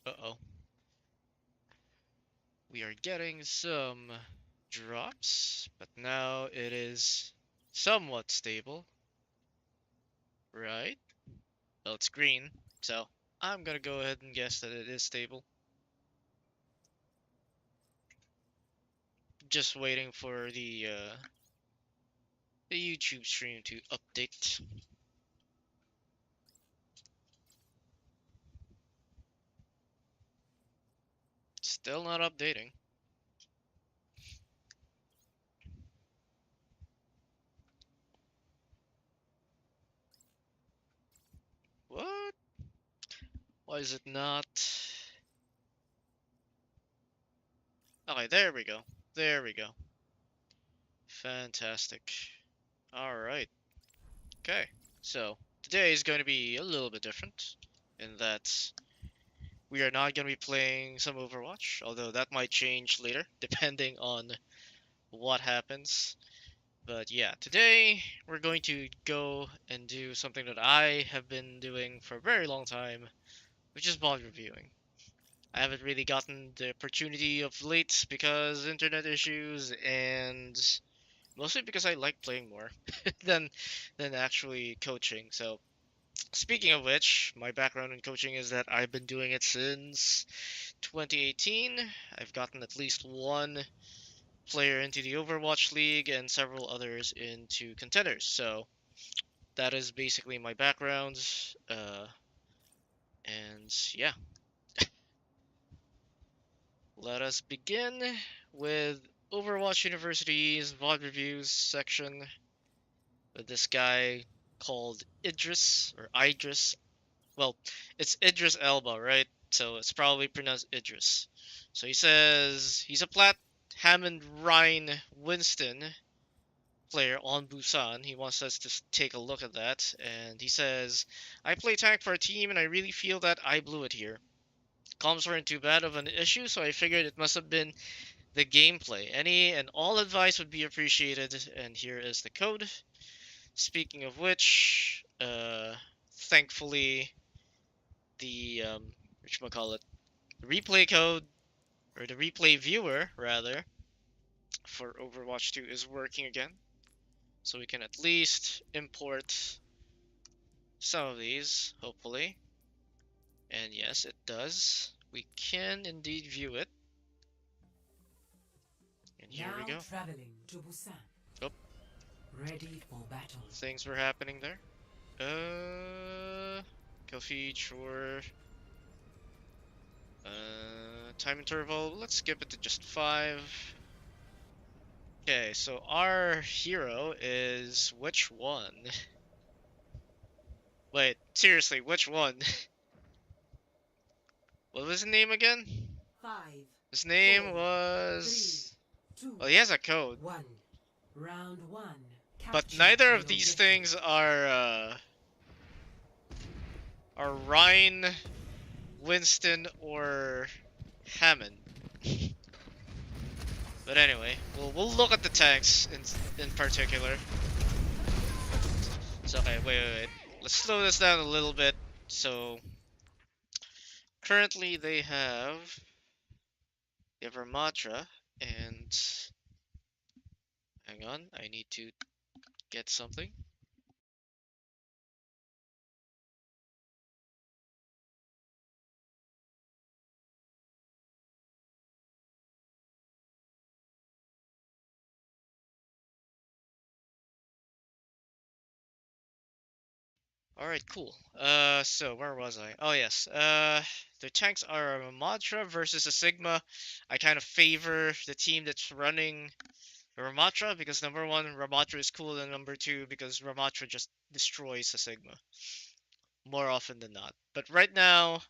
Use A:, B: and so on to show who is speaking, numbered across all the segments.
A: Uh-oh. We are getting some drops, but now it is somewhat stable, right? Well, it's green, so I'm gonna go ahead and guess that it is stable. Just waiting for the YouTube stream to update. Still not updating. What? Why is it not? Okay, there we go. There we go. Fantastic. All right. Okay. So today is going to be a little bit different in that we are not going to be playing some Overwatch, although that might change later depending on what happens. But yeah, today we're going to go and do something that I have been doing for a very long time, which is VOD reviewing. I haven't really gotten the opportunity of late because internet issues and mostly because I like playing more than actually coaching. So, speaking of which, my background in coaching is that I've been doing it since 2018. I've gotten at least one player into the Overwatch League and several others into contenders. So, that is basically my background. And yeah, let us begin with Overwatch University's VOD reviews section with this guy called Idris. Well, it's Idris Elba, right? So it's probably pronounced Idris. So he says he's a Plat Hammond Rhine Winston player on Busan. He wants us to take a look at that. And he says, I play tank for a team and I really feel that I blew it here. Comms weren't too bad of an issue, so I figured it must have been the gameplay. Any and all advice would be appreciated, and here is the code. Speaking of which, thankfully, the whatchamacallit, the replay code, or the replay viewer, rather, for Overwatch 2 is working again. So we can at least import some of these, hopefully. And yes, it does. We can indeed view it. And here we go.
B: Traveling to Busan.
A: Oh,
B: Ready for battle.
A: things were happening there. Kill feed, sure. Time interval, let's skip it to just 5. Okay, so our hero is which one? Wait, seriously, which one? What was his name again?
B: 5,
A: His name
B: 4,
A: was...
B: 3, 2,
A: Well, he has a code.
B: 1. Round 1.
A: But
B: Capture
A: neither
B: the
A: of these
B: objective.
A: things are Ryan, Winston, or Hammond. But anyway, we'll look at the tanks in particular. So okay, wait. Let's slow this down a little bit. So currently they have Ramatra, and hang on, I need to get something. All right, cool. So where was I? Oh yes. The tanks are a Ramatra versus a Sigma. I kind of favor the team that's running Ramatra because number one, Ramatra is cool, and number two, because Ramatra just destroys a Sigma more often than not. But right now,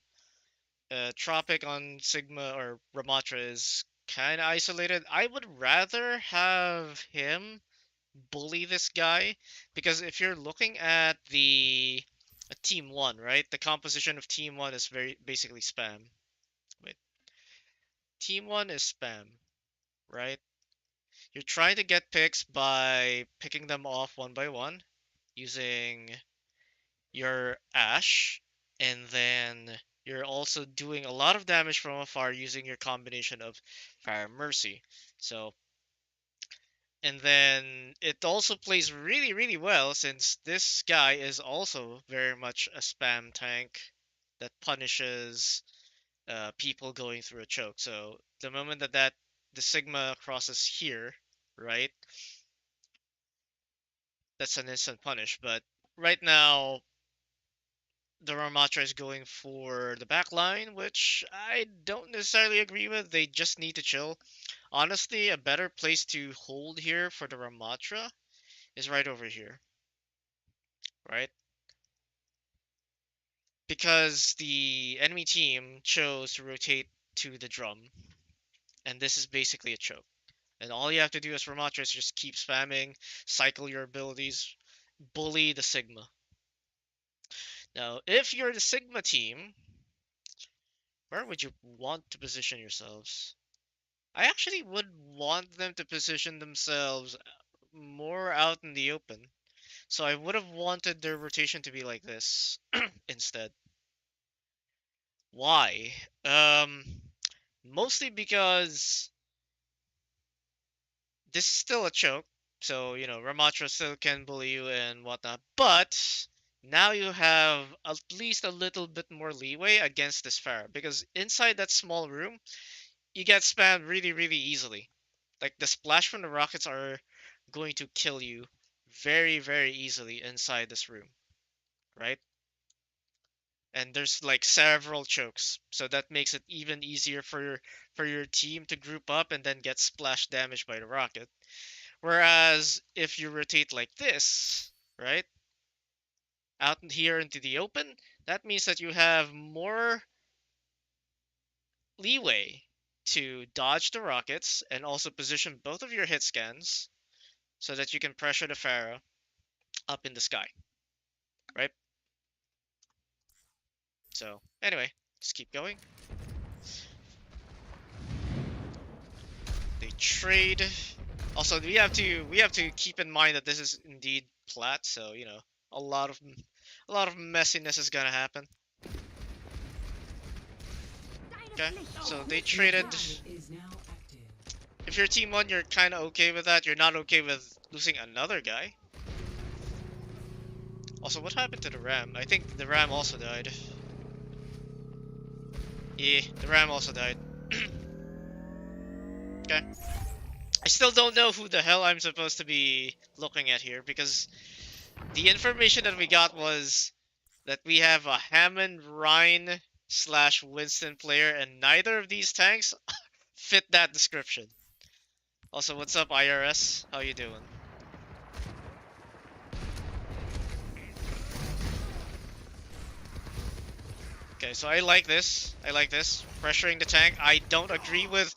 A: Tropic on Sigma or Ramatra is kind of isolated. I would rather have him bully this guy because if you're looking at the team one, right? The composition of team one is very basically spam. Wait, team one is spam, right? You're trying to get picks by picking them off one by one using your Ash, and then you're also doing a lot of damage from afar using your combination of Fire and Mercy. So, and then it also plays really, really well since this guy is also very much a spam tank that punishes people going through a choke. So the moment that the Sigma crosses here, right, that's an instant punish. But right now, the Ramatra is going for the back line, which I don't necessarily agree with. They just need to chill. Honestly, a better place to hold here for the Ramatra is right over here, right? Because the enemy team chose to rotate to the drum, and this is basically a choke. And all you have to do as Ramatra is just keep spamming, cycle your abilities, bully the Sigma. Now, if you're the Sigma team, where would you want to position yourselves? I actually would want them to position themselves more out in the open. So I would have wanted their rotation to be like this instead. Why? Mostly because this is still a choke. So, Ramatra still can bully you and whatnot. But now you have at least a little bit more leeway against this Pharah. Because inside that small room, you get spammed really, really easily. Like the splash from the rockets are going to kill you very, very easily inside this room, right? And there's like several chokes, so that makes it even easier for your team to group up and then get splash damage by the rocket. Whereas if you rotate like this, right, out here into the open, that means that you have more leeway to dodge the rockets and also position both of your hit scans so that you can pressure the Pharaoh up in the sky, right? So anyway, just keep going. They trade. Also, we have to keep in mind that this is indeed plat, so a lot of messiness is gonna happen. Okay, so they traded.
B: Is now active.
A: If you're team one, you're kind of okay with that. You're not okay with losing another guy. Also, what happened to the Ram? I think the Ram also died. Yeah, the Ram also died. Okay. I still don't know who the hell I'm supposed to be looking at here because the information that we got was that we have a Hammond Rhine slash Winston player, and neither of these tanks fit that description. Also, what's up, IRS? How you doing? Okay, so I like this. I like this. Pressuring the tank. I don't agree with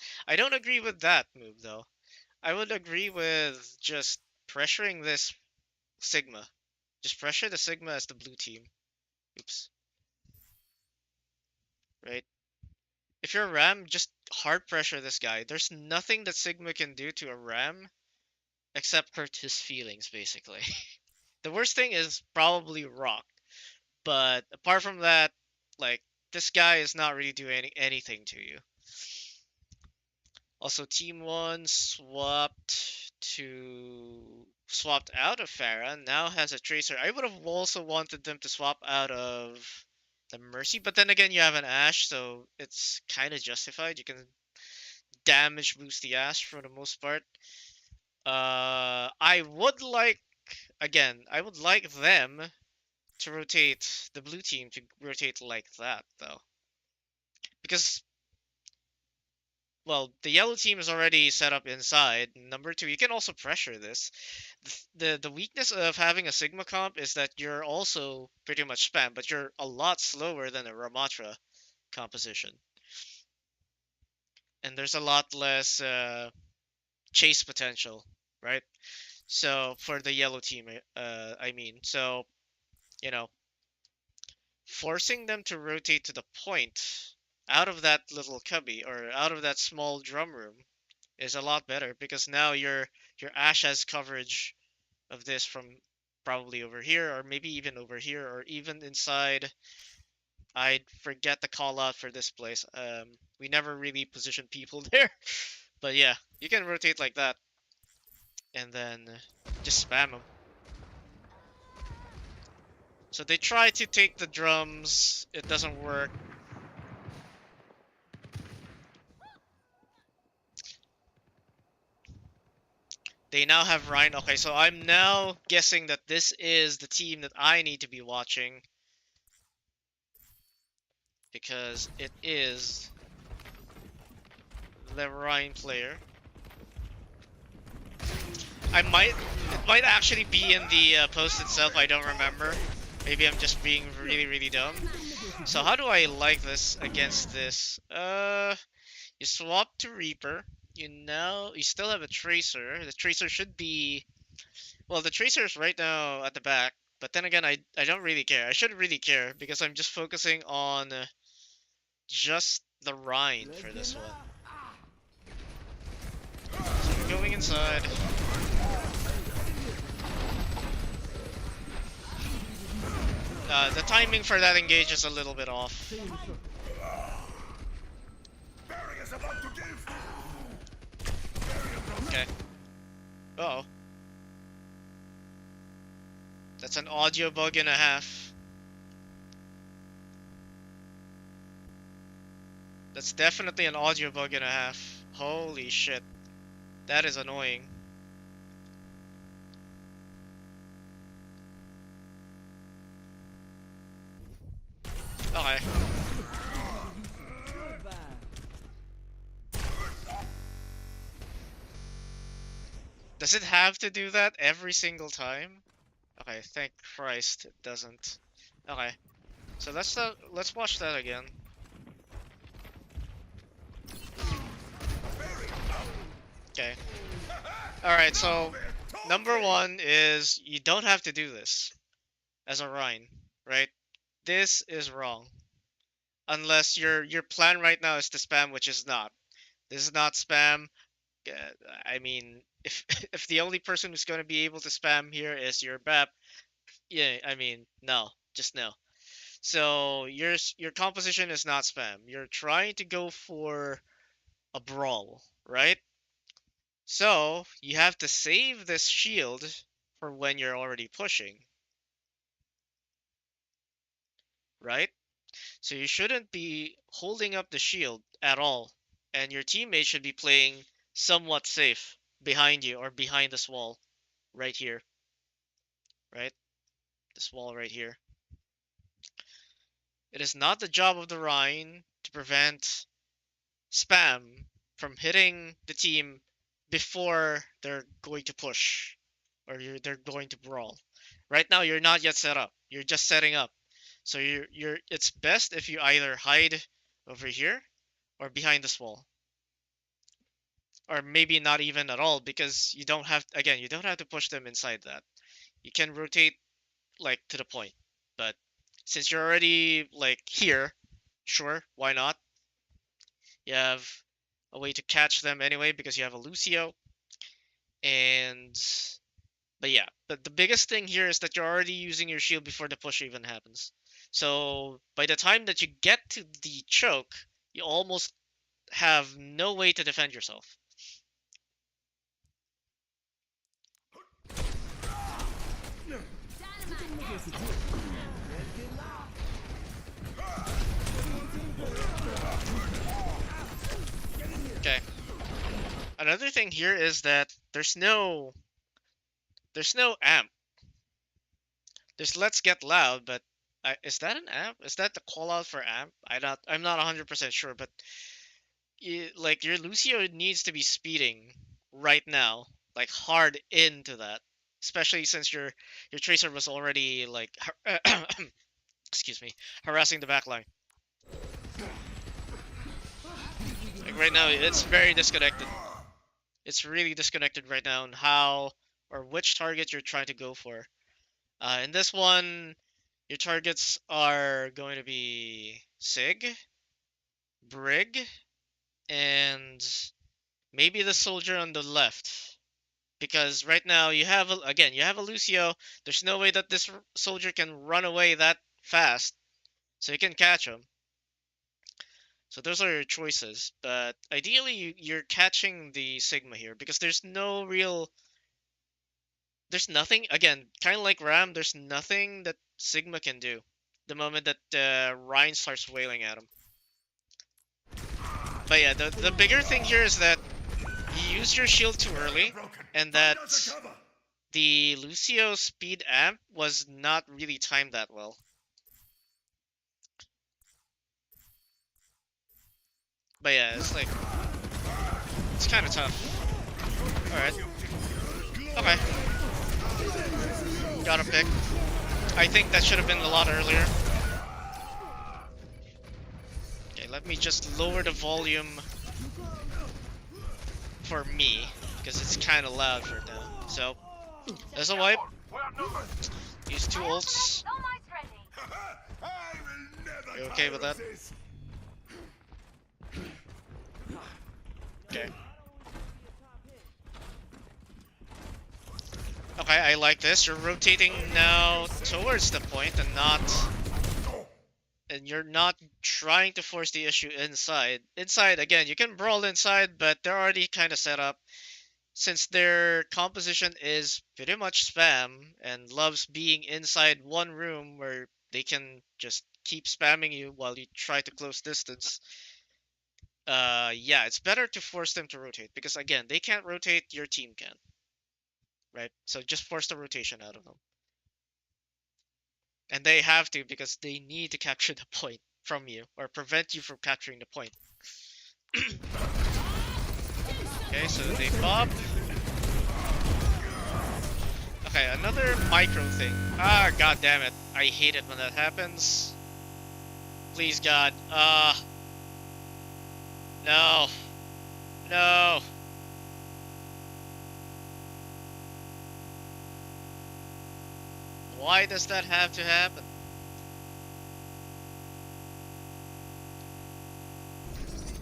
A: that move though. I would agree with just pressuring this Sigma. Just pressure the Sigma as the blue team. Oops. Right? If you're a Ram, just hard pressure this guy. There's nothing that Sigma can do to a Ram except hurt his feelings, basically. The worst thing is probably Rock. But apart from that, like, this guy is not really doing anything to you. Also, Team 1 swapped out of Farah, now has a Tracer. I would have also wanted them to swap out of the Mercy, but then again, you have an Ash, so it's kind of justified. You can damage boost the Ash for the most part. I would like them to rotate the blue team to rotate like that, though. Because, well, the yellow team is already set up inside. Number two, you can also pressure this. The weakness of having a Sigma comp is that you're also pretty much spam, but you're a lot slower than a Ramatra composition. And there's a lot less chase potential, right? So, for the yellow team, I mean. So, you know, forcing them to rotate to the point out of that little cubby or out of that small drum room is a lot better because now your Ash has coverage of this from probably over here or maybe even over here or even inside I forget the call out for this place. We never really position people there. But yeah, you can rotate like that and then just spam them. So they try to take the drums. It doesn't work. They now have Ryan. Okay, so I'm now guessing that this is the team that I need to be watching. Because it is the Ryan player. It might actually be in the post itself, I don't remember. Maybe I'm just being really, really dumb. So how do I like this against this? You swap to Reaper. You still have a Tracer. The Tracer should be, well, the Tracer is right now at the back. But then again, I don't really care. I shouldn't really care because I'm just focusing on just the Rhine for this one. So we're going inside. The timing for that engage is a little bit off. Okay. Uh oh. That's an audio bug and a half. That's definitely an audio bug and a half. Holy shit. That is annoying. Okay. Does it have to do that every single time? Okay, thank Christ it doesn't. Okay. So let's watch that again. Okay. Alright, so number one is you don't have to do this as a Rhine, right? This is wrong. Unless your plan right now is to spam, which is not. This is not spam. Uh, I mean, if if the only person who's going to be able to spam here is your BAP, yeah, I mean, no, just no. So your composition is not spam. You're trying to go for a brawl, right? So you have to save this shield for when you're already pushing, right? So you shouldn't be holding up the shield at all, and your teammate should be playing somewhat safe behind you or behind this wall right here, right? This wall right here. It is not the job of the Rhine to prevent spam from hitting the team before they're going to push or they're going to brawl. Right now, you're not yet set up. You're just setting up. So it's best if you either hide over here or behind this wall. Or maybe not even at all because you don't have, again, you don't have to push them inside that. You can rotate like to the point. But since you're already like here, sure, why not? You have a way to catch them anyway because you have a Lucio. And but yeah, but the biggest thing here is that you're already using your shield before the push even happens. So by the time that you get to the choke, you almost have no way to defend yourself. Okay. Another thing here is that there's no amp. There's Let's Get Loud, but is that an amp? Is that the call out for amp? I'm not 100% sure, but like your Lucio needs to be speeding right now, like hard into that, especially since your Tracer was already like excuse me, harassing the backline. Like right now, it's very disconnected. It's really disconnected right now on how or which target you're trying to go for. In this one, your targets are going to be Sig, Brig, and maybe the soldier on the left. Because right now you have a Lucio. There's no way that this soldier can run away that fast. so you can catch them. So those are your choices, but ideally you're catching the Sigma here because there's no real, there's nothing, again, kind of like Ram, there's nothing that Sigma can do the moment that Ryan starts wailing at him. But yeah, the bigger thing here is that you use your shield too early, and that the Lucio speed amp was not really timed that well. But yeah, it's like, it's kind of tough. Alright. Okay. Got a pick. I think that should have been a lot earlier. Okay, let me just lower the volume for me, because it's kind of loud for now. So, there's a wipe. Use 2 ults. You okay with that? Okay. Okay, I like this. You're rotating now towards the point and not... And you're not trying to force the issue inside. Inside, again, you can brawl inside, but they're already kind of set up. Since their composition is pretty much spam and loves being inside one room where they can just keep spamming you while you try to close distance. Yeah, it's better to force them to rotate because again, they can't rotate, your team can. Right? So just force the rotation out of them. And they have to because they need to capture the point from you or prevent you from capturing the point. Okay, so they pop. Okay, another micro thing. Ah, god damn it. I hate it when that happens. Please, God. No. No. Why does that have to happen?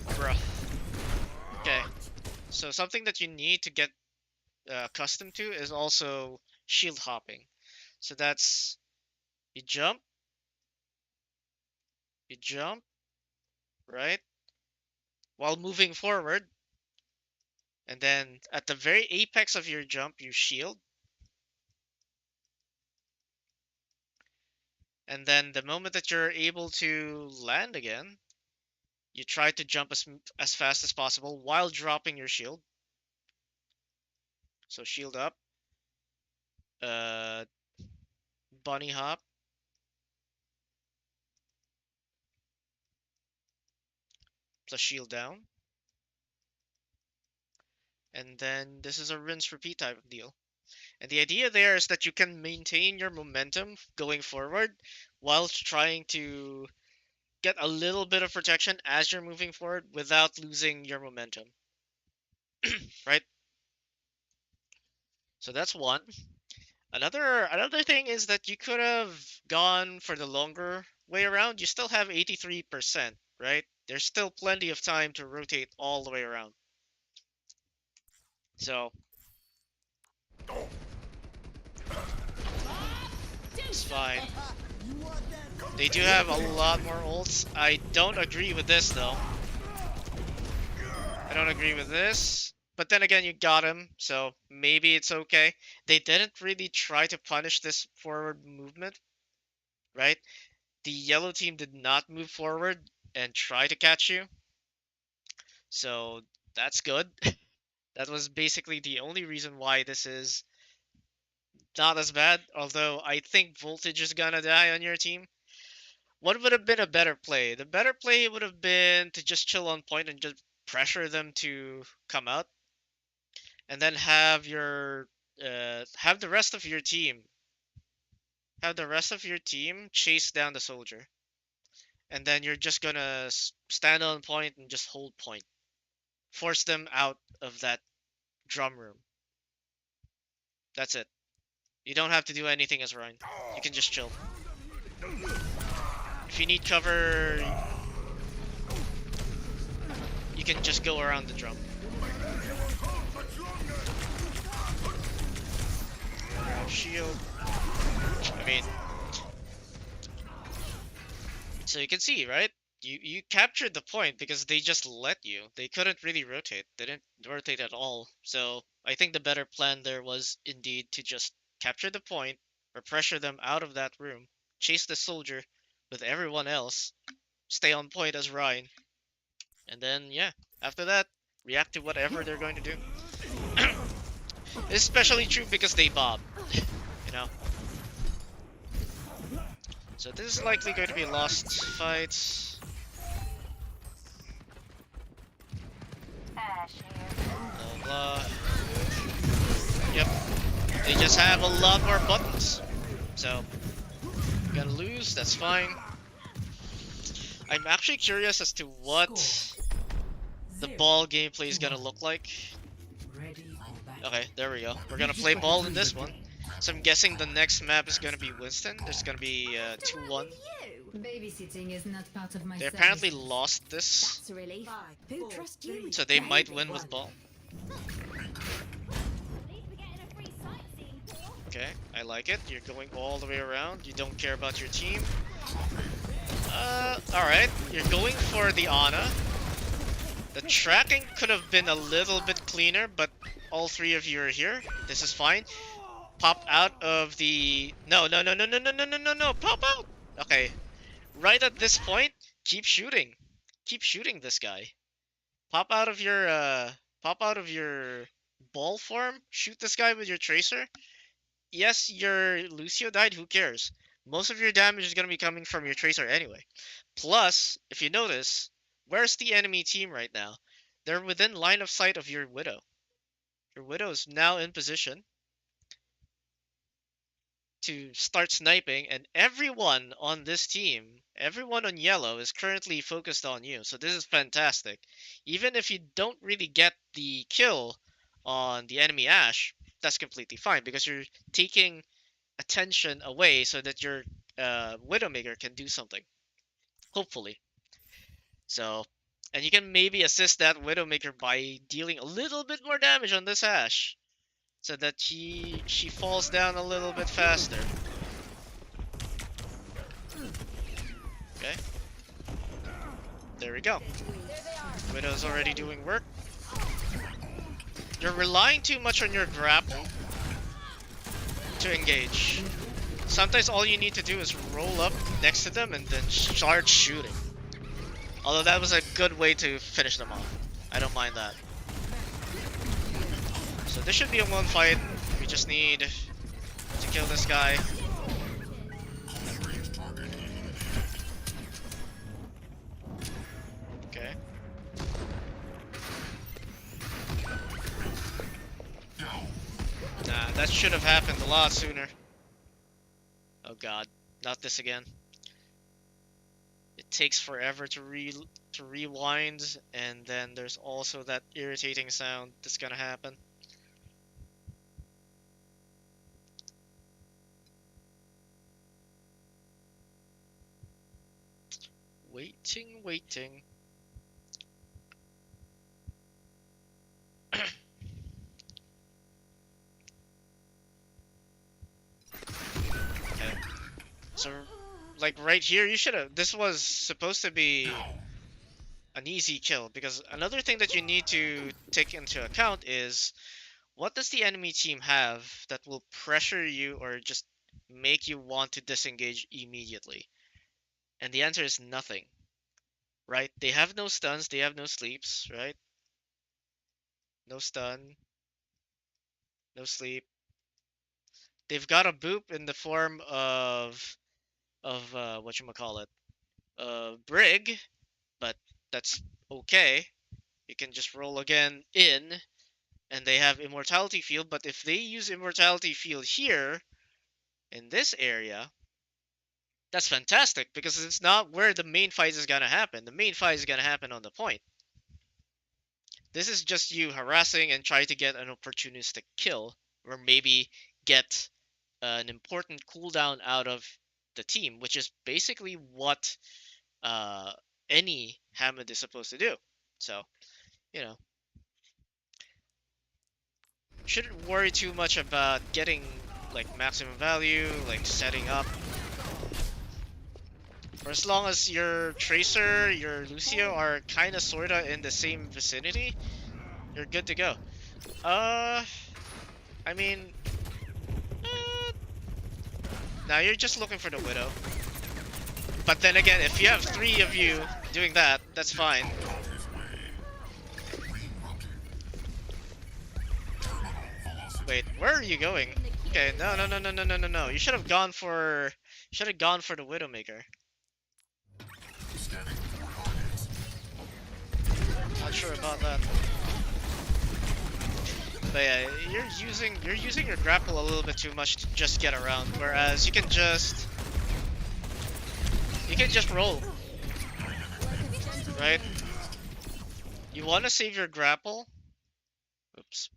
A: Bruh. Okay. So something that you need to get accustomed to is also shield hopping. So that's... You jump, right? While moving forward. And then at the very apex of your jump, you shield. And then the moment that you're able to land again, you try to jump as fast as possible while dropping your shield. So shield up. Bunny hop. Plus shield down. And then this is a rinse repeat type of deal. And the idea there is that you can maintain your momentum going forward while trying to get a little bit of protection as you're moving forward without losing your momentum. Right? So that's one. Another thing is that you could have gone for the longer way around. You still have 83%, right? There's still plenty of time to rotate all the way around. So it's fine. They do have a lot more ults. I don't agree with this though. I don't agree with this. But then again, you got him, so maybe it's okay. They didn't really try to punish this forward movement, right? The yellow team did not move forward and try to catch you. So that's good. That was basically the only reason why this is not as bad, although I think voltage is gonna die on your team. What would have been a better play? The better play would have been to just chill on point and just pressure them to come out. And then have your have the rest of your team chase down the soldier. And then you're just gonna stand on point and just hold point. Force them out of that drum room. That's it. You don't have to do anything as Ryan. You can just chill. If you need cover, you can just go around the drum. Shield. I mean, So you can see, right? You captured the point because they just let you. They couldn't really rotate. They didn't rotate at all. So I think the better plan there was indeed to just capture the point or pressure them out of that room, chase the soldier with everyone else, stay on point as Ryan, and then yeah, after that, react to whatever they're going to do. Especially true because they bob, you know. So this is likely going to be a lost fight. Blah blah. Yep. They just have a lot more buttons. So gonna lose, that's fine. I'm actually curious as to what
B: Score.
A: the
B: 0
A: ball gameplay is
B: to
A: gonna
B: 1.
A: look like.
B: Ready for battle.
A: Okay, there we go. We're gonna play ball in this one. So I'm guessing the next map is gonna be Winston. There's gonna be 2-1.
C: Babysitting is not part of my
A: They apparently
C: services.
A: lost this,
C: That's a relief. Who trusts you?
A: so they might win with ball. Okay, I like it. You're going all the way around. You don't care about your team. Alright. You're going for the Ana. The tracking could have been a little bit cleaner, but all three of you are here. This is fine. Pop out of the... No, no, no, no, no, no, no, no, no, no. Pop out! Okay. Right at this point, keep shooting. Keep shooting this guy. Pop out of your ball form. Shoot this guy with your tracer. Yes, your Lucio died, who cares? Most of your damage is going to be coming from your tracer anyway. Plus, if you notice, where's the enemy team right now? They're within line of sight of your Widow. Your Widow is now in position to start sniping, and everyone on this team, everyone on yellow is currently focused on you. So this is fantastic. Even if you don't really get the kill on the enemy Ashe, that's completely fine because you're taking attention away so that your Widowmaker can do something. Hopefully. So, and you can maybe assist that Widowmaker by dealing a little bit more damage on this Ashe, so that she falls down a little bit faster. Okay. There we go. Widow's already doing work. You're relying too much on your grapple to engage. Sometimes all you need to do is roll up next to them and then start shooting. Although that was a good way to finish them off. I don't mind that. So this should be a one fight. We just need to kill this guy. Okay. Nah, that should have happened a lot sooner. Oh god, not this again. It takes forever to rewind, and then there's also that irritating sound that's gonna happen. Waiting, waiting. Okay. So, like right here, you should have. This was supposed to be an easy kill, because another thing that you need to take into account is what does the enemy team have that will pressure you or just make you want to disengage immediately? And the answer is nothing, right? They have no stuns, they have no sleeps, right? No stun, no sleep. They've got a boop in the form of whatchamacallit, Brig, but that's okay. You can just roll again in, and they have Immortality Field, but if they use Immortality Field here, in this area, that's fantastic, because it's not where the main fight is gonna happen. The main fight is gonna happen on the point. This is just you harassing and trying to get an opportunistic kill, or maybe get an important cooldown out of the team, which is basically what any Hammond is supposed to do. So, you know, shouldn't worry too much about getting like maximum value, like setting up. For as long as your Tracer, your Lucio are kinda sorta in the same vicinity, you're good to go. I mean, uh, now you're just looking for the Widow. But then again, if you have 3 of you doing that, that's fine. Wait, where are you going? Okay, no. You should have gone for the Widowmaker. Not sure about that. But yeah, you're using your grapple a little bit too much to just get around, whereas you can just roll, right? You want to save your grapple. Oops.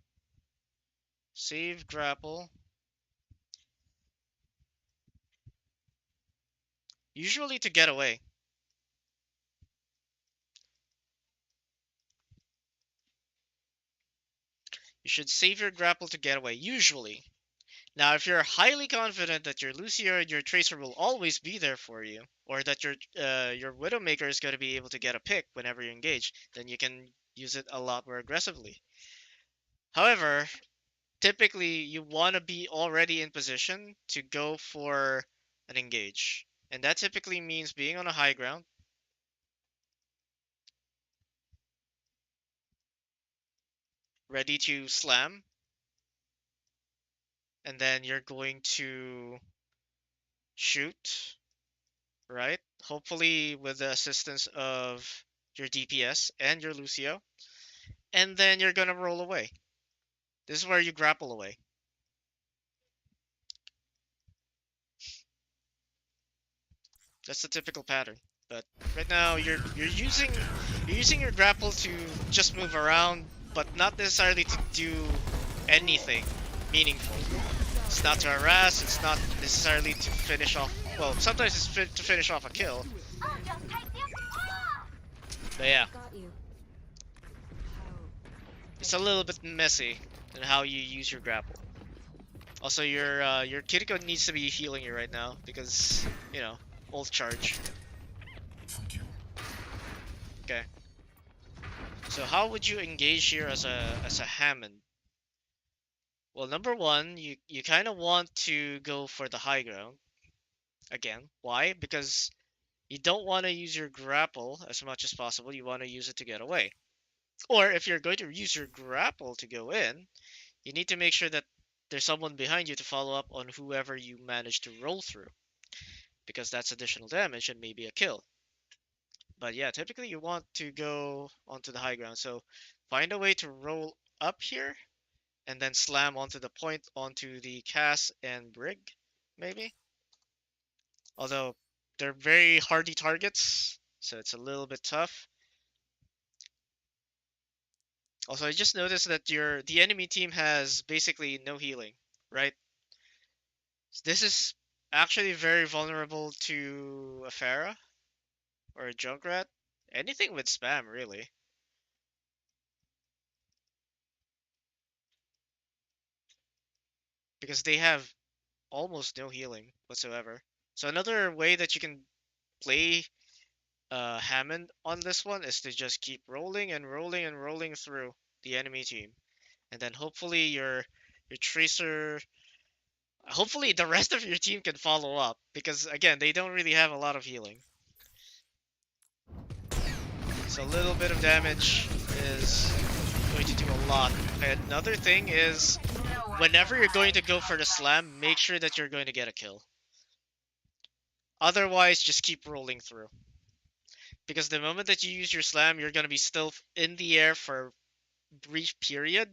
A: Save grapple. Usually to get away. You should save your grapple to get away, usually. Now, if you're highly confident that your Lucio and your Tracer will always be there for you, or that your Widowmaker is going to be able to get a pick whenever you engage, then you can use it a lot more aggressively. However, typically you want to be already in position to go for an engage. And that typically means being on a high ground, ready to slam, and then you're going to shoot, right? Hopefully with the assistance of your DPS and your Lucio. And then you're gonna roll away. This is where you grapple away. That's the typical pattern. But right now you're using your grapple to just move around, but not necessarily to do anything meaningful. It's not to harass, it's not necessarily to finish off, well, sometimes it's to finish off a kill. But yeah, it's a little bit messy in how you use your grapple. Also, your Kiriko needs to be healing you right now because, you know, ult charge. Okay. So how would you engage here as a Hammond? Well, number one, you kind of want to go for the high ground. Again, why? Because you don't want to use your grapple as much as possible. You want to use it to get away. Or if you're going to use your grapple to go in, you need to make sure that there's someone behind you to follow up on whoever you manage to roll through, because that's additional damage and maybe a kill. But yeah, typically you want to go onto the high ground. So find a way to roll up here and then slam onto the point, onto the Cass and Brig, maybe. Although they're very hardy targets, so it's a little bit tough. Also, I just noticed that the enemy team has basically no healing, right? This is actually very vulnerable to a Pharah or a Junkrat. Anything with spam, really. Because they have almost no healing whatsoever. So another way that you can play Hammond on this one is to just keep rolling and rolling and rolling through the enemy team. And then hopefully your Tracer, hopefully the rest of your team can follow up, because again, they don't really have a lot of healing. So a little bit of damage is going to do a lot. And another thing is, whenever you're going to go for the slam, make sure that you're going to get a kill. Otherwise, just keep rolling through. Because the moment that you use your slam, you're going to be still in the air for a brief period,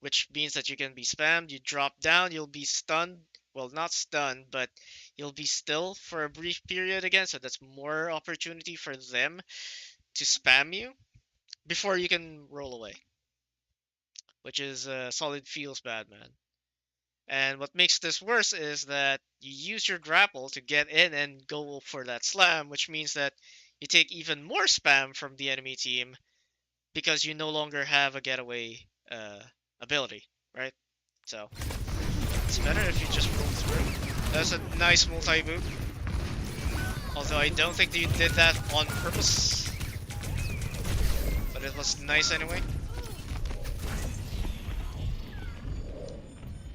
A: which means that you can be spammed. You drop down, you'll be stunned. Well, not stunned, but you'll be still for a brief period again, so that's more opportunity for them to spam you before you can roll away. Which is solid feels bad, man. And what makes this worse is that you use your grapple to get in and go for that slam, which means that you take even more spam from the enemy team because you no longer have a getaway ability, right? So it's better if you just roll through. That's a nice multi-boot. Although I don't think that you did that on purpose. But it was nice anyway.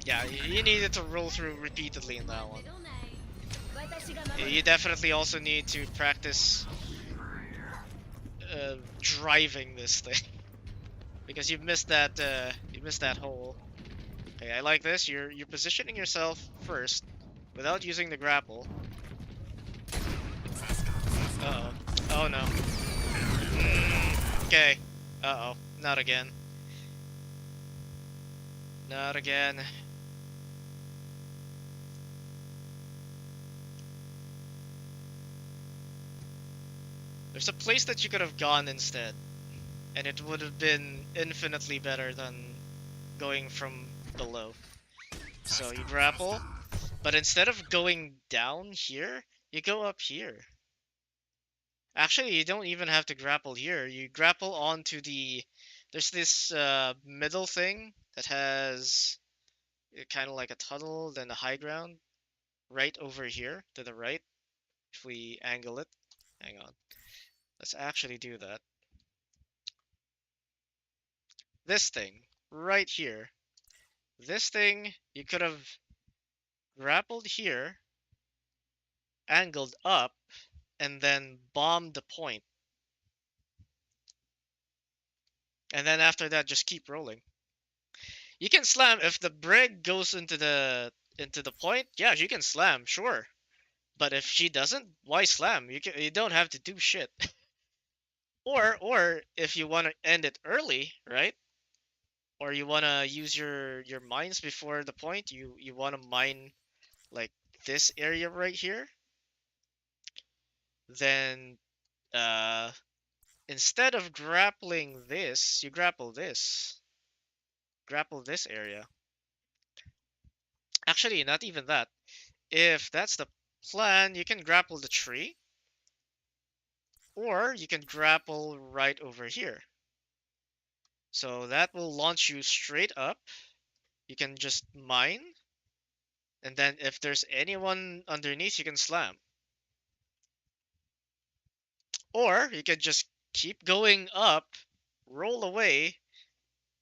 A: Yeah, you needed to roll through repeatedly in that one. You definitely also need to practice driving this thing. Because you missed that hole. Okay, I like this. You're positioning yourself first without using the grapple. Uh-oh. Oh no. Okay. Uh-oh. Not again. Not again. There's a place that you could have gone instead, and it would have been infinitely better than going from below. So you grapple, but instead of going down here, you go up here. Actually, you don't even have to grapple here. You grapple onto there's this middle thing that has kind of like a tunnel, then a high ground, right over here to the right. If we angle it, hang on. Let's actually do that. This thing, right here. This thing, you could have grappled here, angled up, and then bombed the point. And then after that, just keep rolling. You can slam if the brig goes into the point. Yeah, you can slam, sure. But if she doesn't, why slam? You don't have to do shit. Or if you want to end it early, right? Or you want to use your mines before the point. You want to mine like this area right here. Then instead of grappling this, you grapple this. Grapple this area. Actually, not even that. If that's the plan, you can grapple the tree. Or you can grapple right over here. So that will launch you straight up. You can just mine. And then if there's anyone underneath, you can slam. Or you can just keep going up, roll away,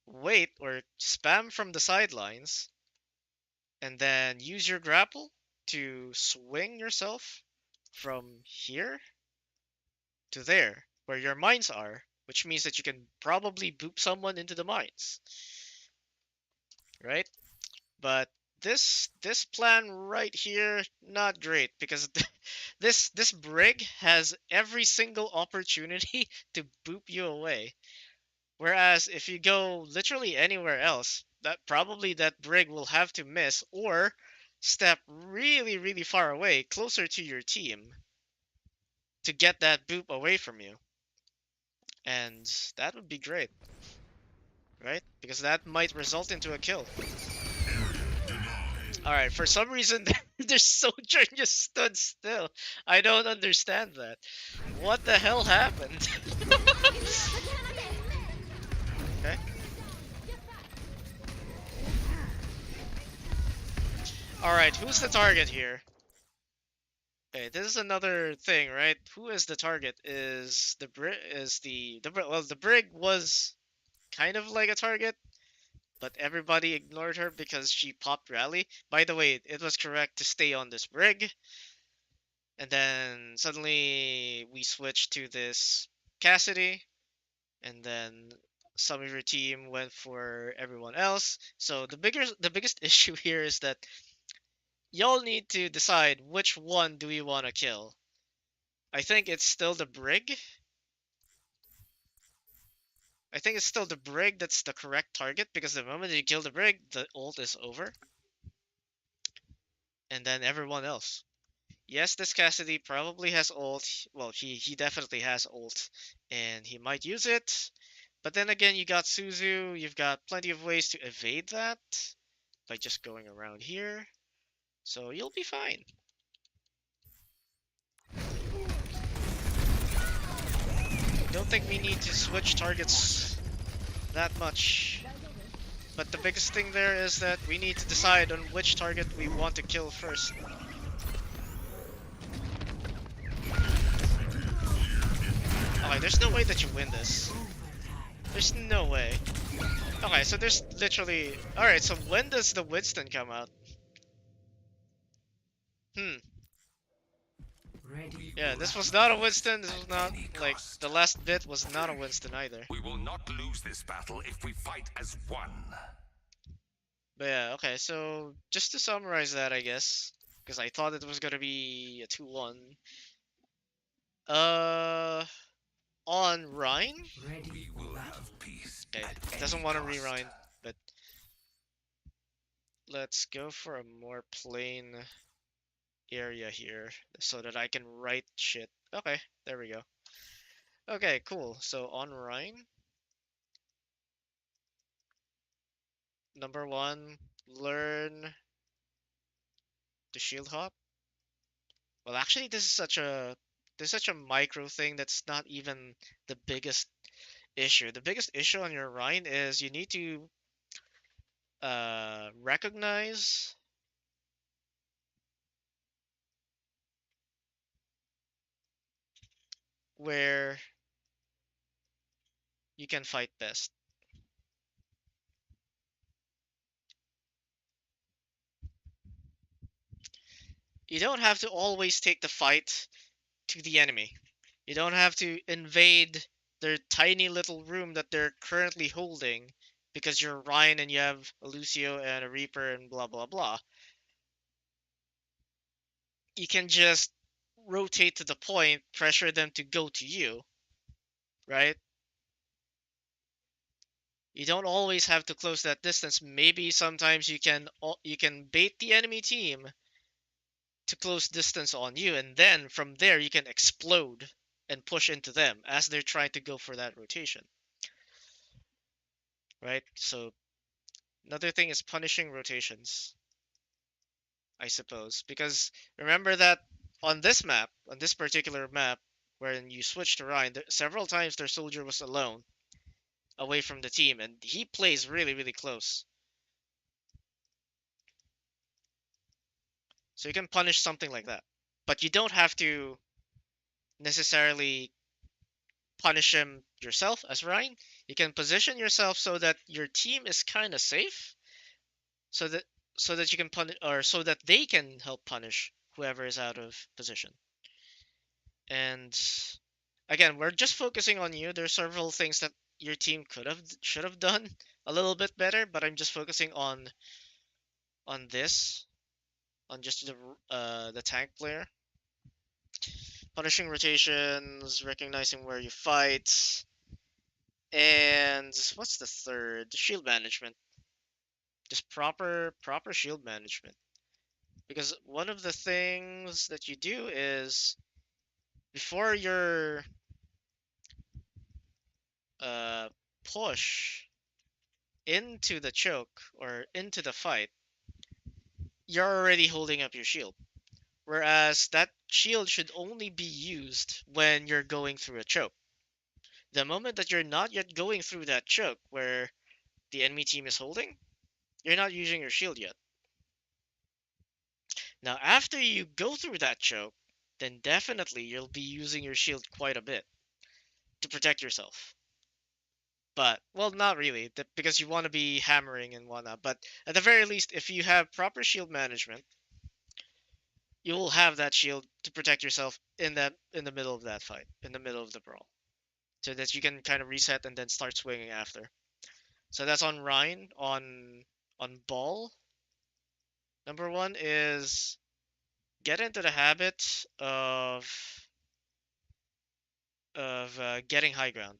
A: wait, or spam from the sidelines, and then use your grapple to swing yourself from here to there, where your mines are, which means that you can probably boop someone into the mines. Right? But this plan right here, not great, because this brig has every single opportunity to boop you away. Whereas if you go literally anywhere else, that brig will have to miss or step really, really far away, closer to your team, to get that boop away from you. And that would be great, right? Because that might result into a kill. Alright, for some reason their soldier just stood still. I don't understand that. What the hell happened? Okay. Alright, who's the target here? Okay, this is another thing, right? Who is the target? Is the brig well, the brig was kind of like a target, but everybody ignored her because she popped rally. By the way, it was correct to stay on this brig. And then suddenly we switched to this Cassidy, and then some of your team went for everyone else. So the biggest issue here is that y'all need to decide which one do we want to kill. I think it's still the brig. I think it's still the brig that's the correct target, because the moment you kill the brig, the ult is over. And then everyone else. Yes, this Cassidy probably has ult. Well, he definitely has ult, and he might use it. But then again, you got Suzu. You've got plenty of ways to evade that by just going around here. So you'll be fine. Don't think we need to switch targets that much. But the biggest thing there is that we need to decide on which target we want to kill first. Okay, there's no way that you win this.
B: Overtime.
A: There's no way. Okay, so there's literally... Alright, so when does the Winston come out? Hmm.
B: Ready
A: Yeah,
B: for
A: this was
B: battle.
A: not a Winston. This was not,
D: any
A: like,
D: cost.
A: the last bit was not a Winston either.
D: We will not lose this battle if we fight as one.
A: But yeah, okay, so just to summarize that, I guess, because I thought it was gonna be a 2-1. Uh, on Rhine?
B: Ready
D: We
B: for
D: will
B: battle.
D: have peace
A: Okay,
D: at
A: doesn't
D: any
A: want to
D: cost.
A: re-Rhine, but let's go for a more plain area here so that I can write shit. Okay, there we go. Okay, cool. So on Rhine, number one, learn to shield hop. Well, actually, this is such a micro thing that's not even the biggest issue. The biggest issue on your Rhine is you need to recognize where you can fight best. You don't have to always take the fight to the enemy. You don't have to invade their tiny little room that they're currently holding because you're Ryan and you have a Lucio and a Reaper and blah blah blah. You can just rotate to the point, pressure them to go to you, right? You don't always have to close that distance. Maybe sometimes you can bait the enemy team to close distance on you, and then from there you can explode and push into them as they're trying to go for that rotation, right? So another thing is punishing rotations, I suppose, because remember that on this map, on this particular map, when you switch to Ryan, several times their soldier was alone, away from the team, and he plays really, really close. So you can punish something like that, but you don't have to necessarily punish him yourself as Ryan. You can position yourself so that your team is kind of safe, so that you can punish, or so that they can help punish whoever is out of position. And again, we're just focusing on you. There's several things that your team should have done a little bit better, but I'm just focusing on this, on just the tank player. Punishing rotations, recognizing where you fight, and what's the third? Shield management. Just proper shield management. Because one of the things that you do is before your uh, push into the choke or into the fight, you're already holding up your shield. Whereas that shield should only be used when you're going through a choke. The moment that you're not yet going through that choke where the enemy team is holding, you're not using your shield yet. Now, after you go through that choke, then definitely you'll be using your shield quite a bit to protect yourself. But, well, not really, because you want to be hammering and whatnot. But at the very least, if you have proper shield management, you will have that shield to protect yourself in the middle of that fight, in the middle of the brawl, so that you can kind of reset and then start swinging after. So that's on Rhine. On Ball, number one is get into the habit of getting high ground.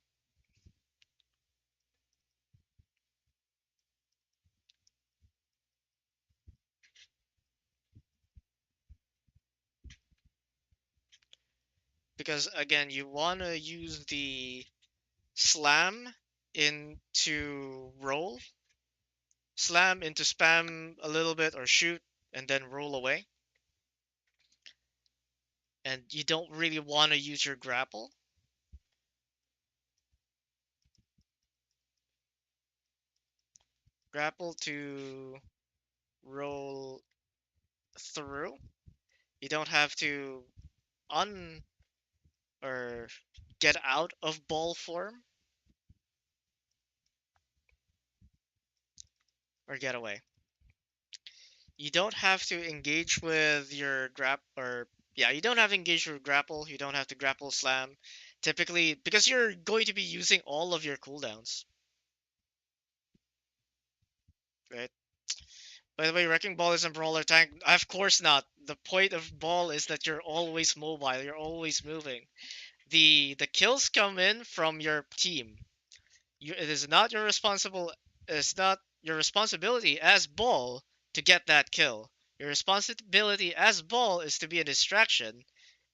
A: Because again, you want to use the slam into roll, slam into spam a little bit or shoot, and then roll away. And you don't really want to use your grapple to roll through. You don't have to un or get out of ball form or get away. You don't have to engage with your you don't have to engage with grapple. You don't have to grapple slam. Typically, because you're going to be using all of your cooldowns, right? By the way, Wrecking Ball isn't brawler tank. Of course not. The point of ball is that you're always mobile. You're always moving. The kills come in from your team. It is not your responsible. It's not your responsibility as ball to get that kill. Your responsibility as ball is to be a distraction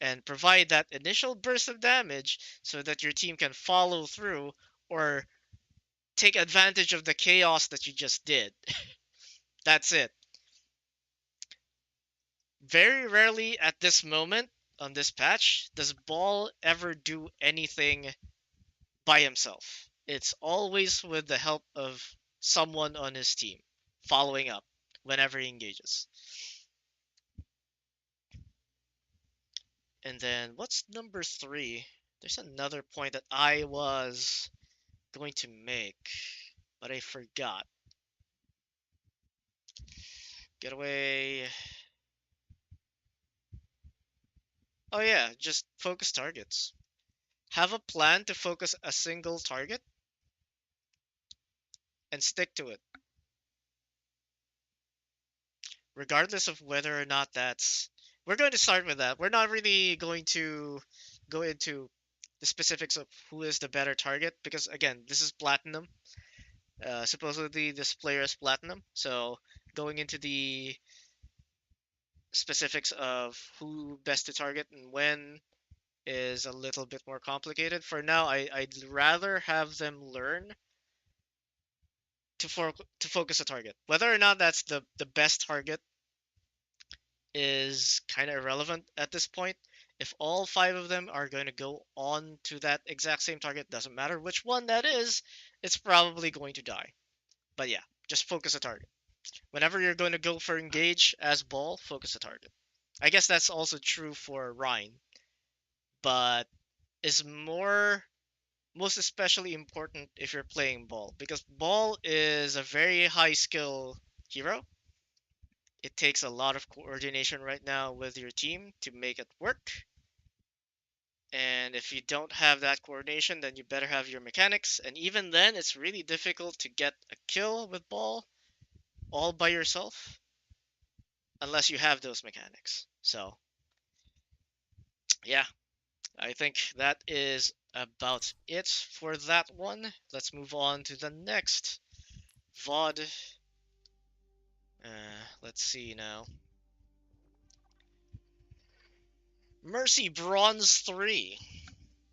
A: and provide that initial burst of damage so that your team can follow through or take advantage of the chaos that you just did. That's it. Very rarely at this moment on this patch does Ball ever do anything by himself. It's always with the help of someone on his team, following up whenever he engages. And then what's number 3? There's another point that I was going to make, but I forgot. Get away. Oh yeah, just focus targets. Have a plan to focus a single target and stick to it, regardless of whether or not that's. We're going to start with that. We're not really going to go into the specifics of who is the better target because again, this is platinum. Supposedly this player is platinum, so going into the specifics of who best to target and when is a little bit more complicated. For now, I'd rather have them learn to focus a target. Whether or not that's the best target is kind of irrelevant at this point. If all 5 of them are going to go on to that exact same target, doesn't matter which one that is, it's probably going to die. But yeah, just focus a target. Whenever you're going to go for engage as ball, focus a target. I guess that's also true for Rhine, but is most especially important if you're playing ball because ball is a very high skill hero. It takes a lot of coordination right now with your team to make it work. And if you don't have that coordination, then you better have your mechanics. And even then, it's really difficult to get a kill with ball all by yourself unless you have those mechanics. So, yeah, I think that is about it for that one. Let's move on to the next VOD. Let's see now. Mercy Bronze 3.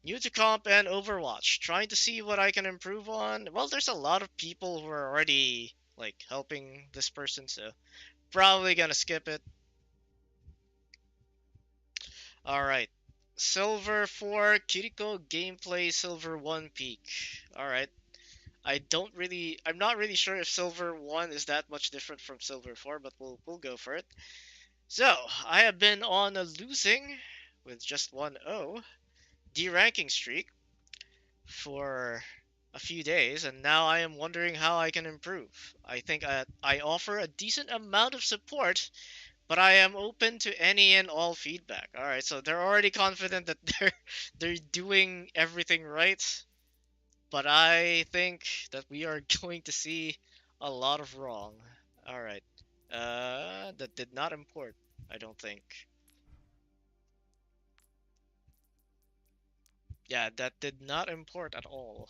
A: New to comp and Overwatch. Trying to see what I can improve on. Well, there's a lot of people who are already, like, helping this person, so probably gonna skip it. Alright. Silver 4, Kiriko gameplay, Silver 1 peak. Alright. I'm not really sure if Silver 1 is that much different from Silver 4, but we'll go for it. So, I have been on a losing with just 1-0 D-ranking streak for a few days, and now I am wondering how I can improve. I think I offer a decent amount of support, but I am open to any and all feedback. All right, so they're already confident that they're doing everything right, but I think that we are going to see a lot of wrong. All right, that did not import, I don't think. Yeah, that did not import at all.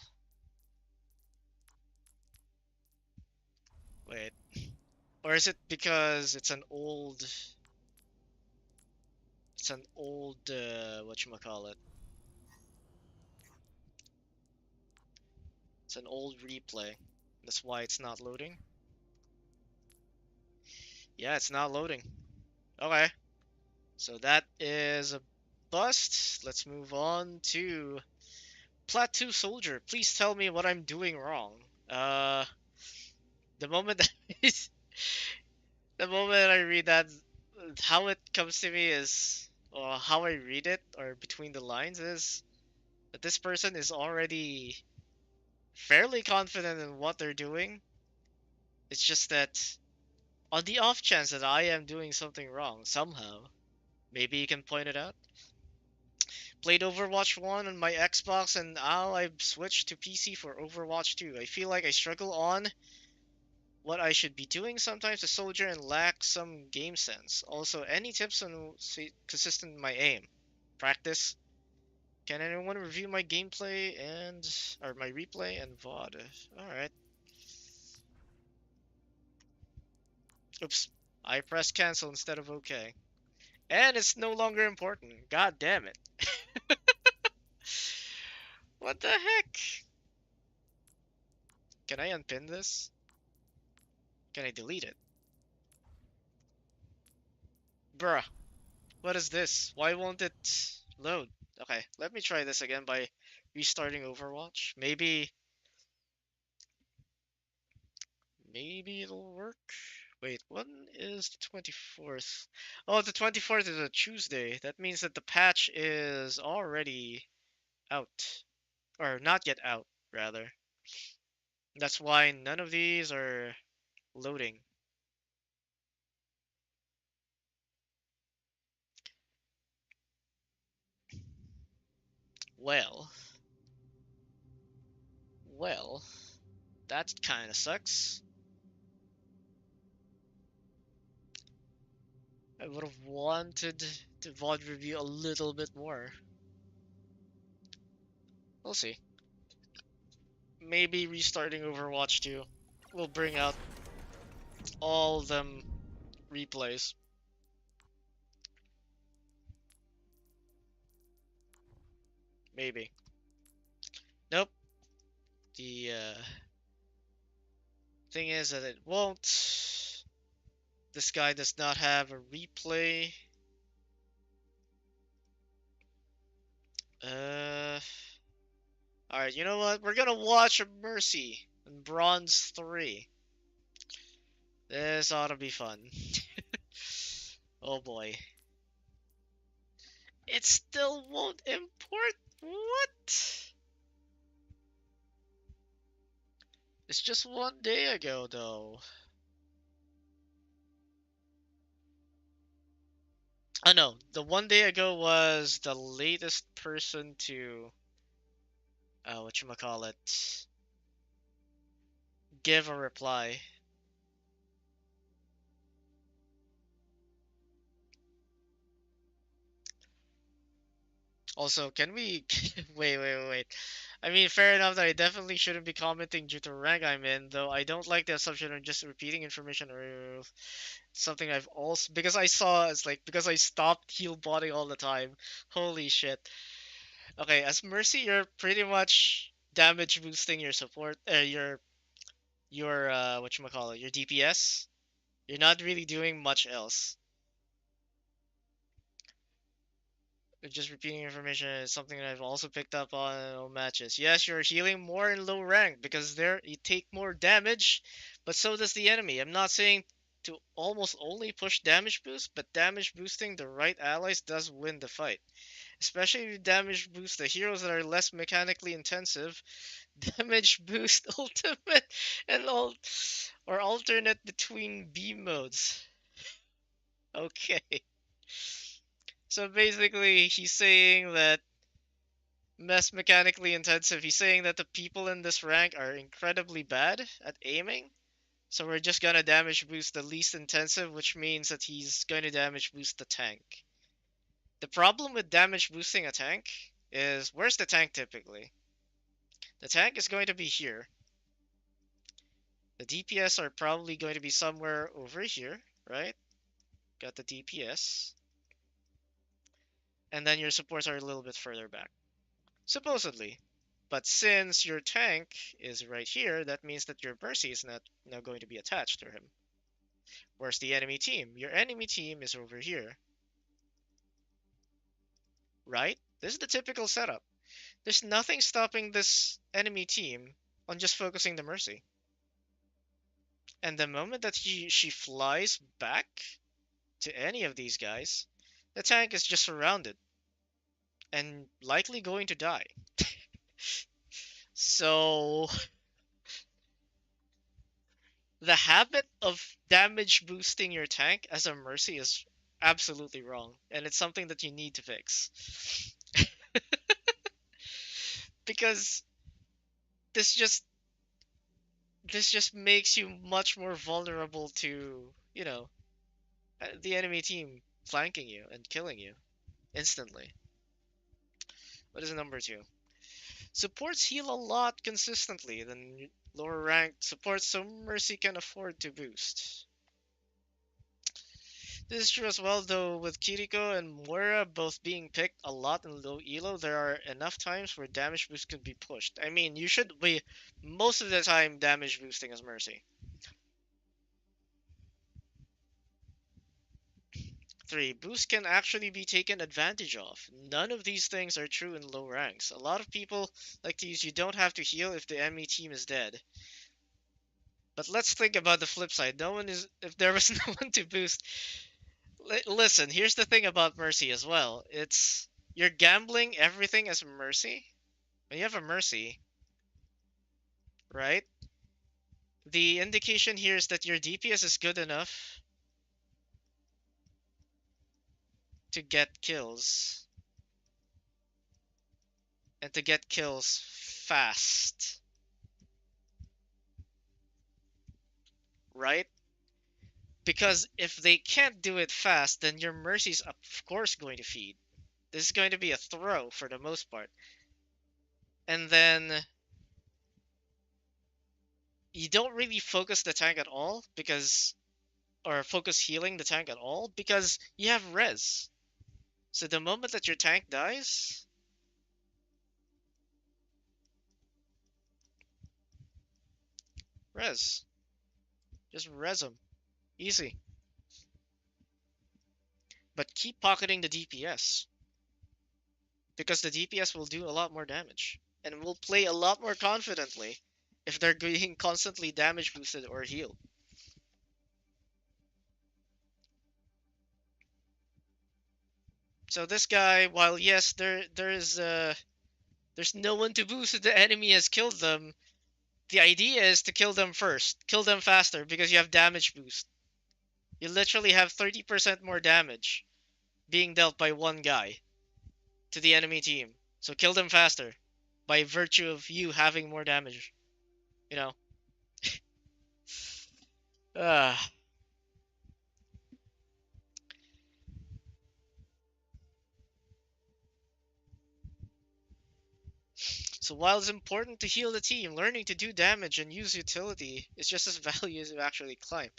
A: Wait. Or is it because it's an old whatchamacallit. It's an old replay. That's why it's not loading. Yeah, it's not loading. Okay. So that is a bust. Let's move on to Plateau Soldier. Please tell me what I'm doing wrong. Uh the moment that the moment I read that, how it comes to me is, or how I read it, or between the lines is, that this person is already fairly confident in what they're doing. It's just that on the off chance that I am doing something wrong somehow, maybe you can point it out. Played Overwatch 1 on my Xbox and now I've switched to PC for Overwatch 2. I feel like I struggle on what I should be doing sometimes as a soldier and lack some game sense. Also, any tips on consistent my aim? Practice? Can anyone review my gameplay and or my replay and VOD? Alright. Oops. I pressed cancel instead of OK. And it's no longer important. God damn it. What the heck? Can I unpin this? Can I delete it? Bruh. What is this? Why won't it load? Okay, let me try this again by restarting Overwatch. Maybe it'll work. Wait, when is the 24th? Oh, the 24th is a Tuesday. That means that the patch is already out. Or not yet out, rather. That's why none of these are loading. Well, well, that kind of sucks. I would have wanted to VOD review a little bit more. We'll see. Maybe restarting Overwatch 2 will bring out all them replays. Maybe. Nope. The thing is that it won't. This guy does not have a replay. Alright, you know what? We're gonna watch a Mercy in Bronze 3. This ought to be fun. Oh boy. It still won't import? What? It's just 1 day ago, though. Oh no, the 1 day ago was the latest person to, whatchamacallit, give a reply. Also, can we wait. I mean, fair enough that I definitely shouldn't be commenting due to rank I'm in, though I don't like the assumption of just repeating information or something I've also because I saw it's like because I stopped heal botting all the time. Holy shit. Okay, as Mercy, you're pretty much damage boosting your support, your whatchamacallit, your DPS. You're not really doing much else. Just repeating information is something that I've also picked up on all matches. Yes, you're healing more in low rank because there you take more damage, but so does the enemy. I'm not saying to almost only push damage boost, but damage boosting the right allies does win the fight. Especially if you damage boost the heroes that are less mechanically intensive. Damage boost ultimate and or alternate between B modes. Okay. So basically, he's saying that less mechanically intensive. He's saying that the people in this rank are incredibly bad at aiming. So we're just gonna damage boost the least intensive, which means that he's going to damage boost the tank. The problem with damage boosting a tank is, where's the tank typically? The tank is going to be here. The DPS are probably going to be somewhere over here, right? Got the DPS. And then your supports are a little bit further back. Supposedly. But since your tank is right here, that means that your Mercy is not now going to be attached to him. Where's the enemy team? Your enemy team is over here. Right? This is the typical setup. There's nothing stopping this enemy team on just focusing the Mercy. And the moment that she flies back to any of these guys, the tank is just surrounded. and likely going to die. So the habit of damage boosting your tank as a Mercy is absolutely wrong, and it's something that you need to fix. Because this just this just makes you much more vulnerable to, the enemy team flanking you and killing you instantly. What is number 2? Supports heal a lot consistently than lower ranked supports, so Mercy can afford to boost. This is true as well, though, with Kiriko and Moira both being picked a lot in low elo, there are enough times where damage boost can be pushed. I mean, you should be most of the time damage boosting as Mercy. 3. Boost can actually be taken advantage of. None of these things are true in low ranks. A lot of people like to use you don't have to heal if the enemy team is dead. But let's think about the flip side. If there was no one to boost. Listen, here's the thing about Mercy as well. You're gambling everything as Mercy. When you have a Mercy, right? The indication here is that your DPS is good enough to get kills. And to get kills fast. Right? Because if they can't do it fast, then your Mercy's of course going to feed. This is going to be a throw for the most part. And then you don't really focus the tank at all or focus healing the tank at all because you have res. So the moment that your tank dies, res. Just res them. Easy. But keep pocketing the DPS. Because the DPS will do a lot more damage. And will play a lot more confidently if they're being constantly damage boosted or healed. So this guy, while yes, there's no one to boost if the enemy has killed them, the idea is to kill them first. Kill them faster because you have damage boost. You literally have 30% more damage being dealt by one guy to the enemy team. So kill them faster by virtue of you having more damage. You know? Uh, so while it's important to heal the team, learning to do damage and use utility is just as valuable to actually climb.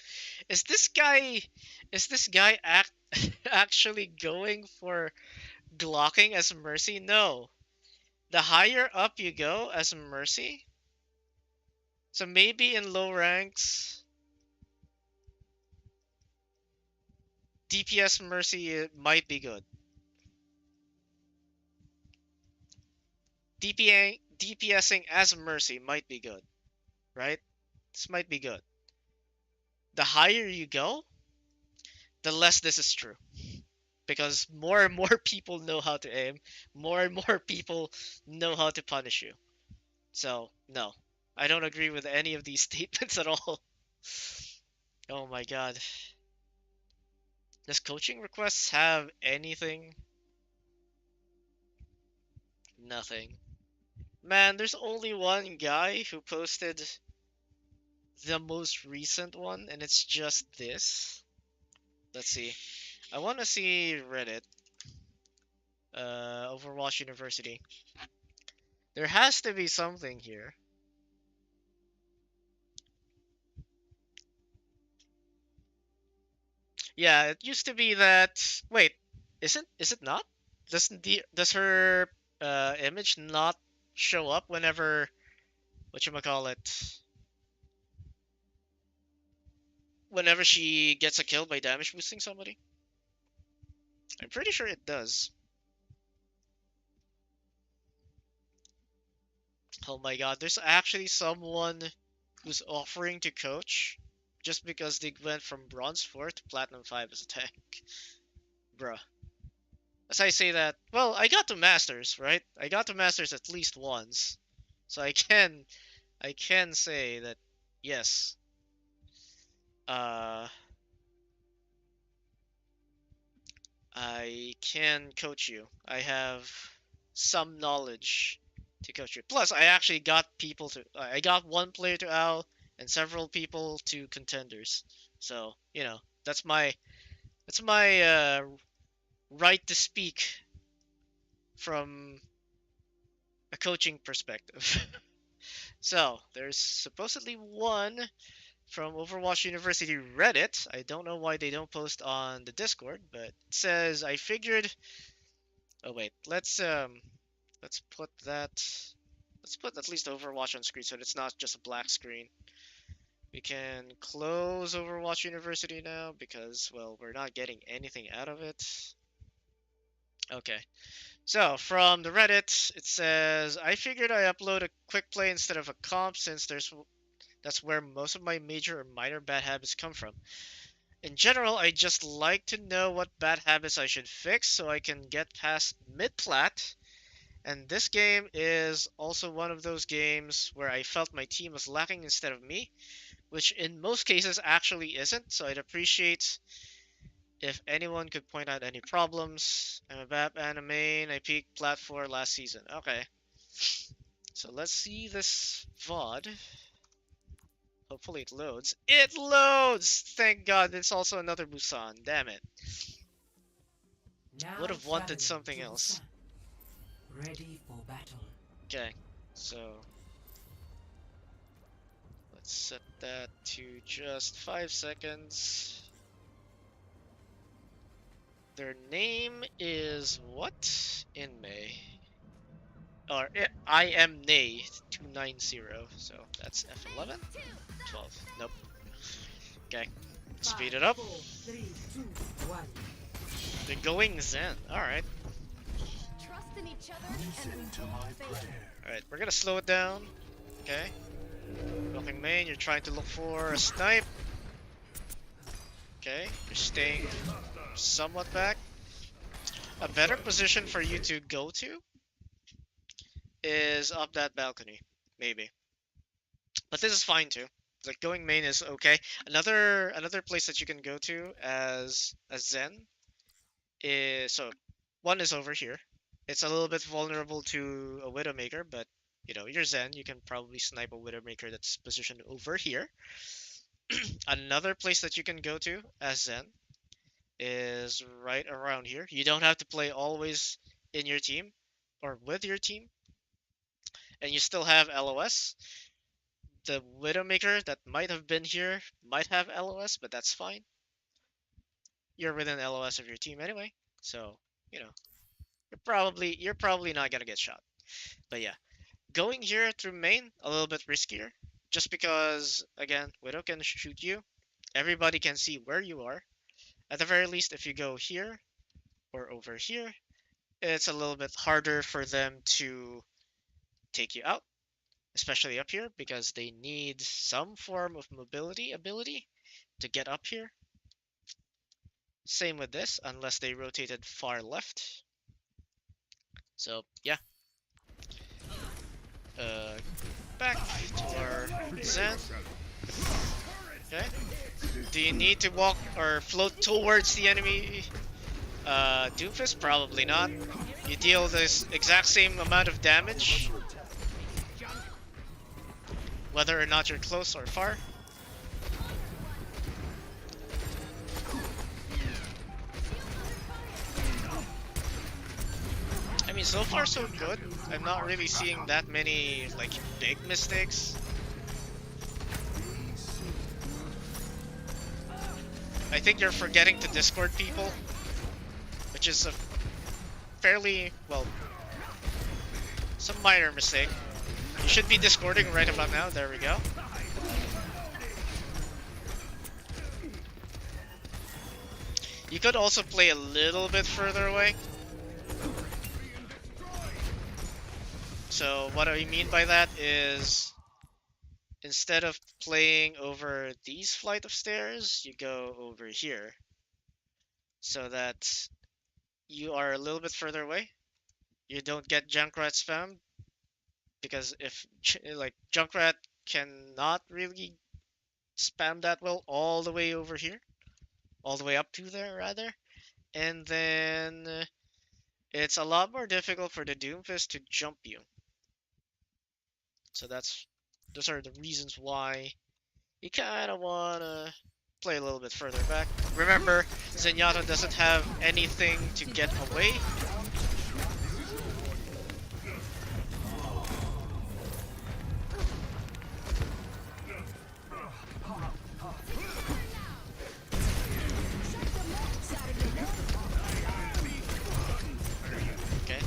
A: Is this guy actually going for Glocking as Mercy? No. The higher up you go as Mercy, so maybe in low ranks, DPS Mercy might be good. DPSing as Mercy might be good, right? This might be good. The higher you go, the less this is true. Because more and more people know how to aim, more and more people know how to punish you. So, no. I don't agree with any of these statements at all. Oh my god. Does coaching requests have anything? Nothing. Man, there's only one guy who posted the most recent one, and it's just this. Let's see. I want to see Reddit. Overwatch University. There has to be something here. Yeah, it used to be that. Wait, is it not? Does her image not show up whenever whatchamacallit whenever she gets a kill by damage boosting somebody? I'm pretty sure it does. Oh my god, there's actually someone who's offering to coach just because they went from bronze 4 to platinum 5 as a tank. Bruh. as I say that, well, I got to Masters, right? I got to Masters at least once. So I can say that yes. Uh I can coach you. I have some knowledge to coach you. Plus, I actually got people to. I got one player to OWL and several people to contenders. So that's my right to speak from a coaching perspective. So there's supposedly one from Overwatch University Reddit. I don't know why they don't post on the Discord, but it says I figured. Oh wait, let's put that. Let's put at least Overwatch on screen so it's not just a black screen. We can close Overwatch University now because, well, we're not getting anything out of it. Okay, so from the Reddit, it says I figured I upload a quick play instead of a comp since that's where most of my major or minor bad habits come from. In general, I just like to know what bad habits I should fix so I can get past mid-plat. And this game is also one of those games where I felt my team was lacking instead of me, which in most cases actually isn't, so I'd appreciate if anyone could point out any problems. I'm a BAP and a main, I peaked plat 4 last season. Okay, so let's see this VOD. Hopefully it loads. It loads! Thank God, it's also another Busan, damn it.
B: Now
A: Would have wanted
B: traveling
A: something
B: to
A: else.
B: Busan. Ready for battle.
A: Okay, so let's set that to just 5 seconds. Their name is what? In May. Or I am Nay 290. So that's F11? 12. Nope. Okay. Speed it up.
B: 4, 3, 2, 1.
A: They're going Zen. Alright.
E: Trust in each other and faith.
A: Alright, we're gonna slow it down. Okay. Walking main, you're trying to look for a snipe. Okay, you're staying somewhat back. A better position for you to go to is up that balcony, maybe. But this is fine too. Like going main is okay. Another place that you can go to as Zen is one is over here. It's a little bit vulnerable to a Widowmaker, but you're Zen. You can probably snipe a Widowmaker that's positioned over here. Another place that you can go to as Zen is right around here. You don't have to play always in your team or with your team, and you still have LOS. The Widowmaker that might have been here might have LOS, but that's fine. You're within LOS of your team anyway, so you're probably not gonna get shot. But yeah, going here through main a little bit riskier, just because again Widow can shoot you. Everybody can see where you are. At the very least, if you go here or over here, it's a little bit harder for them to take you out, especially up here, because they need some form of mobility ability to get up here. Same with this, unless they rotated far left. So yeah. Back to our Zen. Okay. Do you need to walk or float towards the enemy Doomfist? Probably not. You deal this exact same amount of damage, whether or not you're close or far. I mean, so far so good. I'm not really seeing that many, like, big mistakes. I think you're forgetting to Discord people, which is a fairly, well, some minor mistake. You should be Discording right about now. There we go. You could also play a little bit further away. So what I mean by that is, instead of playing over these flight of stairs, you go over here. So that you are a little bit further away. You don't get Junkrat spam because if like Junkrat cannot really spam that well all the way over here, all the way up to there rather, and then it's a lot more difficult for the Doomfist to jump you. So those are the reasons why you kind of want to play a little bit further back. Remember, Zenyatta doesn't have anything to get away. Okay.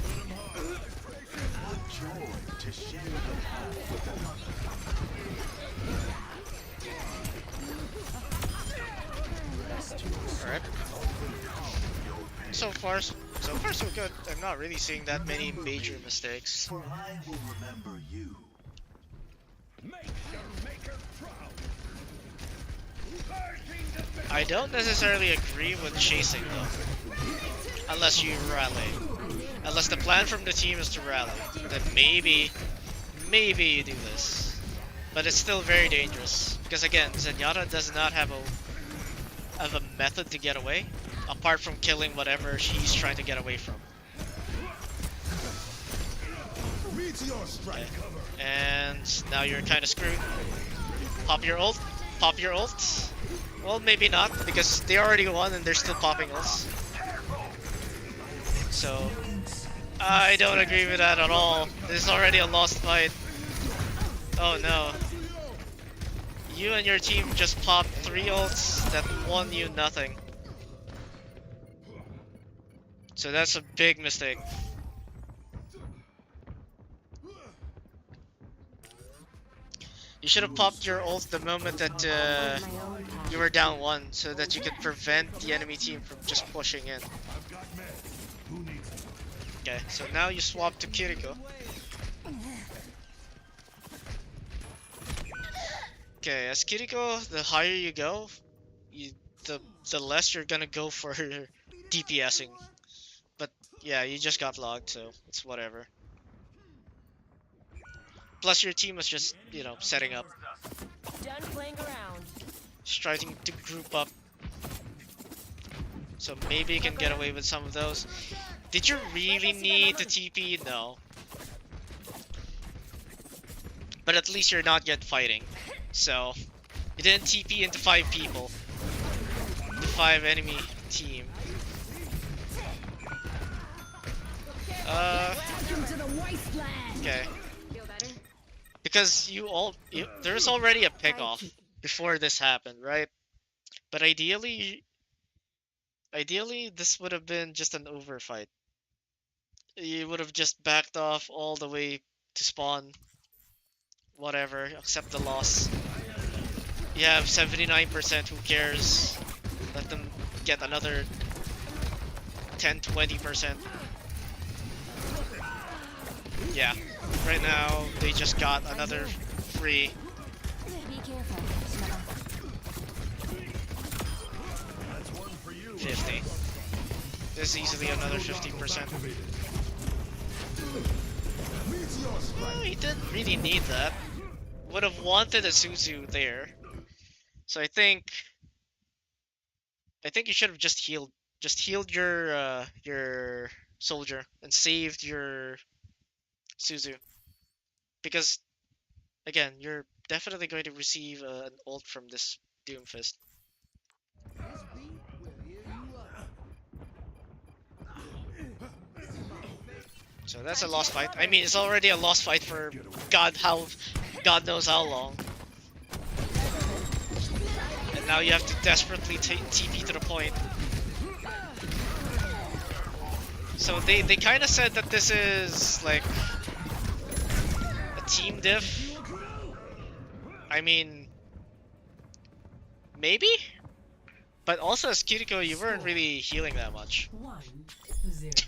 A: Alright. So far so good. I'm not really seeing that many major mistakes.
F: For I will remember you.
A: I don't necessarily agree with chasing though. Unless you rally. Unless the plan from the team is to rally. Then maybe you do this. But it's still very dangerous. Because again, Zenyatta does not have a method to get away. Apart from killing whatever she's trying to get away from. Okay. And now you're kind of screwed. Pop your ult. Pop your ult. Well, maybe not, because they already won and they're still popping ults. So, I don't agree with that at all. This is already a lost fight. Oh no. You and your team just popped 3 ults that won you nothing. So that's a big mistake. You should have popped your ult the moment that you were down 1, so that you could prevent the enemy team from just pushing in. Okay, so now you swap to Kiriko. Okay, as Kiriko, the higher you go, the less you're gonna go for DPSing. But yeah, you just got logged, so it's whatever. Plus your team was just, you know, setting up.
G: Done playing around.
A: Just trying to group up. So maybe you can get away with some of those. Did you really need the TP? No. But at least you're not yet fighting. So, you didn't TP into 5 people. The 5 enemy team. Okay. Because there's already a pick-off before this happened, right? But ideally this would have been just an overfight. You would have just backed off all the way to spawn. Whatever, accept the loss. You have 79%, who cares? Let them get another 10-20%. Yeah, right now they just got another free.
G: Be careful.
A: 50. This is easily another 50%. Well, he didn't really need that. Would have wanted a Suzu there. So I think you should have just healed your soldier and saved your Suzu. Because again, you're definitely going to receive an ult from this Doomfist. So that's a lost fight. I mean, it's already a lost fight for God knows how long. And now you have to desperately TP to the point. So they kind of said that this is like a team diff. I mean, maybe? But also as Kiriko, you weren't really healing that much.
B: 1-0.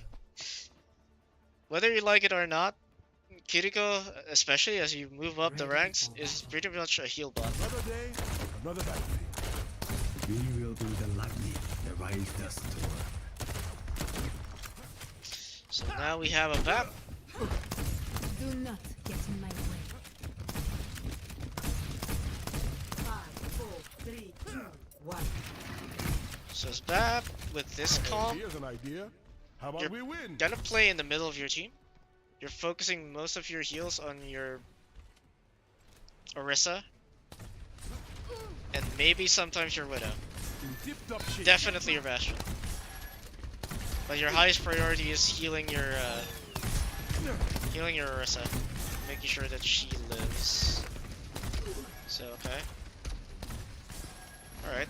A: Whether you like it or not, Kiriko, especially as you move up the ranks, is pretty much a heal bot.
H: Another day, another battle. We will do the lightning, the rise the storm.
A: So now we have a VAP.
C: Do not get in my way.
B: 5, 4, 3, 2, 1.
A: So it's VAP with this comp.
H: Here's an idea. How about
A: You're
H: we win?
A: gonna play in the middle of your team. You're focusing most of your heals on your Orisa. And maybe sometimes your Widow.
H: In tip-top shape.
A: Definitely your Bastion. But your highest priority is healing your Orisa. Making sure that she lives. So, okay. Alright.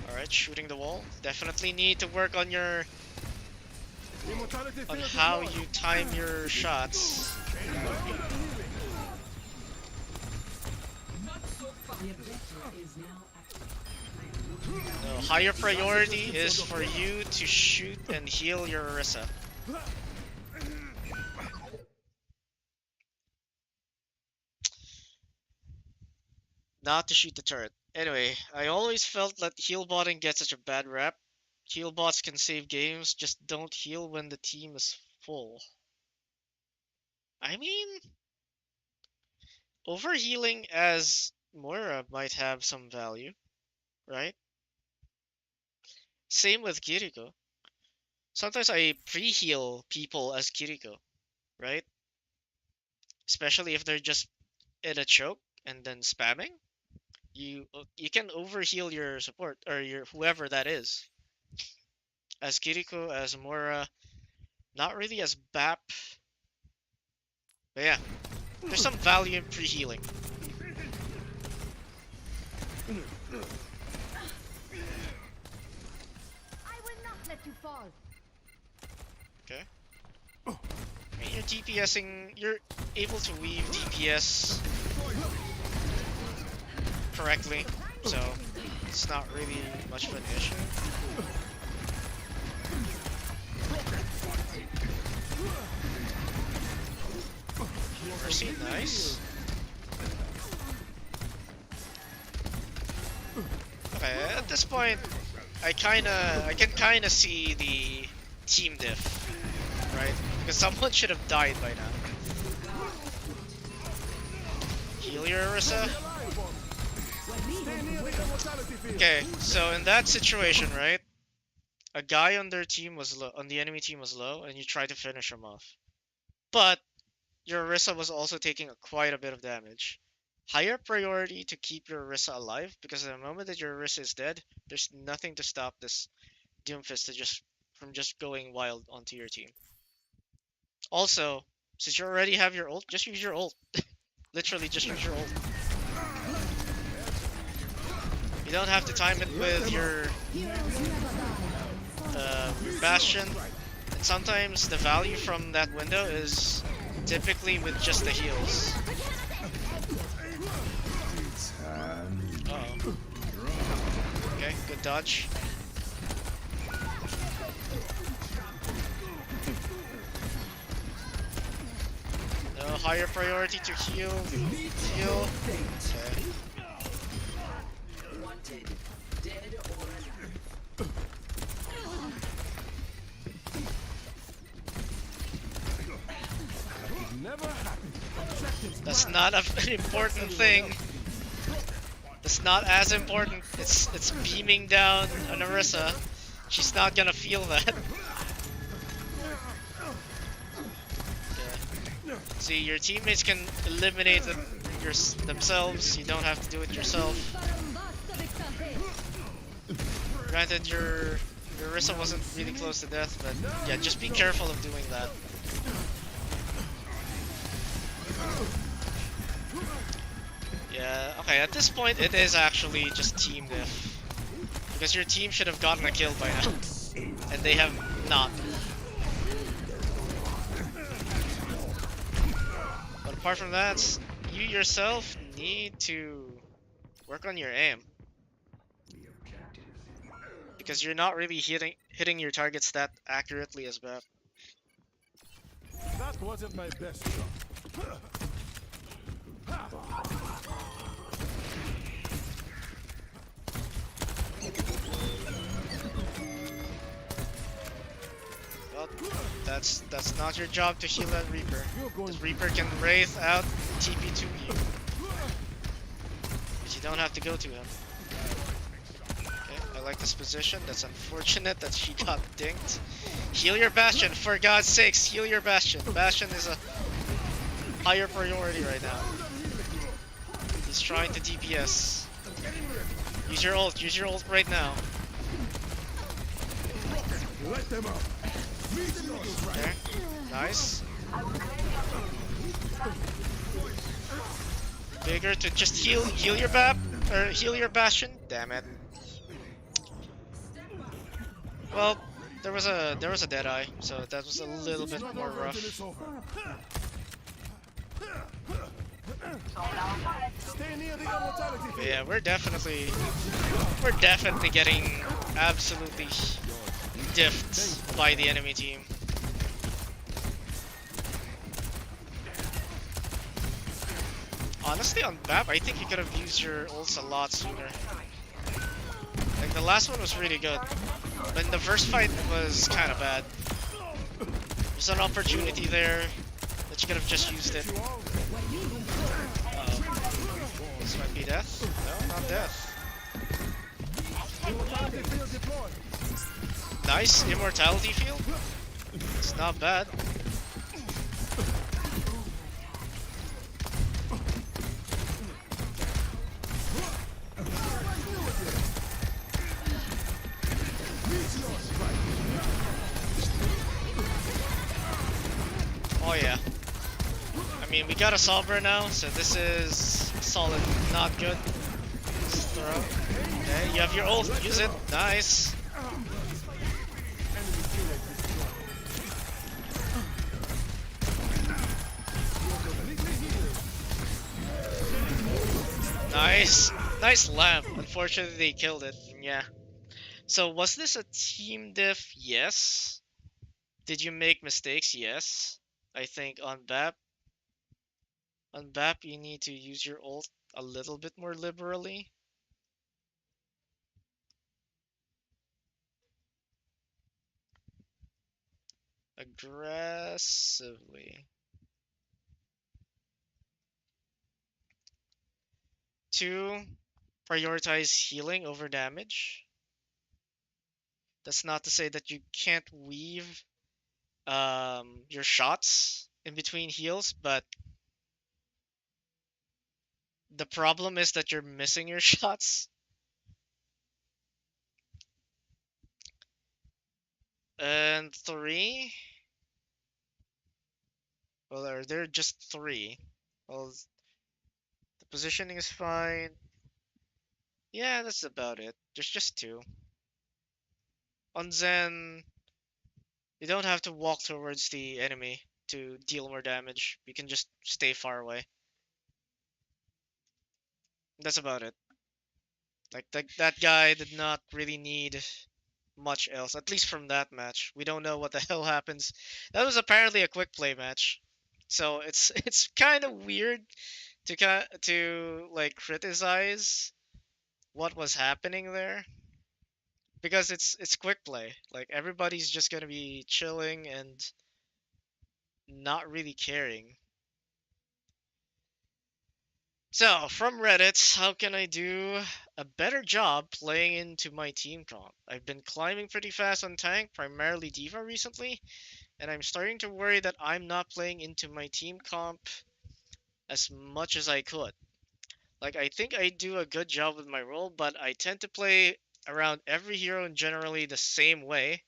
A: Alright, shooting the wall. Definitely need to work on your
H: Immortality
A: on
H: field
A: how
H: deployed.
A: you time your shots.
B: The objective is now active.
A: No, higher priority is for you to shoot and heal your Orisa. Not to shoot the turret. Anyway, I always felt that heal botting gets such a bad rap. Heal bots can save games, just don't heal when the team is full. I mean, overhealing as Moira might have some value, right? Same with Kiriko. Sometimes I pre-heal people as Kiriko, right? Especially if they're just in a choke and then spamming. You can overheal your support or your whoever that is. As Kiriko, as Moira, not really as BAP. But yeah, there's some value in pre-healing.
E: I will not let you fall.
A: Okay. I mean, you're DPSing, you're able to weave DPS correctly, so it's not really much of an issue. Mercy, nice. Okay, at this point, I can kinda see the team diff, right? Because someone should have died by now. Heal your Orisa. Okay, so in that situation, right? A guy on their team was low, on the enemy team was low, and you try to finish him off. But your Orisa was also taking quite a bit of damage. Higher priority to keep your Orisa alive, because the moment that your Orisa is dead, there's nothing to stop this Doomfist from just going wild onto your team. Also, since you already have your ult, just use your ult. Literally, just use your ult. You don't have to time it with your Bastion. And sometimes the value from that window is typically with just the heals. Uh-oh. Okay, good dodge. No, higher priority to heal. Heal. Okay.
B: Wanted, dead or alive.
H: Never happened.
A: That's not an important thing. That's not as important. It's beaming down on Orisa. She's not gonna feel that. Okay. See, your teammates can eliminate themselves. You don't have to do it yourself. Granted, your Orisa wasn't really close to death, but yeah, just be careful of doing that. Yeah, okay, at this point it is actually just team diff. Because your team should have gotten a kill by now. And they have not. But apart from that, you yourself need to work on your aim. Because you're not really hitting your targets that accurately as bad.
H: That wasn't my best shot.
A: It's not your job to heal that Reaper.
H: You're going
A: This Reaper can Wraith out TP to you. But you don't have to go to him. Okay, I like this position. That's unfortunate that she got dinked. Heal your Bastion, for God's sakes, heal your Bastion. Bastion is a higher priority right now. He's trying to DPS. Use your ult right now.
H: Let them out.
A: There. Nice. Bigger to just heal your heal your Bastion. Damn it. Well, there was a Deadeye, so that was a little bit more rough.
H: Stay near the immortality.
A: But yeah, we're definitely getting absolutely diffed by the enemy team. Honestly, on BAP, I think you could have used your ults a lot sooner. Like, the last one was really good, but in the first fight, it was kind of bad. There's an opportunity there that you could have just used it. This might be death? No, not death. Nice immortality field. It's not bad. Oh yeah. I mean, we got a Sombra now, so this is solid, not good. Just throw. Okay, you have your ult, use it. Nice. Nice. Nice lamp. Unfortunately, they killed it. Yeah. So, was this a team diff? Yes. Did you make mistakes? Yes. I think on BAP. On BAP, you need to use your ult a little bit more liberally. Aggressively. Two, prioritize healing over damage. That's not to say that you can't weave your shots in between heals, but the problem is that you're missing your shots. And three, well, they're just three. Well, the positioning is fine. Yeah, that's about it. There's just two. On Zen, you don't have to walk towards the enemy to deal more damage. You can just stay far away. That's about it. Like, that guy did not really need much else, at least from that match. We don't know what the hell happens. That was apparently a quick play match. So it's kind of weird to like criticize what was happening there, because it's quick play. Like, everybody's just gonna be chilling and not really caring. So, from Reddit, how can I do a better job playing into my team comp? I've been climbing pretty fast on tank, primarily D.Va recently, and I'm starting to worry that I'm not playing into my team comp as much as I could. Like, I think I do a good job with my role, but I tend to play around every hero in generally the same way.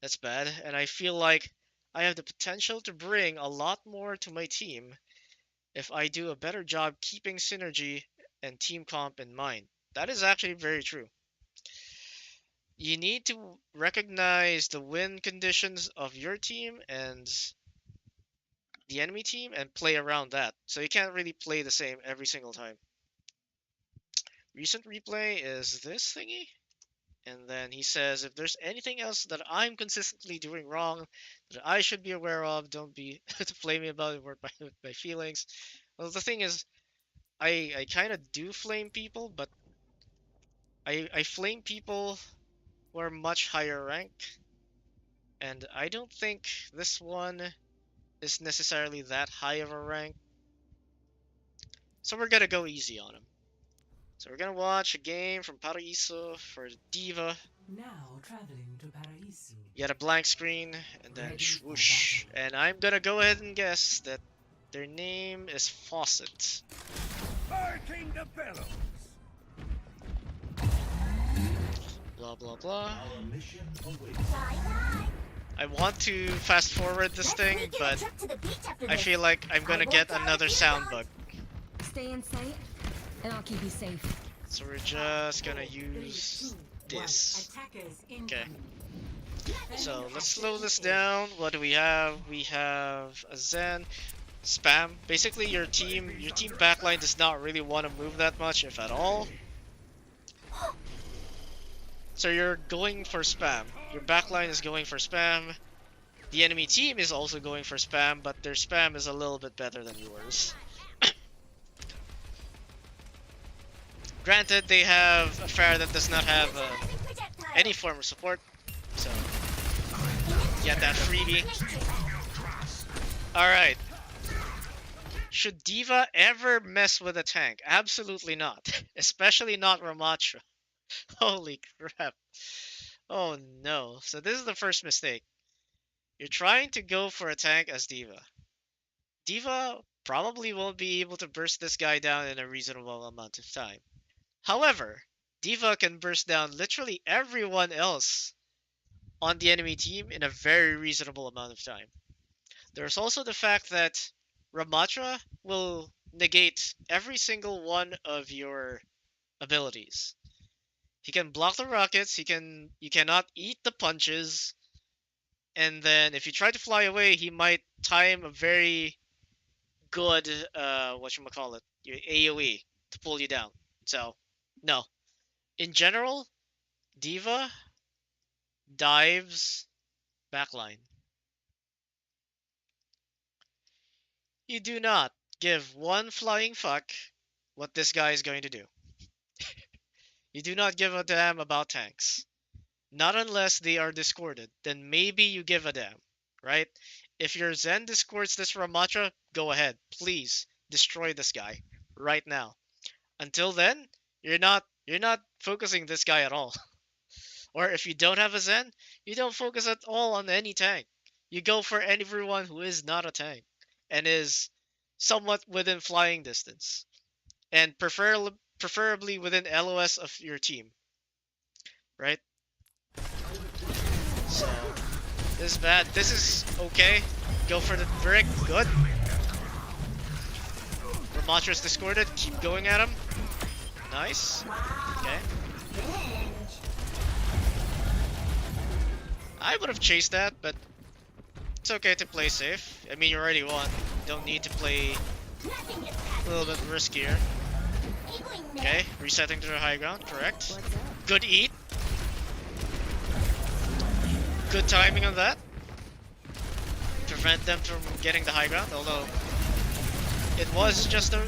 A: That's bad, and I feel like I have the potential to bring a lot more to my team if I do a better job keeping synergy and team comp in mind. That is actually very true. You need to recognize the win conditions of your team and the enemy team and play around that. So you can't really play the same every single time. Recent replay is this thingy. And then he says, if there's anything else that I'm consistently doing wrong that I should be aware of, don't be to flame me about it, work my feelings. Well, the thing is, I kind of do flame people, but I flame people who are much higher rank. And I don't think this one is necessarily that high of a rank. So we're gonna go easy on him. So we're gonna watch a game from Paraíso for D.Va.
B: Now traveling to Paraiso.
A: You get a blank screen, and then
B: Ready for
A: swoosh.
B: battle.
A: And I'm gonna go ahead and guess that their name is Faucet.
H: Barking the bellows.
A: Blah blah blah.
F: Our mission awaits.
A: I want to fast forward this thing, but I feel like I'm gonna get another sound bug.
G: Stay in sight, and I'll keep you safe.
A: So we're just gonna use this.
B: Attackers
A: Okay.
B: incoming.
A: So let's slow this down. What do we have? We have a Zen. Spam. Basically your team backline does not really want to move that much, if at all. So you're going for spam. Your backline is going for spam. The enemy team is also going for spam, but their spam is a little bit better than yours. Granted, they have a Pharah that does not have any form of support, so get that freebie. Alright. Should D.Va ever mess with a tank? Absolutely not. Especially not Ramatra. Holy crap. Oh no. So this is the first mistake. You're trying to go for a tank as D.Va. D.Va probably won't be able to burst this guy down in a reasonable amount of time. However, D.Va can burst down literally everyone else on the enemy team in a very reasonable amount of time. There's also the fact that Ramatra will negate every single one of your abilities. He can block the rockets, you cannot eat the punches, and then if you try to fly away, he might time a very good whatchamacallit, your AoE to pull you down. So no. In general, D.Va dives backline. You do not give one flying fuck what this guy is going to do. You do not give a damn about tanks. Not unless they are discorded. Then maybe you give a damn, right? If your Zen discords this Ramatra, go ahead. Please destroy this guy right now. Until then, you're not focusing this guy at all. Or if you don't have a Zen, you don't focus at all on any tank. You go for everyone who is not a tank and is somewhat within flying distance, and preferably within LOS of your team, right? So this is bad. This is okay. Go for the brick. Good. Ramatra's discorded. Keep going at him. Nice. Okay. I would have chased that, but it's okay to play safe. I mean, you already won. You don't need to play a little bit riskier. Okay, resetting to the high ground, correct. Good eat. Good timing on that. Prevent them from getting the high ground, although it was just the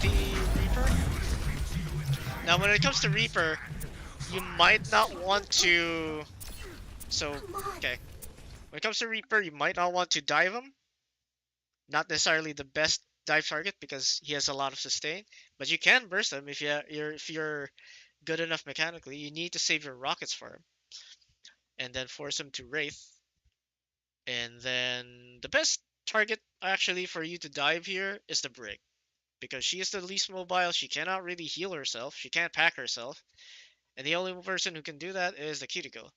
A: Reaper. Now when it comes to Reaper, you might not want to... So, okay. When it comes to Reaper, you might not want to dive him. Not necessarily the best dive target because he has a lot of sustain, but you can burst him if you're good enough mechanically. You need to save your rockets for him, and then force him to Wraith. And then the best target actually for you to dive here is the Brig, because she is the least mobile. She cannot really heal herself. She can't pack herself, and the only person who can do that is the Kiriko.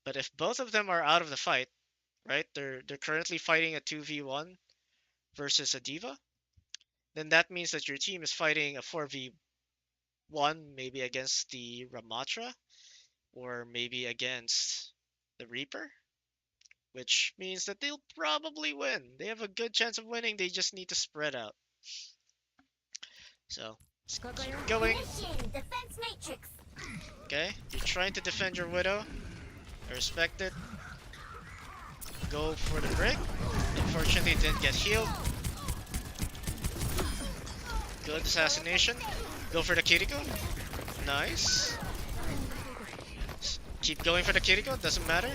A: But if both of them are out of the fight, right? They're currently fighting a 2v1 versus a D.Va. Then that means that your team is fighting a 4v1, maybe against the Ramatra, or maybe against the Reaper, which means that they'll probably win. They have a good chance of winning, they just need to spread out. So, keep going.
E: Defense matrix.
A: Okay, you're trying to defend your Widow. I respect it. Go for the brick. Unfortunately, it didn't get healed. Good assassination. Go for the Kiriko. Nice. Keep going for the Kiriko, doesn't matter.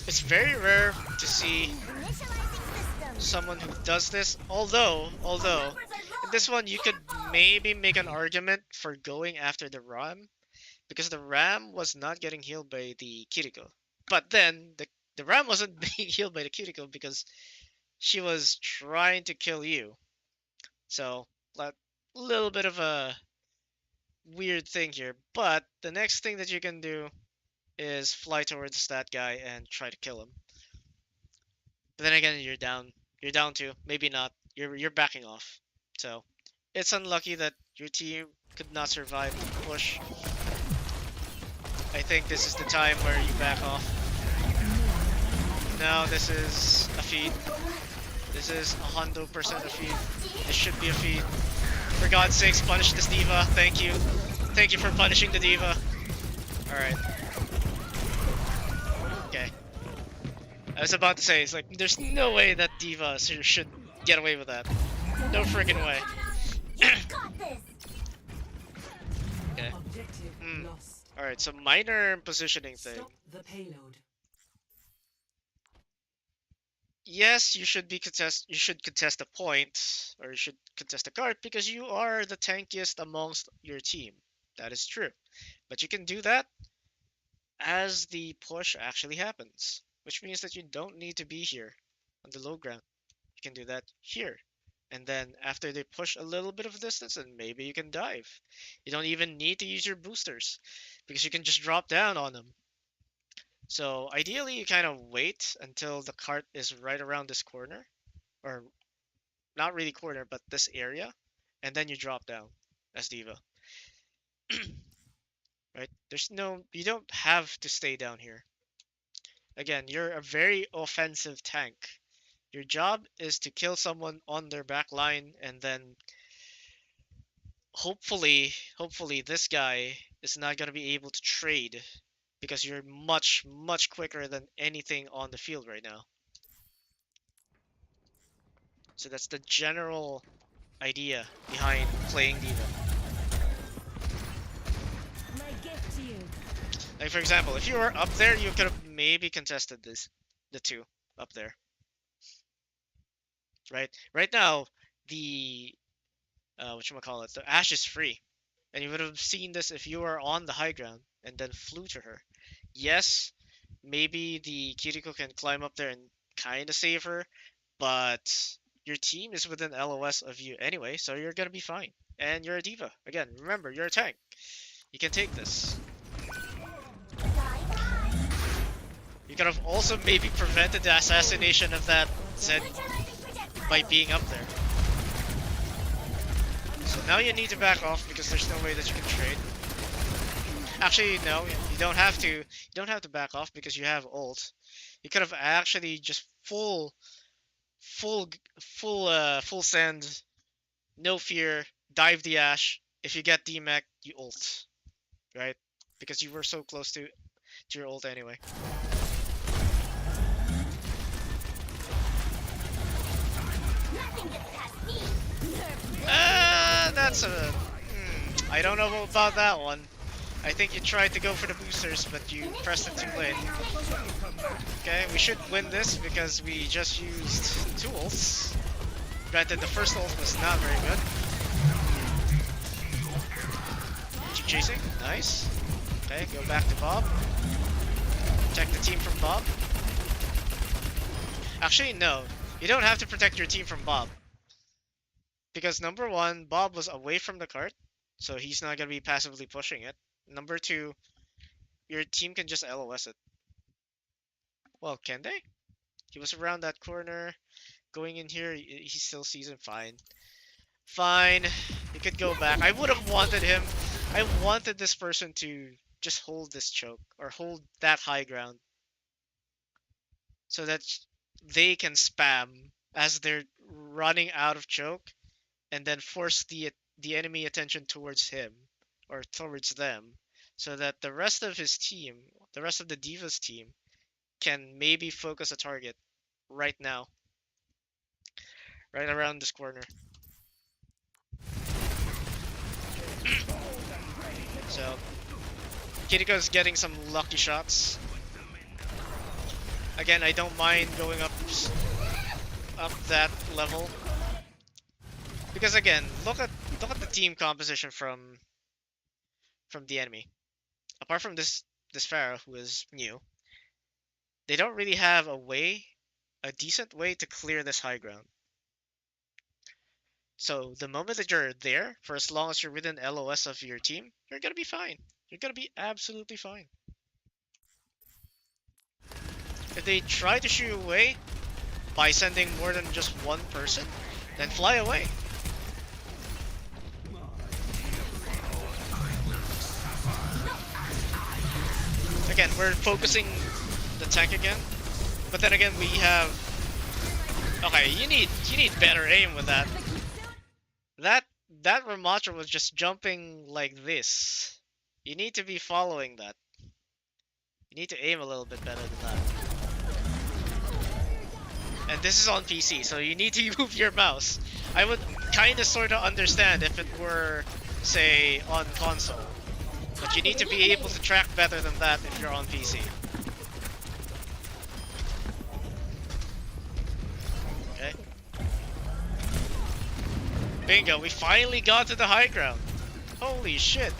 A: It's very rare to see someone who does this. Although in this one you could maybe make an argument for going after the Ram because the Ram was not getting healed by the Kiriko. But then the Ram wasn't being healed by the Kiriko because she was trying to kill you. So, like, little bit of a weird thing here. But the next thing that you can do is fly towards that guy and try to kill him. But then again, you're down. You're down too. Maybe not. You're backing off. So, it's unlucky that your team could not survive the push. I think this is the time where you back off. No, this is a feed. This is 100% a feed. This should be a feed. For God's sakes, punish this diva. Thank you. Thank you for punishing the diva. Alright. Okay. I was about to say, it's like, there's no way that diva should get away with that. No freaking way. Okay. Alright, so minor positioning thing.
B: Stop the payload.
A: Yes, you should contest a point, or you should contest a card because you are the tankiest amongst your team. That is true. But you can do that as the push actually happens, which means that you don't need to be here on the low ground. You can do that here. And then after they push a little bit of distance, and maybe you can dive. You don't even need to use your boosters because you can just drop down on them. So ideally you kind of wait until the cart is right around this corner, or not really corner, but this area, and then you drop down as diva. Right? You don't have to stay down here. Again, you're a very offensive tank. Your job is to kill someone on their back line, and then hopefully this guy is not going to be able to trade because you're much quicker than anything on the field right now. So that's the general idea behind playing diva. Like, for example, if you were up there, you could have maybe contested the two up there. Right now, the whatchamacallit, the Ashe is free. And you would have seen this if you were on the high ground and then flew to her. Yes, maybe the Kiriko can climb up there and kind of save her, but your team is within LOS of you anyway, so you're gonna be fine. And you're a diva. Again, remember, you're a tank. You can take this. You could have also maybe prevented the assassination of that Zed by being up there. So now you need to back off because there's no way that you can trade. Actually, no, you don't have to. You don't have to back off because you have ult. You could have actually just full send, no fear, dive the Ashe. If you get DMAC, you ult, right? Because you were so close to your ult anyway. That's a... I don't know about that one. I think you tried to go for the boosters, but you pressed it too late. Okay, we should win this because we just used two ults. Granted, the first ult was not very good. Keep chasing. Nice. Okay, go back to Bob. Protect the team from Bob. Actually, no. You don't have to protect your team from Bob. Because number one, Bob was away from the cart, so he's not going to be passively pushing it. Number two, your team can just LOS it. Well, can they? He was around that corner. Going in here, he still sees him. Fine. Fine. He could go back. I would have wanted him. I wanted this person to just hold this choke, or hold that high ground, so that they can spam as they're running out of choke, and then force the enemy attention towards him, or towards them, so that the rest of his team, the rest of the Divas team, can maybe focus a target right now. Right around this corner. So, Kiriko's getting some lucky shots. Again, I don't mind going up that level. Because again, look at the team composition from the enemy. Apart from this Pharah who is new, they don't really have a decent way to clear this high ground. So the moment that you're there, for as long as you're within LOS of your team, you're gonna be fine. You're gonna be absolutely fine. If they try to shoot you away by sending more than just one person, then fly away. Again, we're focusing the tank again, but then again we have. Okay, you need better aim with that. That Ramacha was just jumping like this. You need to be following that. You need to aim a little bit better than that. And this is on PC, so you need to move your mouse. I would kinda sorta understand if it were, say, on console. But you need to be able to track better than that if you're on PC. Okay. Bingo, we finally got to the high ground. Holy shit.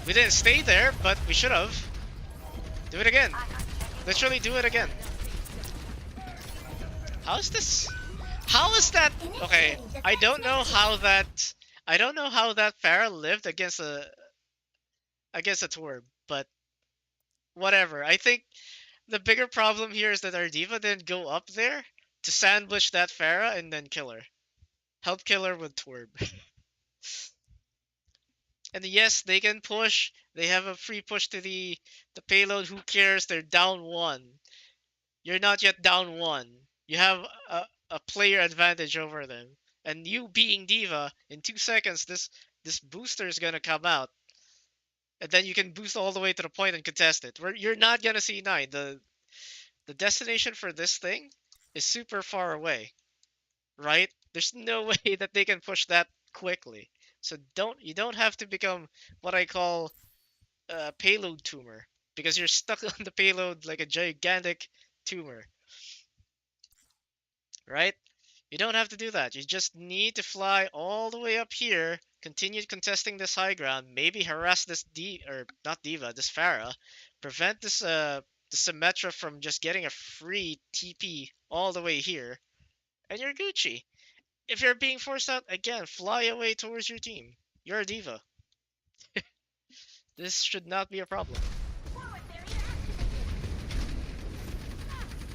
A: We didn't stay there, but we should have. Do it again. Literally do it again. How is this? How is that? Okay, I don't know how that Pharah lived against a Torb, but whatever. I think the bigger problem here is that our D.Va didn't go up there to sandwich that Pharah and then kill her. Help kill her with Torb. And yes, they can push. They have a free push to the payload. Who cares? They're down 1. You're not yet down 1. You have a player advantage over them. And you being D.Va, in 2 seconds, this booster is gonna come out. And then you can boost all the way to the point and contest it. You're not gonna see 9. The destination for this thing is super far away. Right? There's no way that they can push that quickly. So you don't have to become what I call a payload tumor. Because you're stuck on the payload like a gigantic tumor. Right? You don't have to do that. You just need to fly all the way up here, continue contesting this high ground, maybe harass this not D.Va, this Pharah, prevent this Symmetra from just getting a free TP all the way here, and you're Gucci. If you're being forced out, again, fly away towards your team. You're a D.Va. This should not be a problem.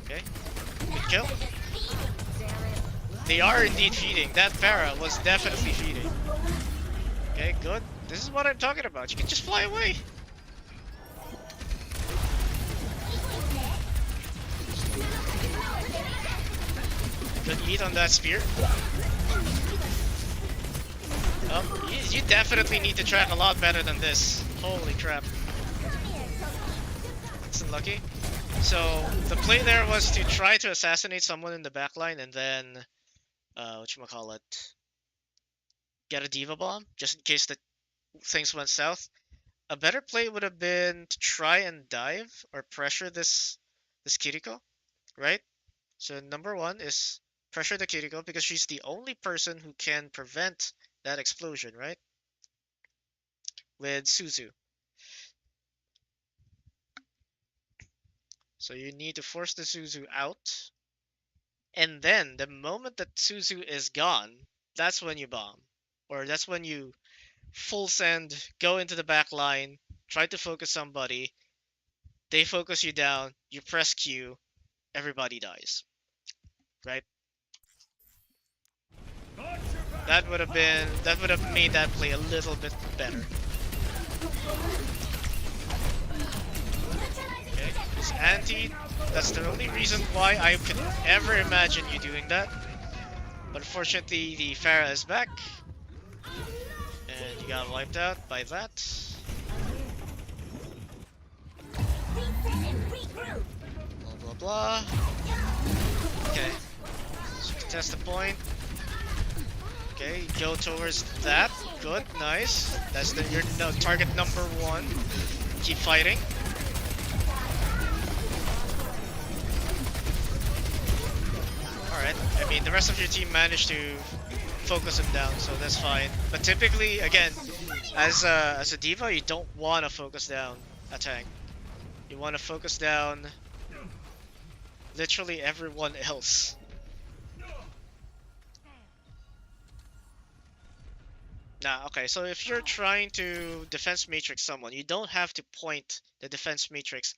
A: Okay, good kill. They are indeed feeding. That Pharah was definitely feeding. Okay, good. This is what I'm talking about. You can just fly away. Good eat on that spear. Oh, you definitely need to track a lot better than this. Holy crap. That's unlucky. So, the play there was to try to assassinate someone in the backline and then whatchamacallit, get a D.Va bomb, just in case that things went south. A better play would have been to try and dive or pressure this Kiriko, right? So number 1 is pressure the Kiriko because she's the only person who can prevent that explosion, right? With Suzu. So you need to force the Suzu out. And then, the moment that Suzu is gone, that's when you bomb. Or that's when you full send, go into the back line, try to focus somebody, they focus you down, you press Q, everybody dies. Right? That would have made that play a little bit better. Okay, this anti, that's the only reason why I could ever imagine you doing that. But unfortunately, the Pharah is back. And you got wiped out by that. Blah blah blah. Okay. So contest the point. Okay, go towards that. Good, nice. That's your target number 1. Keep fighting. right? I mean, the rest of your team managed to focus him down, so that's fine. But typically, again, as a diva, you don't want to focus down a tank. You want to focus down literally everyone else. Nah, okay, so if you're trying to defense matrix someone, you don't have to point the defense matrix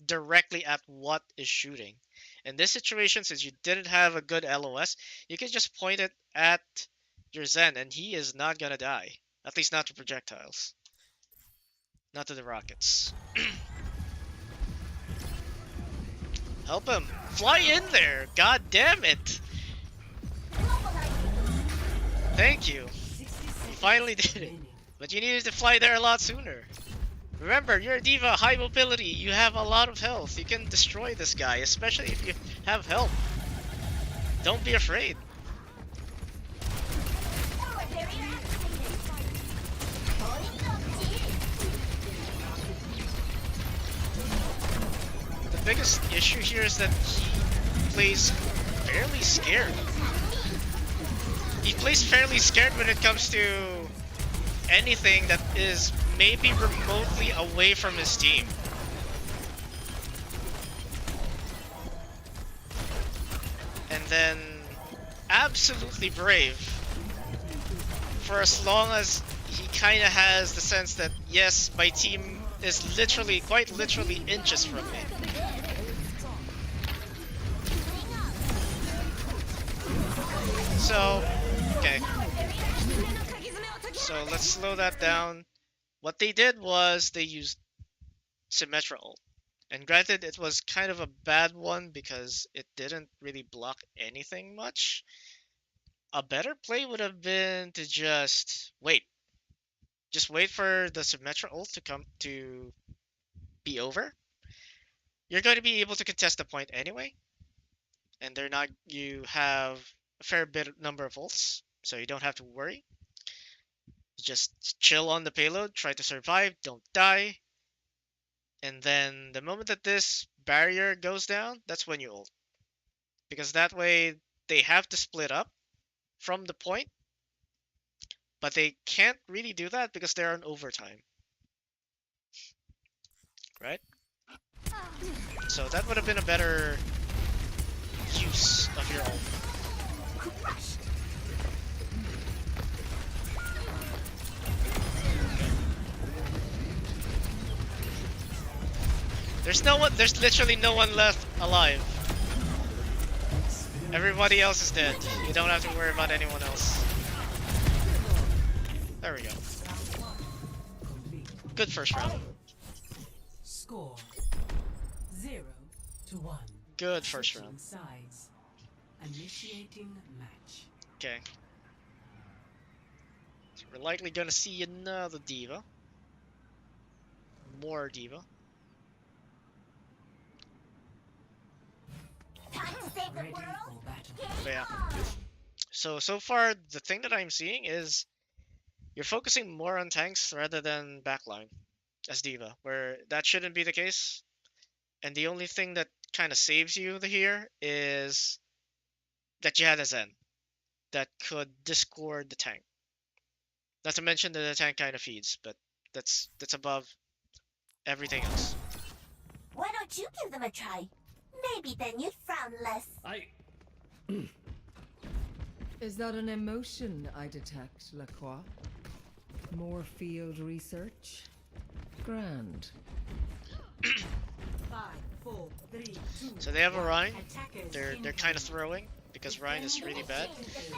A: directly at what is shooting. In this situation, since you didn't have a good LOS, you can just point it at your Zen and he is not gonna die. At least not to projectiles. Not to the rockets. Help him! Fly in there! God damn it! Thank you. You finally did it. But you needed to fly there a lot sooner. Remember, you're a diva, high mobility, you have a lot of health. You can destroy this guy, especially if you have help. Don't be afraid. The biggest issue here is that he plays fairly scared. He plays fairly scared when it comes to anything that is maybe remotely away from his team. And then absolutely brave for as long as he kind of has the sense that yes, my team is literally, quite literally inches from me. So, okay. So let's slow that down. What they did was they used Symmetra ult. And granted, it was kind of a bad one because it didn't really block anything much. A better play would have been to just wait. Just wait for the Symmetra ult to come to be over. You're going to be able to contest the point anyway. And they're not, you have a fair bit number of ults, so you don't have to worry. Just chill on the payload, try to survive, don't die. And then the moment that this barrier goes down, that's when you ult. Because that way they have to split up from the point, but they can't really do that because they're on overtime. Right? So that would have been a better use of your ult. There's literally no one left alive. Everybody else is dead. You don't have to worry about anyone else. There we go. Good first round.
B: Score 0-1.
A: Good first round.
B: Sides. Initiating match.
A: Okay. So we're likely gonna see another diva. More diva.
B: Ready for battle.
A: But yeah. So far, the thing that I'm seeing is you're focusing more on tanks rather than backline as diva, where that shouldn't be the case. And the only thing that kind of saves you here is that you had a Zen that could discord the tank. Not to mention that the tank kind of feeds, but that's above everything else.
E: Why don't you give them a try? Maybe then you'd frown less.
I: Is that an emotion I detect, Lacroix? More field research? Grand.
B: 5, 4, 3, 2.
A: So they have a Rhine.
B: Attackers
A: They're kind of throwing because Rhine is really bad.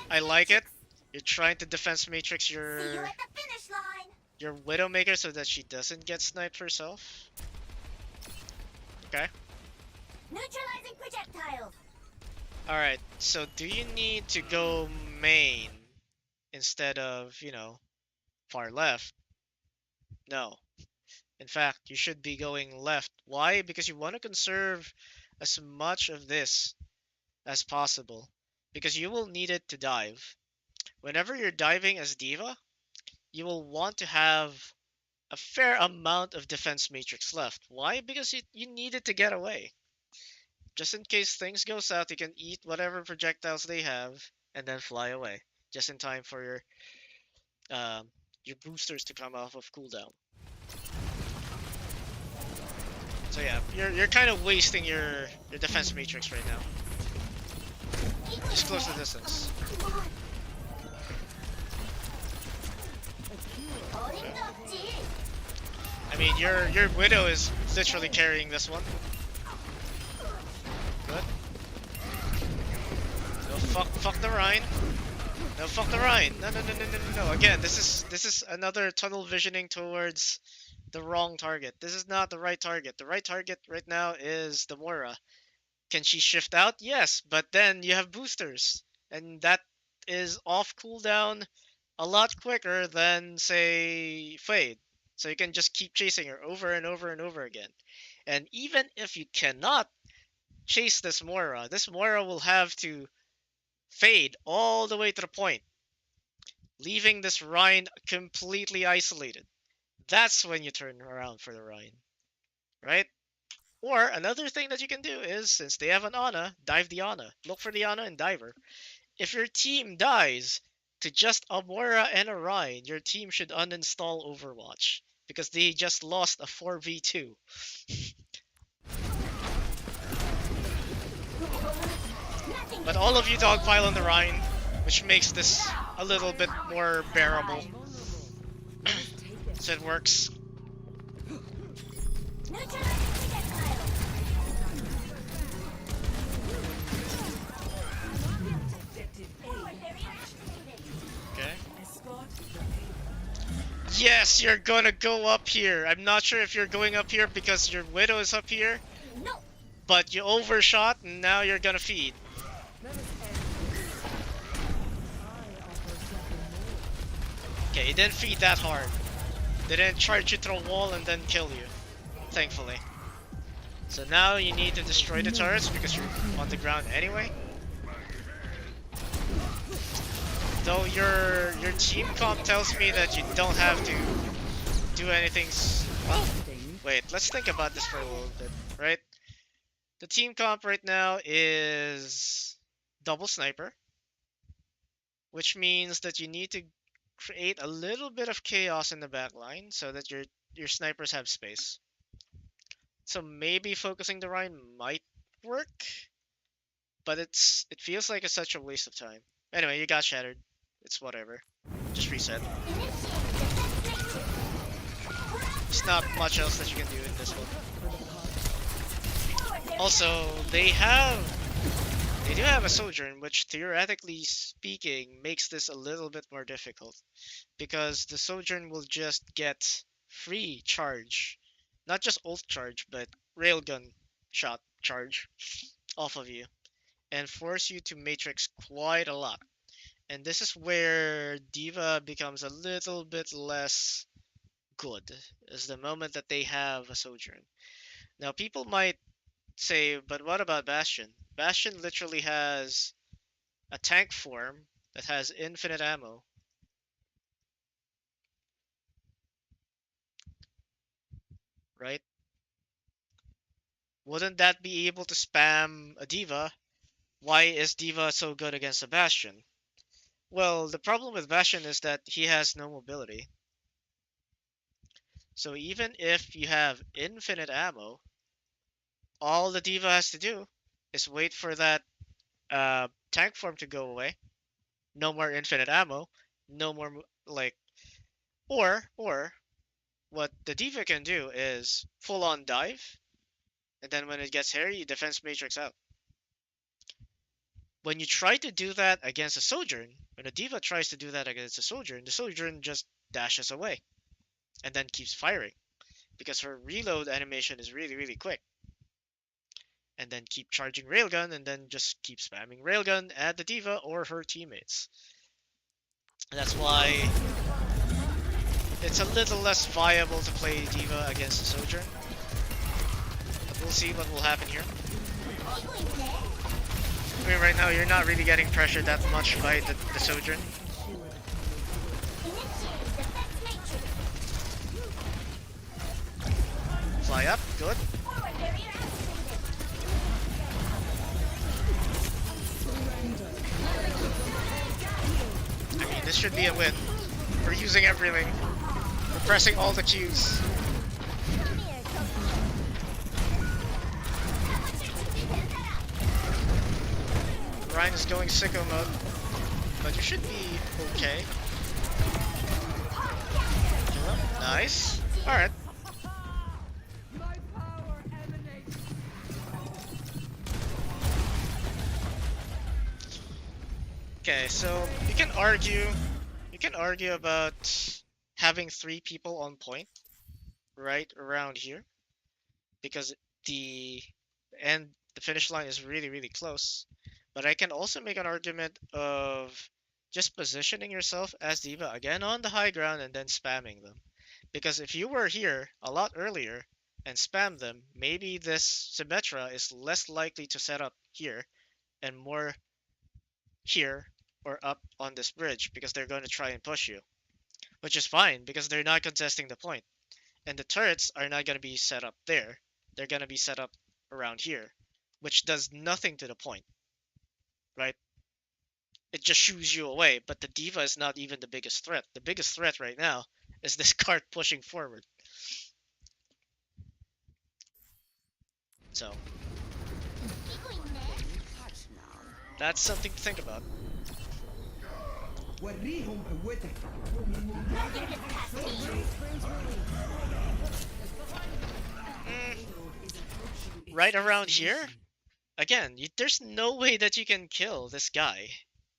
A: I like it. You're trying to defense matrix
E: See you
A: your
E: at the finish line.
A: Widowmaker so that she doesn't get sniped herself. Okay.
E: Neutralizing projectiles.
A: Alright, so do you need to go main instead of, you know, far left? No. In fact, you should be going left. Why? Because you want to conserve as much of this as possible. Because you will need it to dive. Whenever you're diving as diva, you will want to have a fair amount of defense matrix left. Why? Because you need it to get away. just in case things go south, you can eat whatever projectiles they have and then fly away, just in time for your boosters to come off of cooldown. So yeah, you're kind of wasting your defense matrix right now. Just close the distance. I mean, your Widow is literally carrying this one. Good. No, fuck the Rhine. No, fuck the Rhine. No. Again, this is another tunnel visioning towards the wrong target. This is not the right target. The right target right now is the Moira. Can she shift out? Yes, but then you have boosters, and that is off cooldown a lot quicker than, say, Fade. So you can just keep chasing her over and over and over again. And even if you cannot chase this Moira will have to fade all the way to the point, leaving this Rhine completely isolated. That's when you turn around for the Rhine, right? Or another thing that you can do is, since they have an Ana, dive the Ana. Look for the Ana and dive her. If your team dies to just a Moira and a Rhine, your team should uninstall Overwatch, because they just lost a 4v2. But all of you dogpile on the Rhine, which makes this a little bit more bearable. So it works. Okay. Yes, you're gonna go up here. I'm not sure if you're going up here because your Widow is up here. But you overshot and now you're gonna feed. Okay, it didn't feed that hard. They didn't charge you through a wall and then kill you, thankfully. So now you need to destroy the turrets because you're on the ground anyway. Though your team comp tells me that you don't have to do anything. Well, wait, let's think about this for a little bit, right? The team comp right now is double sniper, which means that you need to create a little bit of chaos in the back line so that your snipers have space. So maybe focusing the Rhine might work, but it feels like it's such a waste of time. Anyway, you got shattered. It's whatever. Just reset. There's not much else that you can do in this one. Also, they do have a Sojourn, which theoretically speaking makes this a little bit more difficult, because the Sojourn will just get free charge, not just ult charge, but railgun shot charge off of you, and force you to matrix quite a lot. And this is where D.Va becomes a little bit less good, is the moment that they have a Sojourn. Now people might say, but what about Bastion? Bastion literally has a tank form that has infinite ammo. Right? Wouldn't that be able to spam a D.Va? Why is D.Va so good against a Bastion? Well, the problem with Bastion is that he has no mobility. So even if you have infinite ammo, all the D.Va has to do is wait for that tank form to go away. No more infinite ammo. No more, like... Or what the D.Va can do is full-on dive, and then when it gets hairy, you defense matrix out. When you try to do that against a Sojourn, when a D.Va tries to do that against a Sojourn, the Sojourn just dashes away and then keeps firing because her reload animation is really, really quick. And then keep charging railgun and then just keep spamming railgun at the D.Va or her teammates. And that's why it's a little less viable to play D.Va against a Sojourn. But we'll see what will happen here. I mean, right now you're not really getting pressured that much by the Sojourn. Fly up, good. this should be a win. We're using everything. We're pressing all the Qs. Ryan is going sicko mode, but you should be okay. Nice. Alright. Okay, so you can argue about having 3 people on point right around here because the the finish line is really close. But I can also make an argument of just positioning yourself as D.Va again on the high ground and then spamming them. Because if you were here a lot earlier and spam them, maybe this Symmetra is less likely to set up here and more here or up on this bridge because they're going to try and push you. Which is fine because they're not contesting the point. And the turrets are not going to be set up there. They're going to be set up around here, which does nothing to the point, right? It just shoos you away, but the D.Va is not even the biggest threat. The biggest threat right now is this cart pushing forward. So, that's something to think about. Right around here? Again, there's no way that you can kill this guy.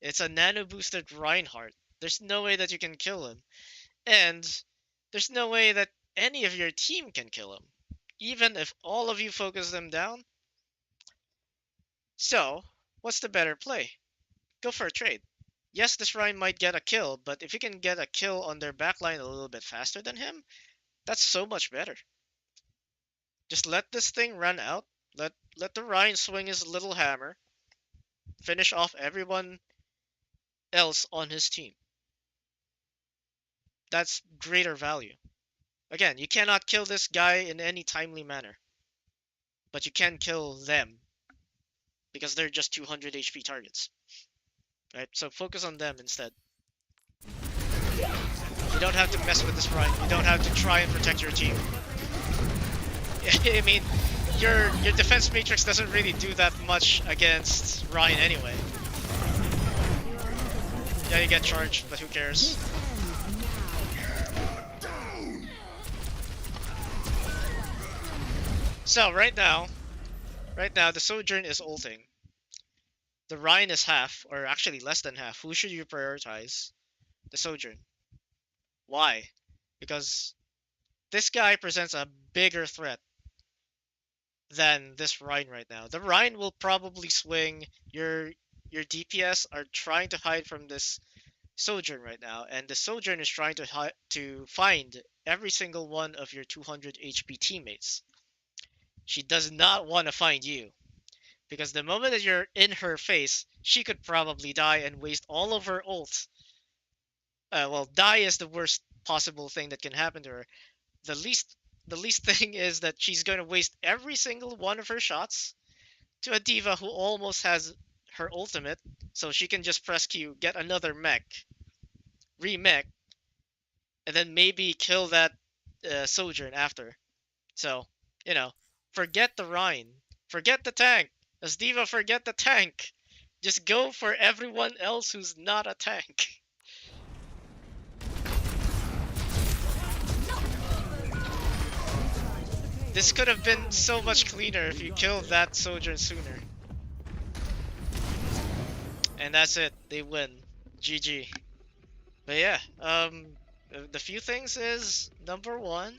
A: It's a nano-boosted Reinhardt. There's no way that you can kill him. And there's no way that any of your team can kill him. Even if all of you focus them down. So, what's the better play? Go for a trade. Yes, this Ryan might get a kill, but if you can get a kill on their backline a little bit faster than him, that's so much better. Just let this thing run out. Let the Ryan swing his little hammer. Finish off everyone else on his team. That's greater value. Again, you cannot kill this guy in any timely manner. But you can kill them. Because they're just 200 HP targets. Right? So focus on them instead. You don't have to mess with this Ryan. You don't have to try and protect your team. I mean, your defense matrix doesn't really do that much against Ryan anyway. Yeah, you get charged, but who cares? So right now the Sojourn is ulting. The Ryan is half, or actually less than half. Who should you prioritize? The Sojourn. Why? Because this guy presents a bigger threat than this Ryan right now. The Ryan will probably swing. Your DPS are trying to hide from this Sojourn right now, and the Sojourn is trying to find every single one of your 200 HP teammates. She does not want to find you. Because the moment that you're in her face, she could probably die and waste all of her ult. Well, die is the worst possible thing that can happen to her. The least thing is that she's going to waste every single one of her shots to a D.Va who almost has her ultimate, so she can just press Q, get another mech, re-mech, and then maybe kill that Sojourn after. So, forget the Rhine. Forget the tank. As D.Va, forget the tank. Just go for everyone else who's not a tank. This could have been so much cleaner if you killed that Sojourn sooner. And that's it. They win. GG. But yeah, the few things is, number one,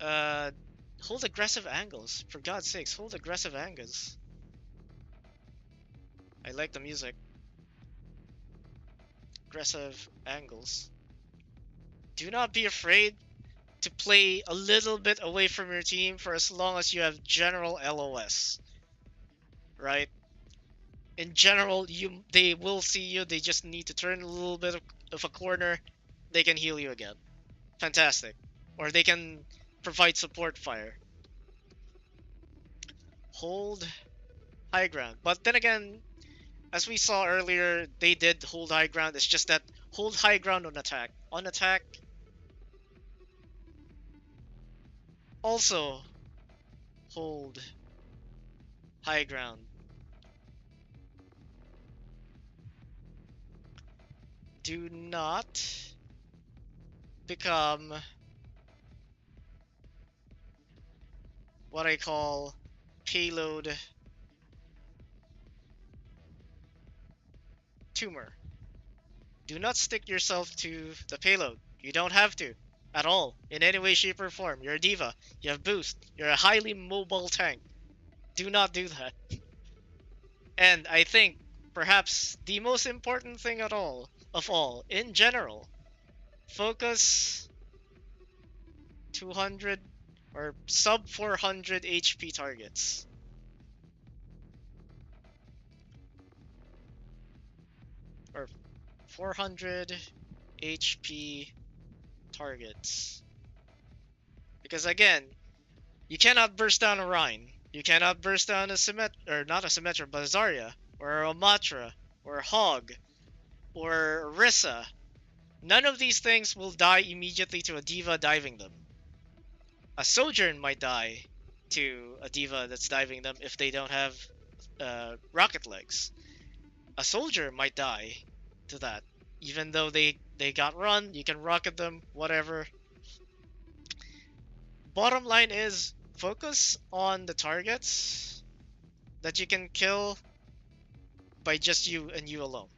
A: hold aggressive angles. For God's sakes, hold aggressive angles. I like the music. Aggressive angles. Do not be afraid to play a little bit away from your team for as long as you have general LOS. Right? In general, they will see you. They just need to turn a little bit of a corner. They can heal you again. Fantastic. Or they can provide support fire. Hold high ground. But then again, as we saw earlier, they did hold high ground. It's just that hold high ground on attack. On attack, also hold high ground. Do not become what I call payload tumor. Do not stick yourself to the payload. You don't have to. At all. In any way, shape, or form. You're a diva. You have boost. You're a highly mobile tank. Do not do that. And I think, perhaps, the most important thing of all, in general, focus 200 or sub 400 HP targets. Or 400 HP targets. Because again, you cannot burst down a Rhine. You cannot burst down a or not a Symmetra, but a Zarya, or a Matra, or a Hog, or Rissa. None of these things will die immediately to a diva diving them. A Sojourn might die to a diva that's diving them if they don't have rocket legs. A soldier might die to that. Even though they got run, you can rocket them, whatever. Bottom line is, focus on the targets that you can kill by just you and you alone.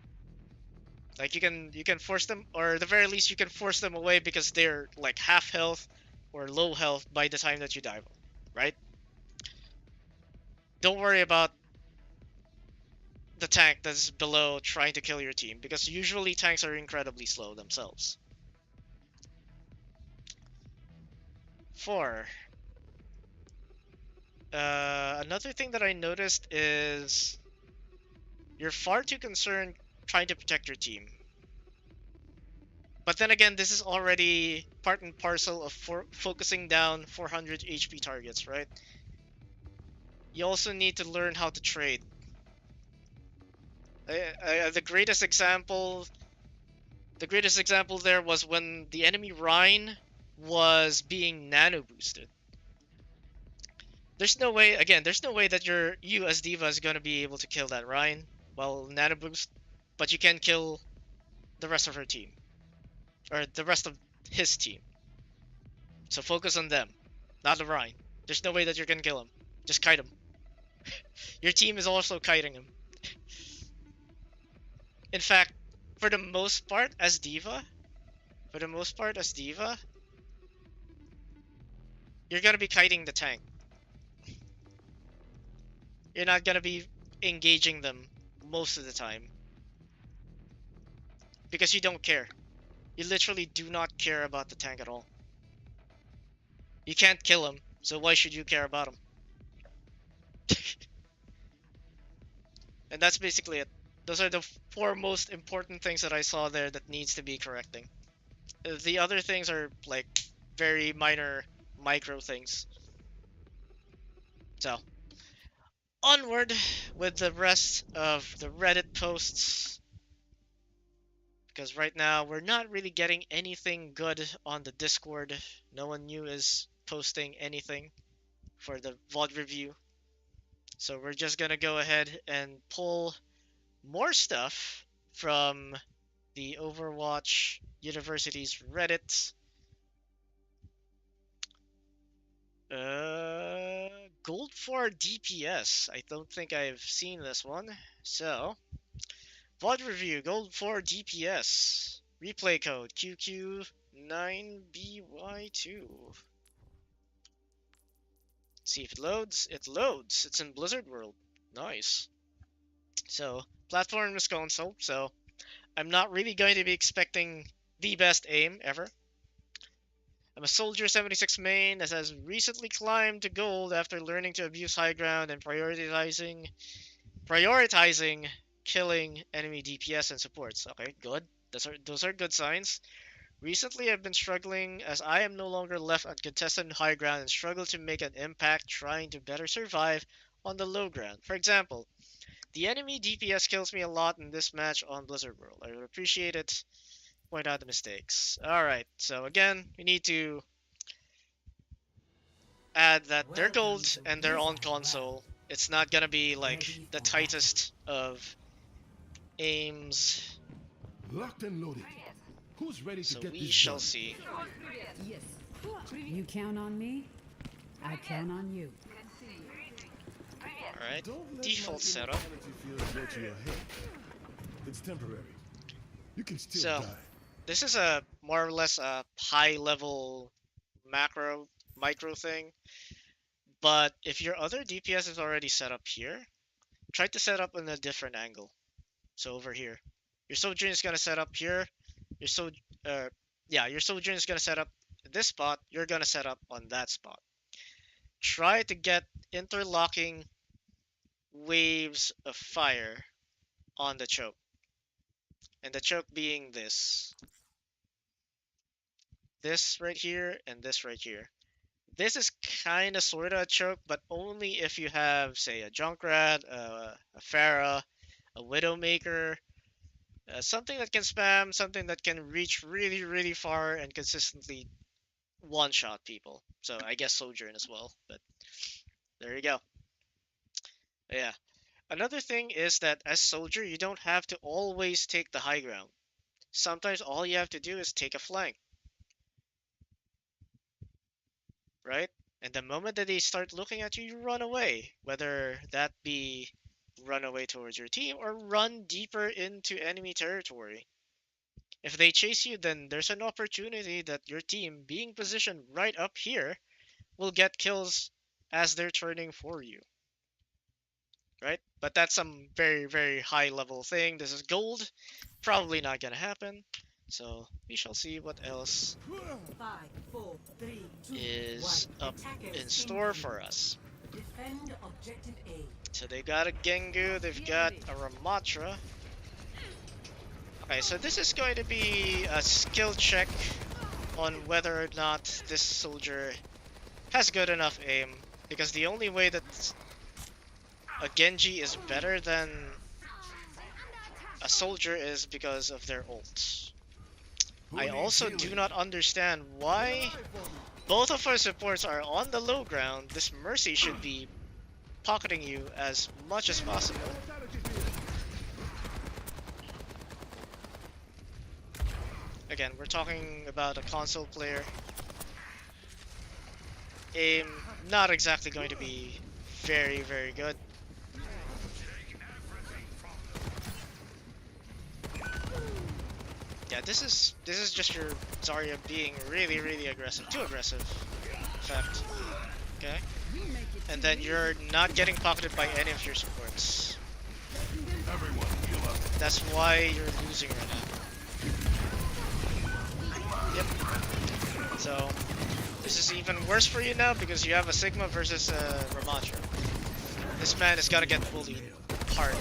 A: Like you can force them, or at the very least you can force them away because they're like half health or low health by the time that you dive them, right? Don't worry about the tank that's below trying to kill your team, because usually tanks are incredibly slow themselves. 4. Another thing that I noticed is you're far too concerned trying to protect your team. But then again, this is already part and parcel of focusing down 400 HP targets, right? You also need to learn how to trade. The greatest example there was when the enemy Rhine was being nano boosted. There's no way that you as Diva is gonna be able to kill that Rhine while nano boost, but you can kill the rest of her team. Or the rest of his team. So focus on them, not the Rhine. There's no way that you're gonna kill him. Just kite him. Your team is also kiting him. In fact, for the most part as Diva, you're gonna be kiting the tank. You're not gonna be engaging them most of the time. Because you don't care. You literally do not care about the tank at all. You can't kill him, so why should you care about him? And that's basically it. Those are the 4 most important things that I saw there that needs to be correcting. The other things are like very minor micro things. So, onward with the rest of the Reddit posts. Because right now we're not really getting anything good on the Discord. No one new is posting anything for the VOD review. So we're just gonna go ahead and pull more stuff from the Overwatch University's Reddit. Gold 4 DPS. I don't think I've seen this one. So, VOD review, Gold 4 DPS. Replay code QQ9BY2. See if it loads. It loads. It's in Blizzard World. Nice. So, platform is console, so I'm not really going to be expecting the best aim ever. I'm a Soldier 76 main that has recently climbed to gold after learning to abuse high ground and prioritizing killing enemy DPS and supports. Okay, good. Those are good signs. Recently, I've been struggling as I am no longer left uncontested high ground and struggle to make an impact trying to better survive on the low ground. For example, The enemy DPS kills me a lot in this match on Blizzard World. I would appreciate it. Point out the mistakes. Alright, so again, we need to add that they're gold and they're on console. It's not gonna be like the tightest of aims.
H: Locked and loaded. Who's ready to
A: So
H: get
A: we
H: this
A: shall
H: done?
A: see.
B: Yes. You count on me, I count on you.
A: Alright,
H: Don't let
A: default
H: my
A: setup.
H: immortality feel go to your head. It's temporary. You can still
A: So,
H: die.
A: this is a more or less a high level micro thing. But if your other DPS is already set up here, try to set up in a different angle. So over here. Your Sojourn is gonna set up here. Your Sojourn is gonna set up this spot. You're gonna set up on that spot. Try to get interlocking waves of fire on the choke. And the choke being this. This right here and this right here. This is kind of sort of a choke, but only if you have, say, a Junkrat, a Pharah, a Widowmaker, something that can spam, something that can reach really, really far and consistently one-shot people. So I guess Sojourn as well, but there you go. Yeah. Another thing is that as Soldier, you don't have to always take the high ground. Sometimes all you have to do is take a flank, right? And the moment that they start looking at you, you run away. Whether that be run away towards your team or run deeper into enemy territory. If they chase you, then there's an opportunity that your team, being positioned right up here, will get kills as they're turning for you. Right? But that's some very, very high level thing. This is gold. Probably not gonna happen. So we shall see what else
B: 5, 4, 3, 2,
A: is
B: 1.
A: up
B: Attackers
A: in store
B: incoming.
A: for us.
B: Defend objective A.
A: So they got a Gengu, they've got a Ramatra. Okay, so this is going to be a skill check on whether or not this soldier has good enough aim. Because the only way that a Genji is better than a soldier is because of their ults. I also do not understand why both of our supports are on the low ground. This Mercy should be pocketing you as much as possible. Again, we're talking about a console player. Aim, not exactly going to be very, very good. Yeah, this is just your Zarya being really, really aggressive. Too aggressive, in fact. Okay? And then you're not getting pocketed by any of your supports. That's why you're losing right now. Yep. So, this is even worse for you now because you have a Sigma versus a Ramatra. This man is gonna get bullied hard.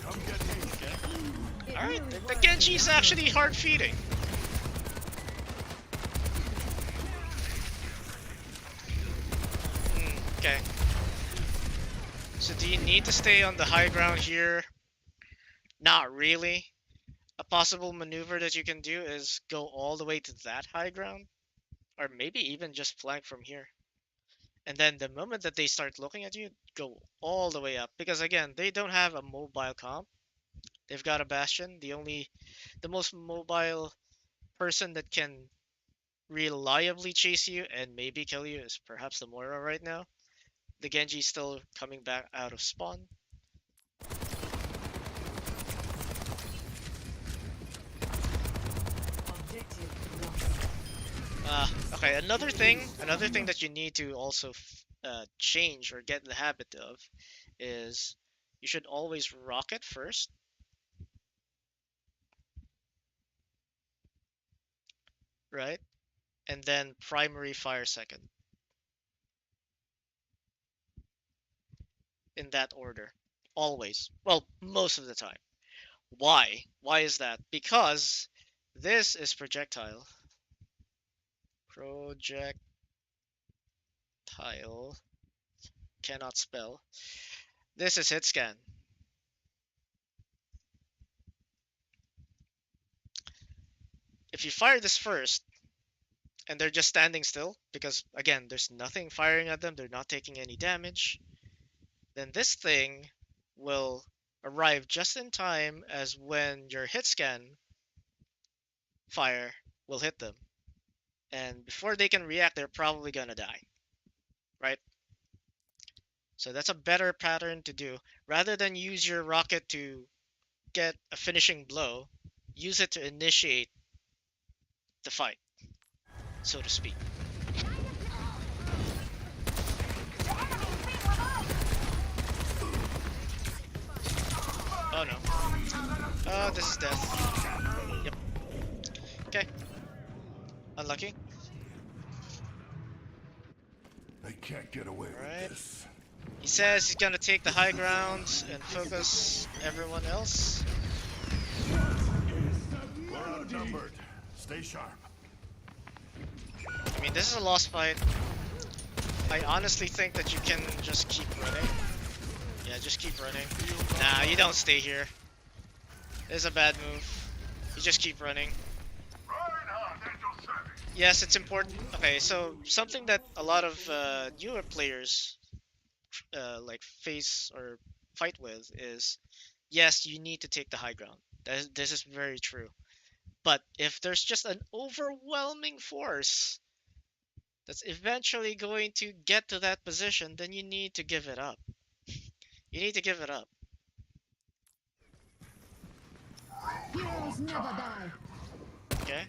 A: Okay. Alright, the Genji's actually hard feeding. Okay. So do you need to stay on the high ground here? Not really. A possible maneuver that you can do is go all the way to that high ground. Or maybe even just flank from here. And then the moment that they start looking at you, go all the way up. Because again, they don't have a mobile comp. They've got a Bastion. The most mobile person that can reliably chase you and maybe kill you is perhaps the Moira right now. The Genji's still coming back out of spawn. Okay, another thing that you need to also change or get in the habit of is you should always rocket first. Right? And then primary fire second. In that order. Always. Well, most of the time. Why? Why is that? Because this is projectile. Projectile. Cannot spell. This is hit scan. If you fire this first, and they're just standing still, because again, there's nothing firing at them, they're not taking any damage, then this thing will arrive just in time as when your hit scan fire will hit them. And before they can react, they're probably gonna die, right? So that's a better pattern to do. Rather than use your rocket to get a finishing blow, use it to initiate the fight, so to speak. Oh no. Oh, this is death. Yep. Okay. Unlucky.
H: They can't get away
A: Alright.
H: with this.
A: He says he's gonna take the high ground and focus everyone else.
H: We're outnumbered. Stay sharp.
A: I mean, this is a lost fight. I honestly think that you can just keep running. Yeah, just keep running. Nah, you don't stay here. This is a bad move. You just keep running. Yes, it's important. Okay, so something that a lot of newer players like face or fight with is, yes, you need to take the high ground. This is very true. But if there's just an overwhelming force that's eventually going to get to that position, then you need to give it up. You need to give it up.
C: Heroes never die.
A: Okay?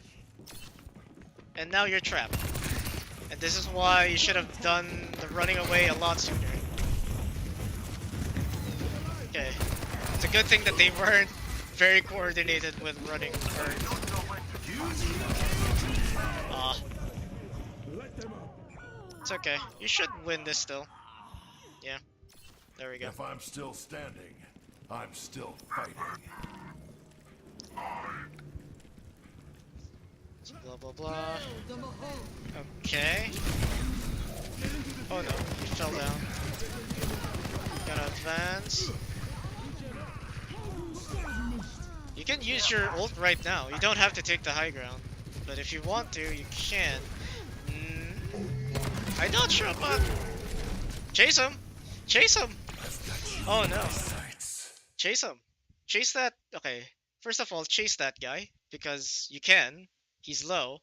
A: And now you're trapped. And this is why you should have done the running away a lot sooner. Okay. It's a good thing that they weren't very coordinated with running. It's okay. You should win this still. Yeah. There we go.
H: If I'm still standing, I'm still fighting.
A: Blah blah blah. Okay. Oh no, he fell down. Gotta advance. You can use your ult right now. You don't have to take the high ground. But if you want to, you can. I'm not sure about... Chase him! Chase him! Oh no. Chase him. Chase that... Okay. First of all, chase that guy. Because you can. He's low.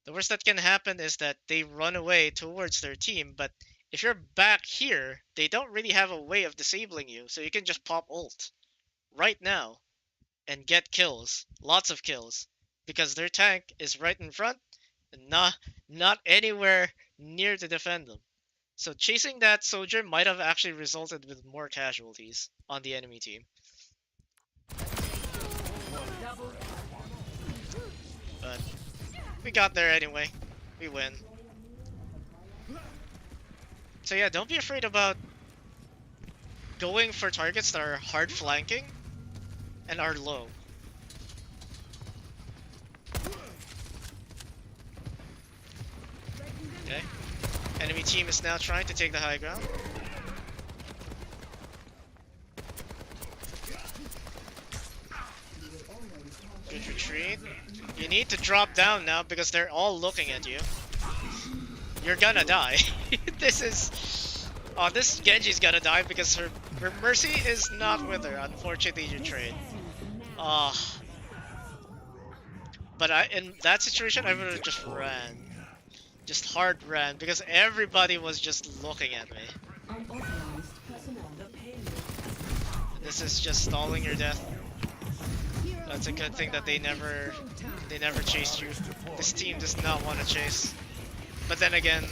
A: The worst that can happen is that they run away towards their team, but if you're back here, they don't really have a way of disabling you, so you can just pop ult right now and get kills, lots of kills, because their tank is right in front and not anywhere near to defend them. So chasing that soldier might have actually resulted with more casualties on the enemy team. But we got there anyway. We win. So yeah, don't be afraid about going for targets that are hard flanking and are low. Okay. Enemy team is now trying to take the high ground. Good retreat. You need to drop down now because they're all looking at you. You're gonna die. This is... Oh, this Genji's gonna die because her Mercy is not with her. Unfortunately, you trade. But in that situation, I would have just ran. Just hard ran because everybody was just looking at me. This is just stalling your death. That's a good thing that they never chased you. This team does not want to chase. But then again,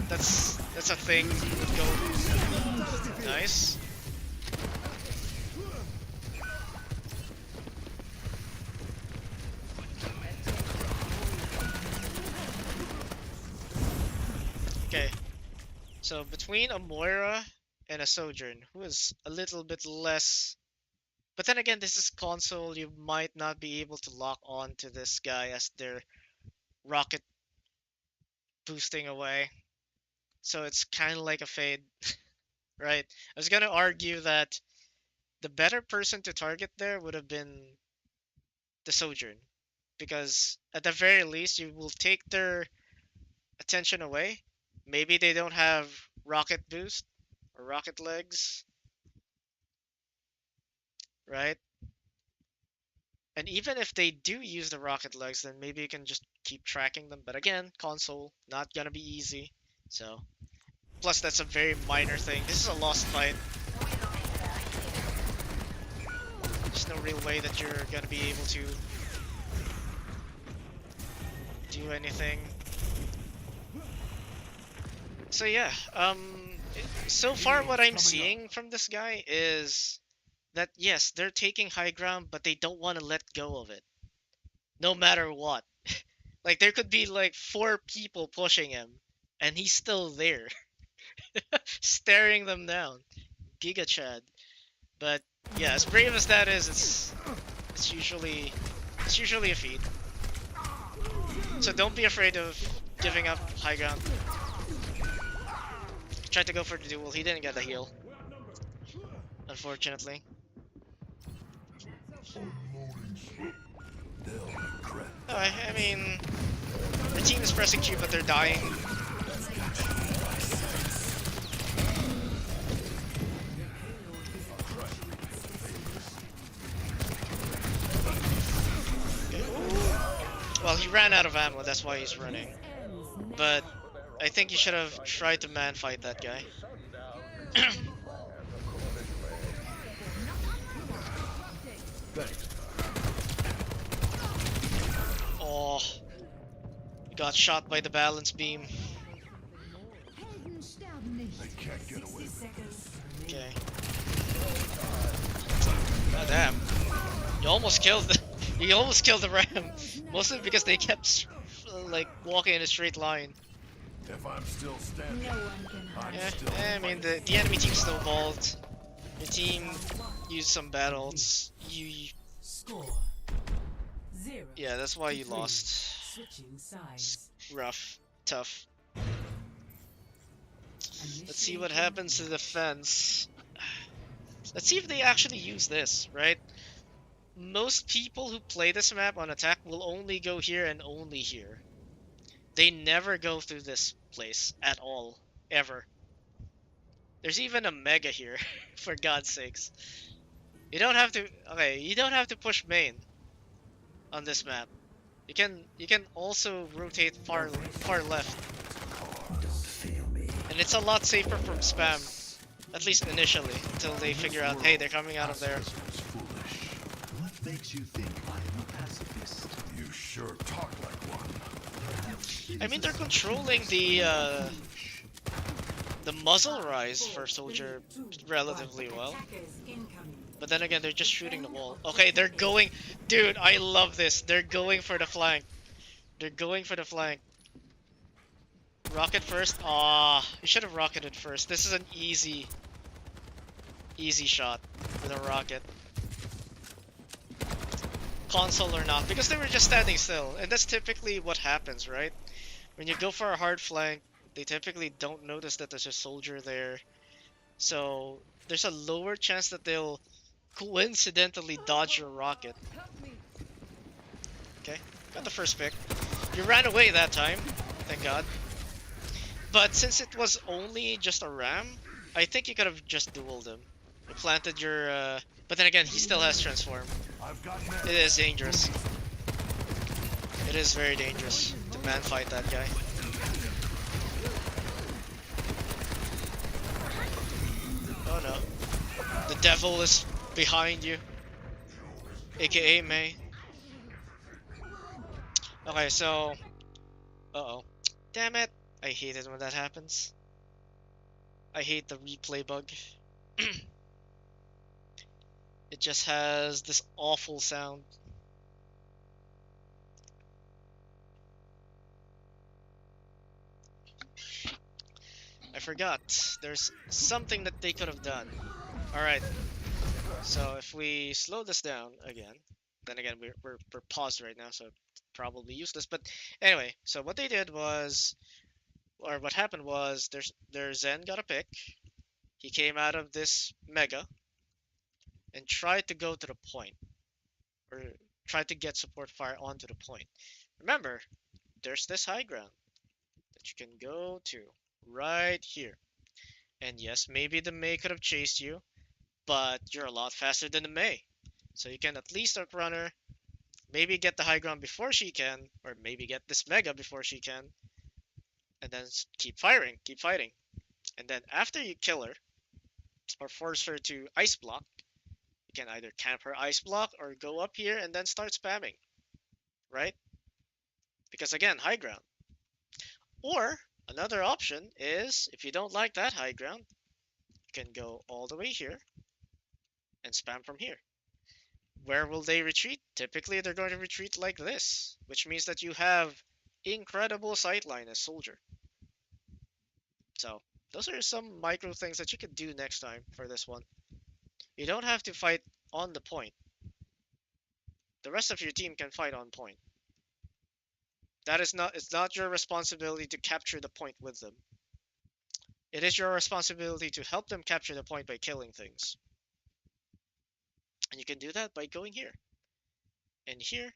A: that's a thing with Gold. Nice. Okay. So between a Moira and a Sojourn, who is a little bit less... But then again, this is console, you might not be able to lock on to this guy as they're rocket boosting away. So it's kind of like a fade. right? I was gonna argue that the better person to target there would have been the Sojourn, because at the very least you will take their attention away. Maybe they don't have rocket boost or rocket legs, right? And even if they do use the rocket legs, then maybe you can just keep tracking them. But again, console, not gonna be easy. So, plus that's a very minor thing. This is a lost fight. There's no real way that you're gonna be able to do anything. So yeah, so far what I'm seeing from this guy is that yes, they're taking high ground, but they don't want to let go of it, no matter what. Like there could be like 4 people pushing him, and he's still there, staring them down. Giga Chad. But yeah, as brave as that is, it's usually it's usually a feat. So don't be afraid of giving up high ground. Tried to go for the duel, he didn't get the heal, unfortunately. I mean, the team is pressing Q, but they're dying. Well, he ran out of ammo, that's why he's running. But I think he should have tried to man fight that guy. Oh, he got shot by the balance beam.
F: They can't get away.
A: Okay. God damn. You almost killed the you almost killed the ram. Mostly because they kept like walking in a straight line.
F: If I'm still standing, I'm
A: Yeah,
F: still
A: I mean the enemy team snowballed. Your team used some battles. You
B: Score 0.
A: yeah, that's why you
B: 3.
A: lost.
B: Switching sides.
A: Rough, tough. Let's see what happens to the fence. Let's see if they actually use this, right? Most people who play this map on attack will only go here and only here. They never go through this place at all, ever. There's even a mega here, for God's sakes. You don't have to, okay, you don't have to push main on this map. You can also rotate far left. And it's a lot safer from spam, at least initially, until they figure out, hey, they're coming out of there.
F: What makes you think I am a pacifist? You sure talk like one.
A: I mean, they're controlling the muzzle rise for Soldier relatively well. But then again, they're just shooting the wall. Okay, they're going... Dude, I love this. They're going for the flank. They're going for the flank. Rocket first. Ah, you should have rocketed first. This is an easy shot with a rocket. Console or not, because they were just standing still. And that's typically what happens, right? When you go for a hard flank, they typically don't notice that there's a soldier there. So there's a lower chance that they'll coincidentally dodge your rocket. Okay, got the first pick. You ran away that time, thank God. But since it was only just a ram, I think you could have just dueled him. You planted your, but then again, he still has transform. It is dangerous. It is very dangerous to man fight that guy. Oh no. The devil is behind you. AKA May. Okay, so... Uh-oh. Damn it. I hate it when that happens. I hate the replay bug. It just has this awful sound. I forgot. There's something that they could have done. Alright. So if we slow this down again, then again we're paused right now, so probably useless. But anyway, so what they did was, or what happened was, their Zen got a pick. he came out of this mega and tried to go to the point, or tried to get support fire onto the point. Remember, there's this high ground that you can go to right here. And yes, maybe the Mei could have chased you, but you're a lot faster than the Mei. So you can at least outrun her, maybe get the high ground before she can, or maybe get this mega before she can, and then keep firing, keep fighting. And then after you kill her, or force her to ice block, you can either camp her ice block or go up here and then start spamming, right? Because again, high ground. Or another option is, if you don't like that high ground, you can go all the way here and spam from here. Where will they retreat? Typically, they're going to retreat like this, which means that you have incredible sightline as soldier. So those are some micro things that you could do next time for this one. You don't have to fight on the point. The rest of your team can fight on point. It's not your responsibility to capture the point with them. It is your responsibility to help them capture the point by killing things. And you can do that by going here and here,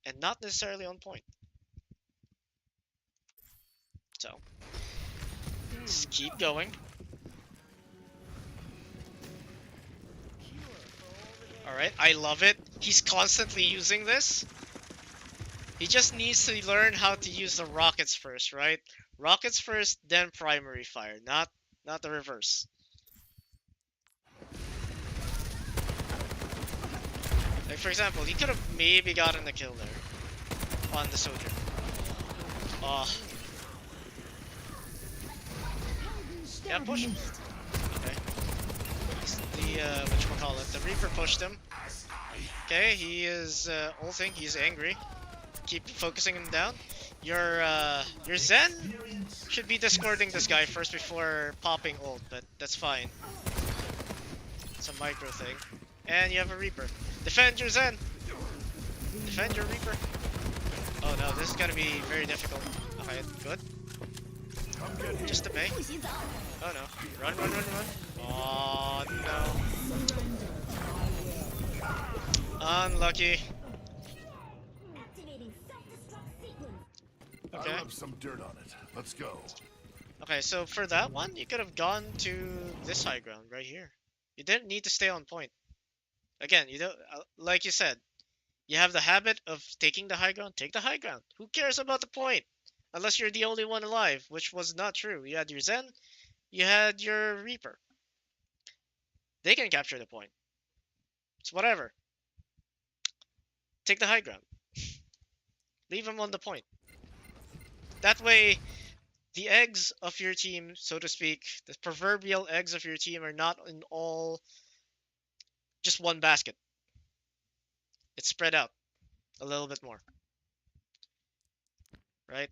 A: and not necessarily on point. So just keep going. Alright, I love it. He's constantly using this. He just needs to learn how to use the rockets first, right? Rockets first, then primary fire, not the reverse. Like for example, he could have maybe gotten the kill there on the soldier. Oh. Yeah, push him. Okay. The Reaper pushed him. Okay, he is ulting, he's angry. Keep focusing him down. Your Zen should be discording this guy first before popping ult, but that's fine. It's a micro thing. And you have a Reaper. Defend your Zen! Defend your Reaper. Oh no, this is gonna be very difficult. Okay, good. Just a Mei. Oh no. Run, run, run, run. Oh no. Unlucky. Okay.
F: I love some dirt on it. Let's go.
A: Okay, so for that one, you could have gone to this high ground right here. You didn't need to stay on point. Again, you don't, like you said, you have the habit of taking the high ground. Take the high ground. Who cares about the point? Unless you're the only one alive, which was not true. You had your Zen, you had your Reaper. They can capture the point. It's whatever. Take the high ground. Leave them on the point. That way, the eggs of your team, so to speak, the proverbial eggs of your team are not in all just one basket. It's spread out a little bit more. Right?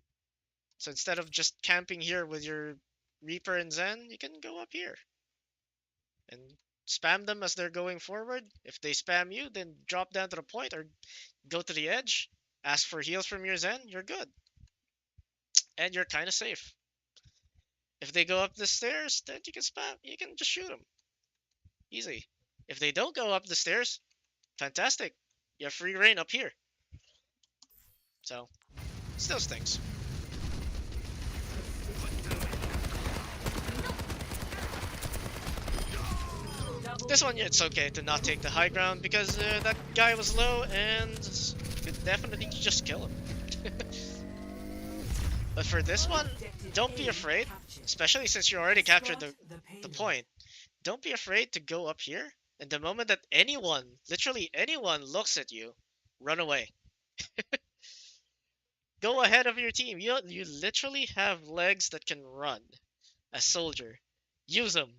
A: So instead of just camping here with your Reaper and Zen, you can go up here. And spam them as they're going forward. If they spam you, then drop down to the point or go to the edge. Ask for heals from your Zen, you're good. And you're kind of safe. If they go up the stairs, then you can spam. You can just shoot them. Easy. If they don't go up the stairs, fantastic. You have free reign up here. So, it's those things. This one, it's okay to not take the high ground because that guy was low and you could definitely just kill him. But for this one, don't be afraid, especially since you already captured the point. Don't be afraid to go up here, and the moment that anyone, literally anyone, looks at you, run away. Go ahead of your team. You literally have legs that can run. A soldier. Use them.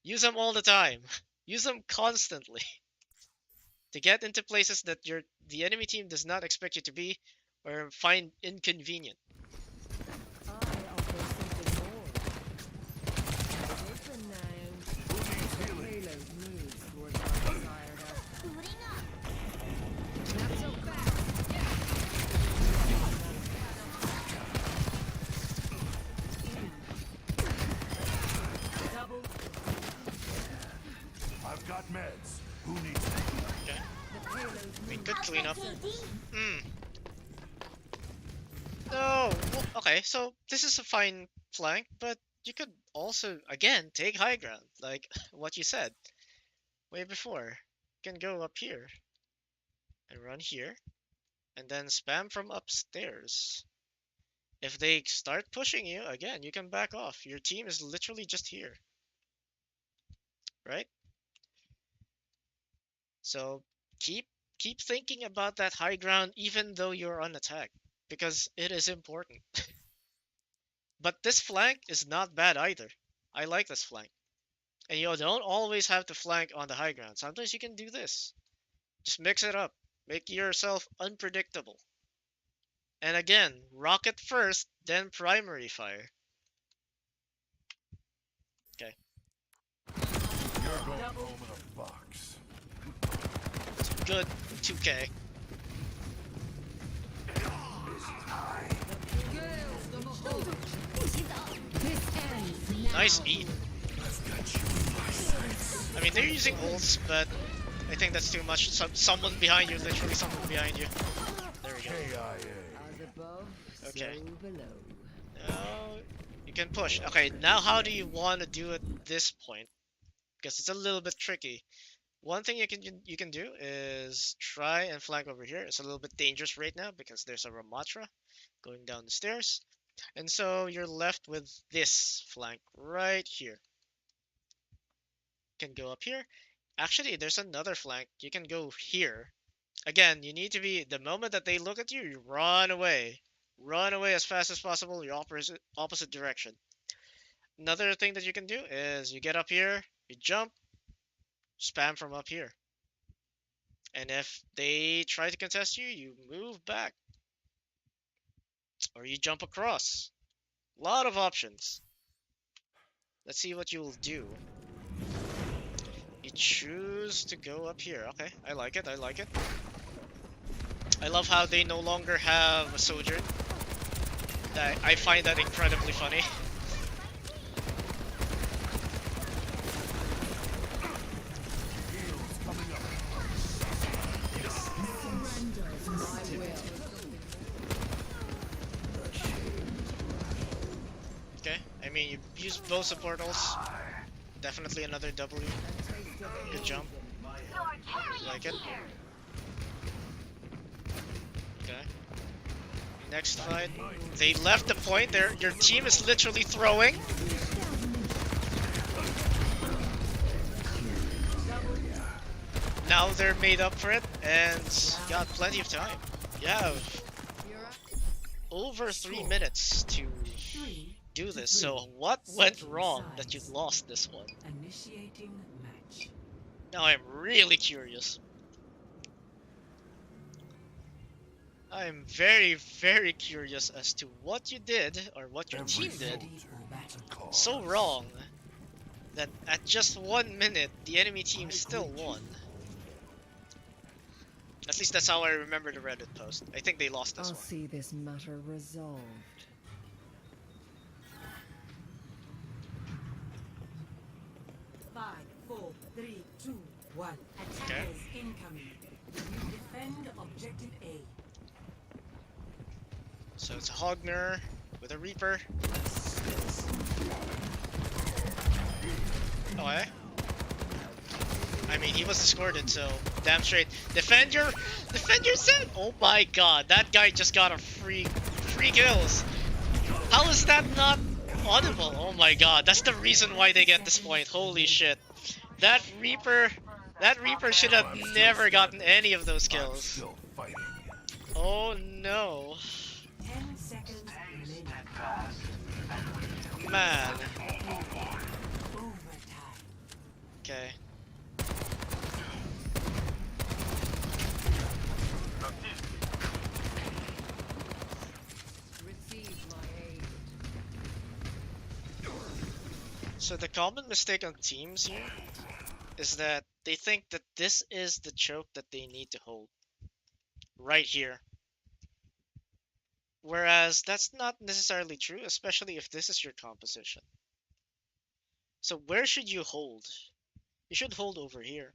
A: Use them all the time. Use them constantly. To get into places that the enemy team does not expect you to be or find inconvenient. Good cleanup.
E: TD.
A: Hmm. No. Well, okay, so this is a fine flank, but you could also, again, take high ground, like what you said way before. You can go up here and run here, and then spam from upstairs. If they start pushing you, again, you can back off. Your team is literally just here, right? So keep keep thinking about that high ground even though you're on attack, because it is important. But this flank is not bad either. I like this flank. And you don't always have to flank on the high ground. Sometimes you can do this. Just mix it up. Make yourself unpredictable. And again, rocket first, then primary fire. Okay.
H: You're going home in a box.
A: Good 2K. Nice eat. I mean, they're using ults, but I think that's too much. Someone behind you, literally someone behind you. There we go.
I: As above,
A: Okay.
I: so below.
A: Now you can push. Okay, now how do you want to do it at this point? Because it's a little bit tricky. One thing you can do is try and flank over here. It's a little bit dangerous right now because there's a Ramatra going down the stairs. And so you're left with this flank right here. Can go up here. Actually, there's another flank. You can go here. Again, you need to be, the moment that they look at you, you run away. Run away as fast as possible, your opposite direction. Another thing that you can do is you get up here, you jump, spam from up here. And if they try to contest you, you move back. Or you jump across. A lot of options. Let's see what you will do. You choose to go up here. Okay, I like it, I like it. I love how they no longer have a Sojourn. I find that incredibly funny. Okay, I mean, you used both support ults. Definitely another W. Good jump. Like it. Okay. Next fight. They left the point. Your team is literally throwing. Now they're made up for it and got plenty of time. You have over 3 minutes to do this. So what went wrong that you lost this one?
B: Initiating match.
A: Now I'm really curious. I'm very, very curious as to what you did, or what your team did, so wrong that at just 1 minute, the enemy team still won. At least that's how I remember the Reddit post. I think they lost this
I: I'll
A: one.
I: see this matter resolved.
B: 5, 4, 3, 2, 1. Attackers
A: Okay.
B: incoming. You defend objective A.
A: So it's a Hog Mirror with a Reaper. Oh, eh? I mean, he was discorded, so damn straight. Defend your set! Oh my god, that guy just got a free kills. How is that not audible? Oh my god, that's the reason why they get this point. Holy shit. That Reaper should have never gotten any of those kills. Oh no.
B: 10 seconds remaining.
A: Man.
B: Overtime.
A: Okay.
I: Receive my aid.
A: So the common mistake on teams here is that they think that this is the choke that they need to hold. Right here. Whereas that's not necessarily true, especially if this is your composition. So where should you hold? You should hold over here.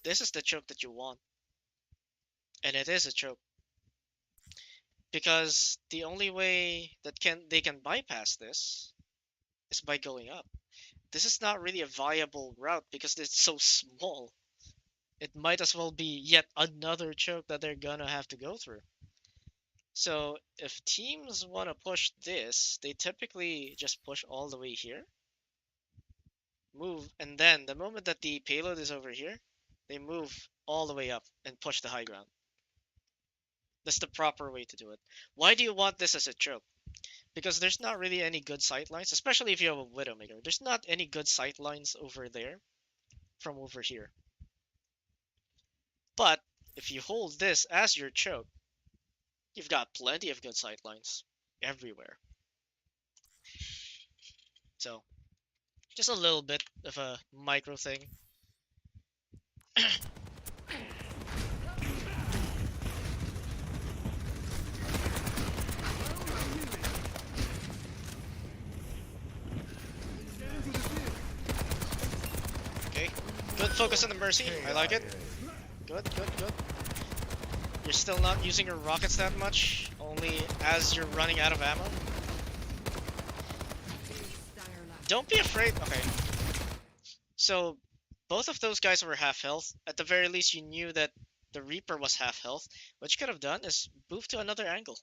A: This is the choke that you want. And it is a choke. Because the only way that they can bypass this is by going up. This is not really a viable route because it's so small. It might as well be yet another choke that they're gonna have to go through. So if teams want to push this, they typically just push all the way here, move, and then the moment that the payload is over here, they move all the way up and push the high ground. That's the proper way to do it. Why do you want this as a choke? Because there's not really any good sight lines, especially if you have a Widowmaker. There's not any good sight lines over there from over here. But if you hold this as your choke, you've got plenty of good sight lines everywhere. So just a little bit of a micro thing. Okay, good focus on the Mercy. I like it. Good, good, good. You're still not using your rockets that much, only as you're running out of ammo. Don't be afraid. Okay. So, both of those guys were half health. At the very least, you knew that the Reaper was half health. What you could have done is move to another angle.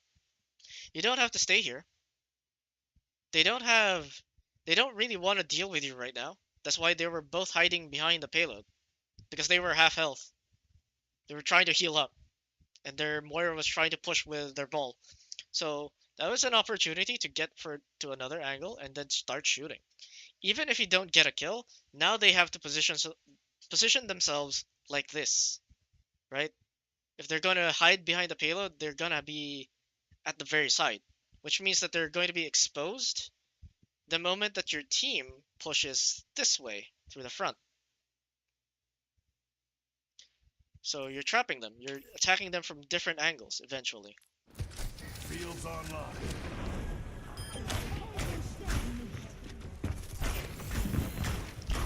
A: You don't have to stay here. They don't really want to deal with you right now. That's why they were both hiding behind the payload. Because they were half health. They were trying to heal up. And their Moira was trying to push with their ball. So that was an opportunity to get to another angle and then start shooting. Even if you don't get a kill, now they have to position themselves like this, right? If they're gonna hide behind the payload, they're gonna be at the very side, which means that they're going to be exposed the moment that your team pushes this way through the front. So you're trapping them. You're attacking them from different angles eventually.
F: Fields online.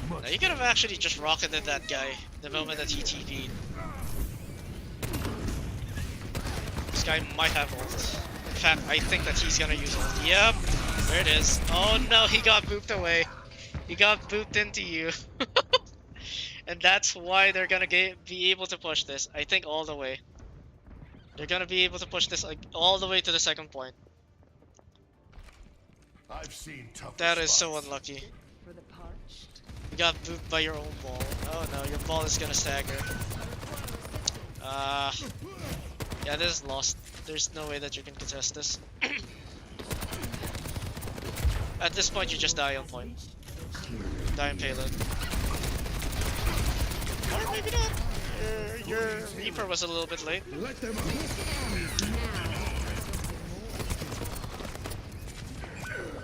A: Now you could have actually just rocketed that guy the moment that he TP'd. This guy might have ult. In fact, I think that he's gonna use ult. Yep, there it is. Oh no, he got booped away. He got booped into you. And that's why they're gonna be able to push this, I think, all the way. They're gonna be able to push this like all the way to the second point.
F: I've seen tougher
A: That is
F: spots.
A: so unlucky.
I: For the parched.
A: You got booped by your own ball. Oh no, your ball is gonna stagger. Yeah, this is lost. There's no way that you can contest this. At this point, you just die on point. Die on payload. Or maybe not. Your Reaper was a little bit late.
H: Let them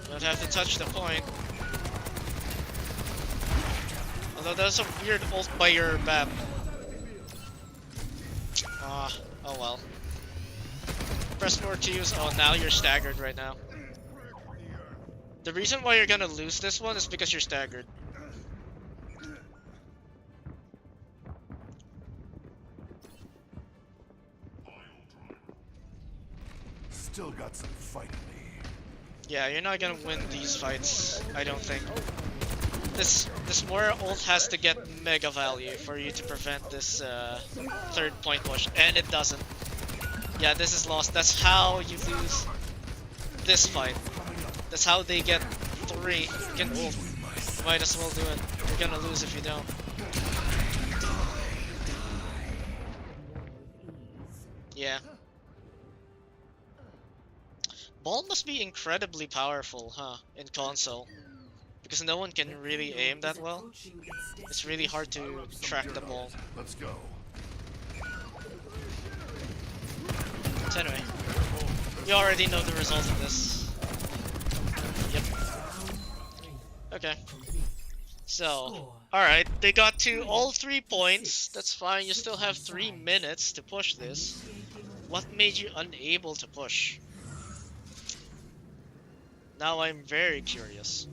A: Don't have to touch the point. Although that was a weird ult by your BAP. Oh well. Press more to use. Oh, now you're staggered right now. The reason why you're gonna lose this one is because you're staggered.
F: Still got some fight in me.
A: Yeah, you're not gonna win these fights, I don't think. This Moira ult has to get mega value for you to prevent this third point push, and it doesn't. Yeah, this is lost. That's how you lose this fight. That's how they get 3. You can ult. Might as well do it. You're gonna lose if you don't. Yeah. Ball must be incredibly powerful, huh, in console. Because no one can really aim that well. It's really hard to track the ball.
F: Let's go.
A: So anyway, you already know the result of this. Yep. Okay. So, alright, they got to all 3 points. That's fine, you still have 3 minutes to push this. What made you unable to push? Now I'm very curious.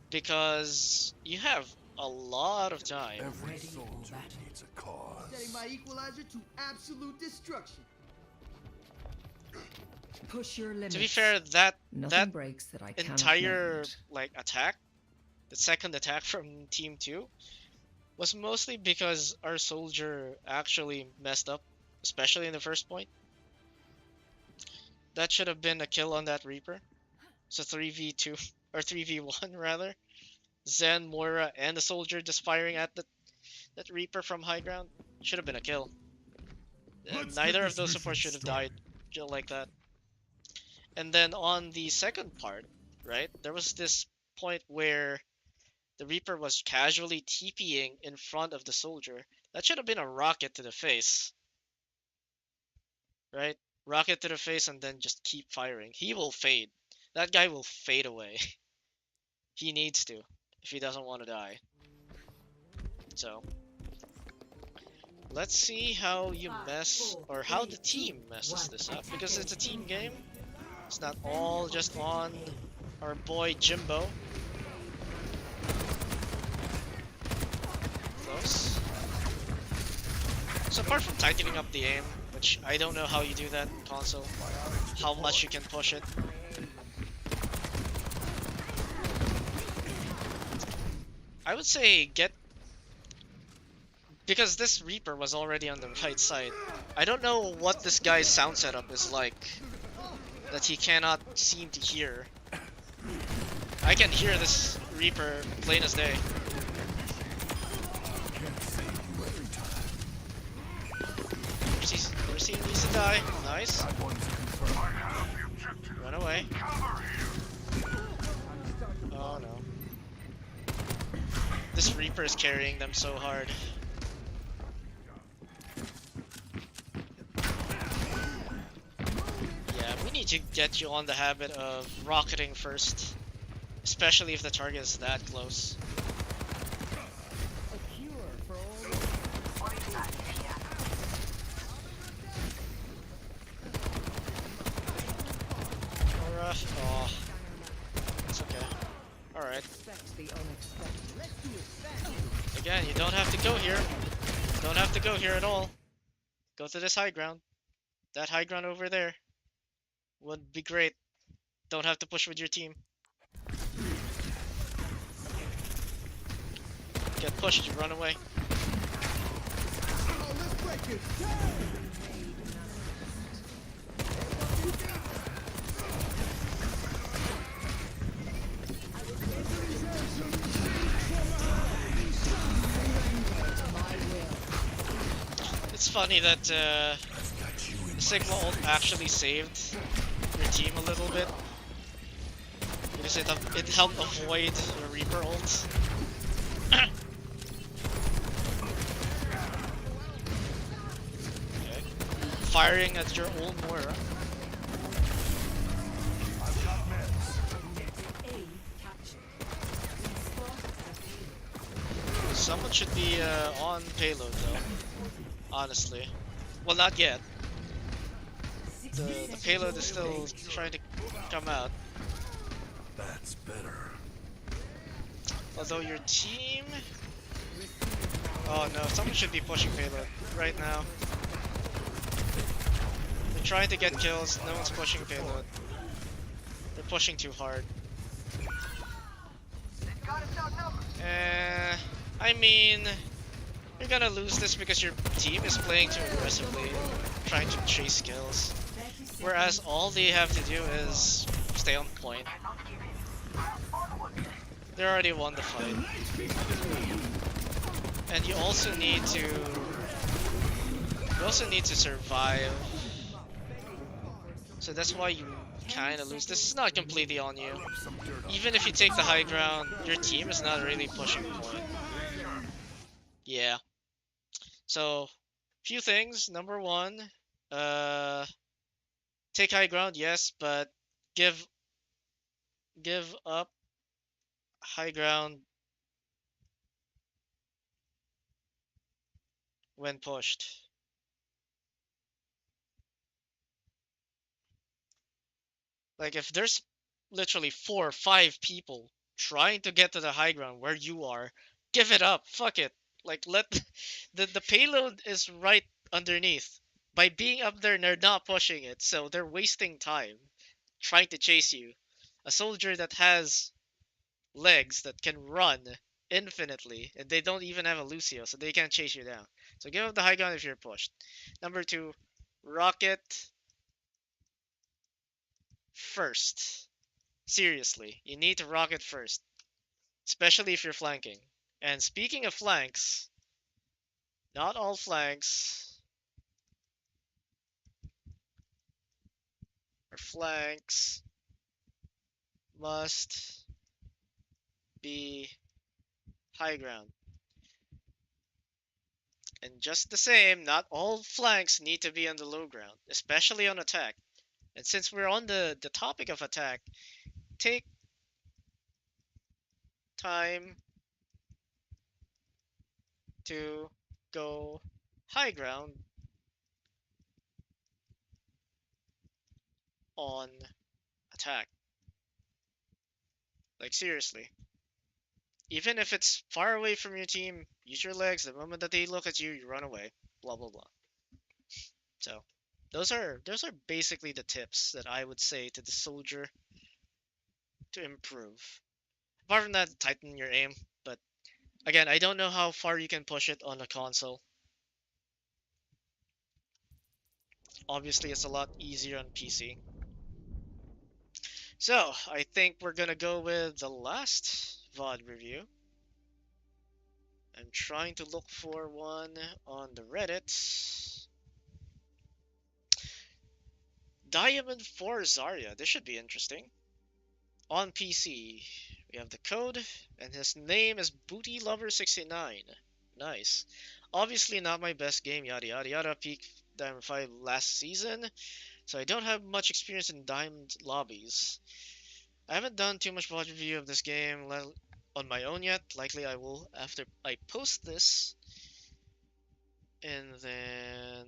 A: Because you have a lot of time.
F: Every soldier needs a cause.
J: play my equalizer to absolute destruction.
I: Push your limits.
A: To be fair, that
I: Nothing breaks that I cannot
A: entire
I: mend.
A: like attack, the second attack from Team 2, was mostly because our soldier actually messed up, especially in the first point. That should have been a kill on that Reaper. So 3v2, or 3v1 rather. Zen, Moira, and the soldier just firing at that Reaper from high ground. Should have been a kill. Neither of those supports should have died just like that. And then on the second part, right, there was this point where the Reaper was casually TPing in front of the soldier. That should have been a rocket to the face. Right? Rocket to the face and then just keep firing. He will fade. That guy will fade away. He needs to, if he doesn't want to die. So, let's see how you mess, or how the team messes this up, because it's a team game. It's not all just on our boy Jimbo. Close. So apart from tightening up the aim, which I don't know how you do that in console, how much you can push it. I would say because this Reaper was already on the right side. I don't know what this guy's sound setup is like, that he cannot seem to hear. I can hear this Reaper plain as day. Mercy needs to die. Nice. Run away. Oh no. This Reaper is carrying them so hard. Yeah, we need to get you on the habit of rocketing first. Especially if the target is that close. Oh, it's okay. Alright. Again, you don't have to go here. Don't have to go here at all. Go to this high ground. That high ground over there would be great. Don't have to push with your team. Get pushed, you run away. It's funny that Sigma ult actually saved your team a little bit, because it helped avoid the Reaper ult. Okay. Firing at your old Moira. Someone should be on payload though. Honestly. Well, not yet. The payload is still trying to come out.
F: That's better.
A: Although your team... Oh no, someone should be pushing payload right now. They're trying to get kills, no one's pushing payload. They're pushing too hard. I mean... You're gonna lose this because your team is playing too aggressively, trying to chase kills. Whereas all they have to do is stay on point. They already won the fight. And you also need to survive. So that's why you kinda lose. This is not completely on you. Even if you take the high ground, your team is not really pushing point. Yeah. So, few things. Number one, take high ground, yes, but give up high ground when pushed. Like if there's literally 4 or 5 people trying to get to the high ground where you are, give it up. Fuck it. Like, let the payload is right underneath. By being up there, they're not pushing it, so they're wasting time trying to chase you. A soldier that has legs that can run infinitely, and they don't even have a Lucio, so they can't chase you down. So give up the high ground if you're pushed. Number 2, rocket first. Seriously, you need to rocket first, especially if you're flanking. And speaking of flanks, not all flanks must be high ground. And just the same, not all flanks need to be on the low ground, especially on attack. And since we're on the topic of attack, take time to go high ground on attack. Like, seriously. Even if it's far away from your team, use your legs. The moment that they look at you, you run away. Blah blah blah. So, those are basically the tips that I would say to the soldier to improve. Apart from that, tighten your aim. But again, I don't know how far you can push it on a console. Obviously, it's a lot easier on PC. So, I think we're gonna go with the last VOD review. I'm trying to look for one on the Reddit. Diamond 4 Zarya. This should be interesting. On PC, we have the code, and his name is BootyLover69. Nice. Obviously not my best game, yada yada yada. Peak Diamond 5 last season, so I don't have much experience in Diamond lobbies. I haven't done too much VOD review of this game on my own yet. Likely I will after I post this. And then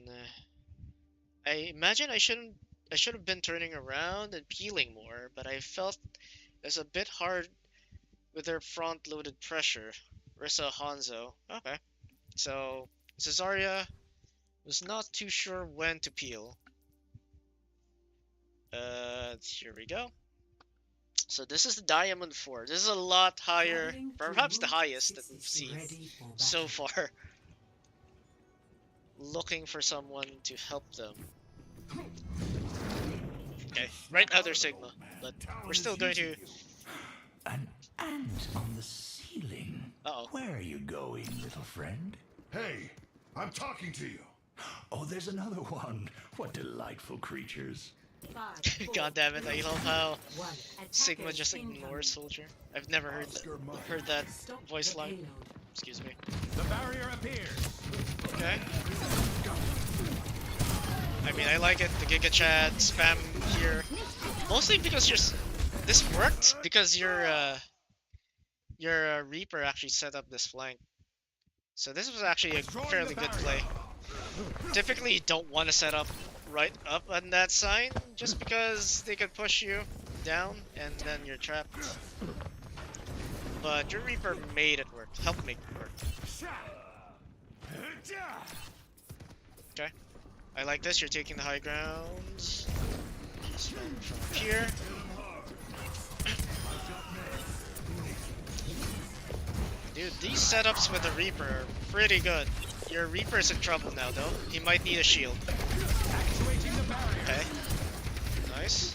A: I imagine I should have been turning around and peeling more, but I felt it's a bit hard with their front-loaded pressure. Rissa Hanzo. Okay. So Cesaria was not too sure when to peel. Here we go. So this is the Diamond 4. This is a lot higher, perhaps the highest that we've seen so far. Looking for someone to help them. Okay, right now they're Sigma, but we're still going to...
F: An ant on the ceiling.
A: Uh-oh.
F: Where are you going, little friend?
H: Hey, I'm talking to you.
F: Oh, there's another one. What delightful creatures.
A: God damn it, I love how Sigma just ignores Soldier. I've never heard that voice line. Excuse me.
D: The barrier appears.
A: Okay. I mean, I like it. The Giga Chat spam here, mostly because this worked because your Reaper actually set up this flank. So this was actually a fairly good play. Typically, you don't want to set up right up on that sign just because they could push you down and then you're trapped. But your Reaper made it work. Helped make it work. Okay. I like this. You're taking the high ground. From up here. Dude, these setups with the Reaper are pretty good. Your Reaper's in trouble now, though. He might need a shield. Okay. Nice.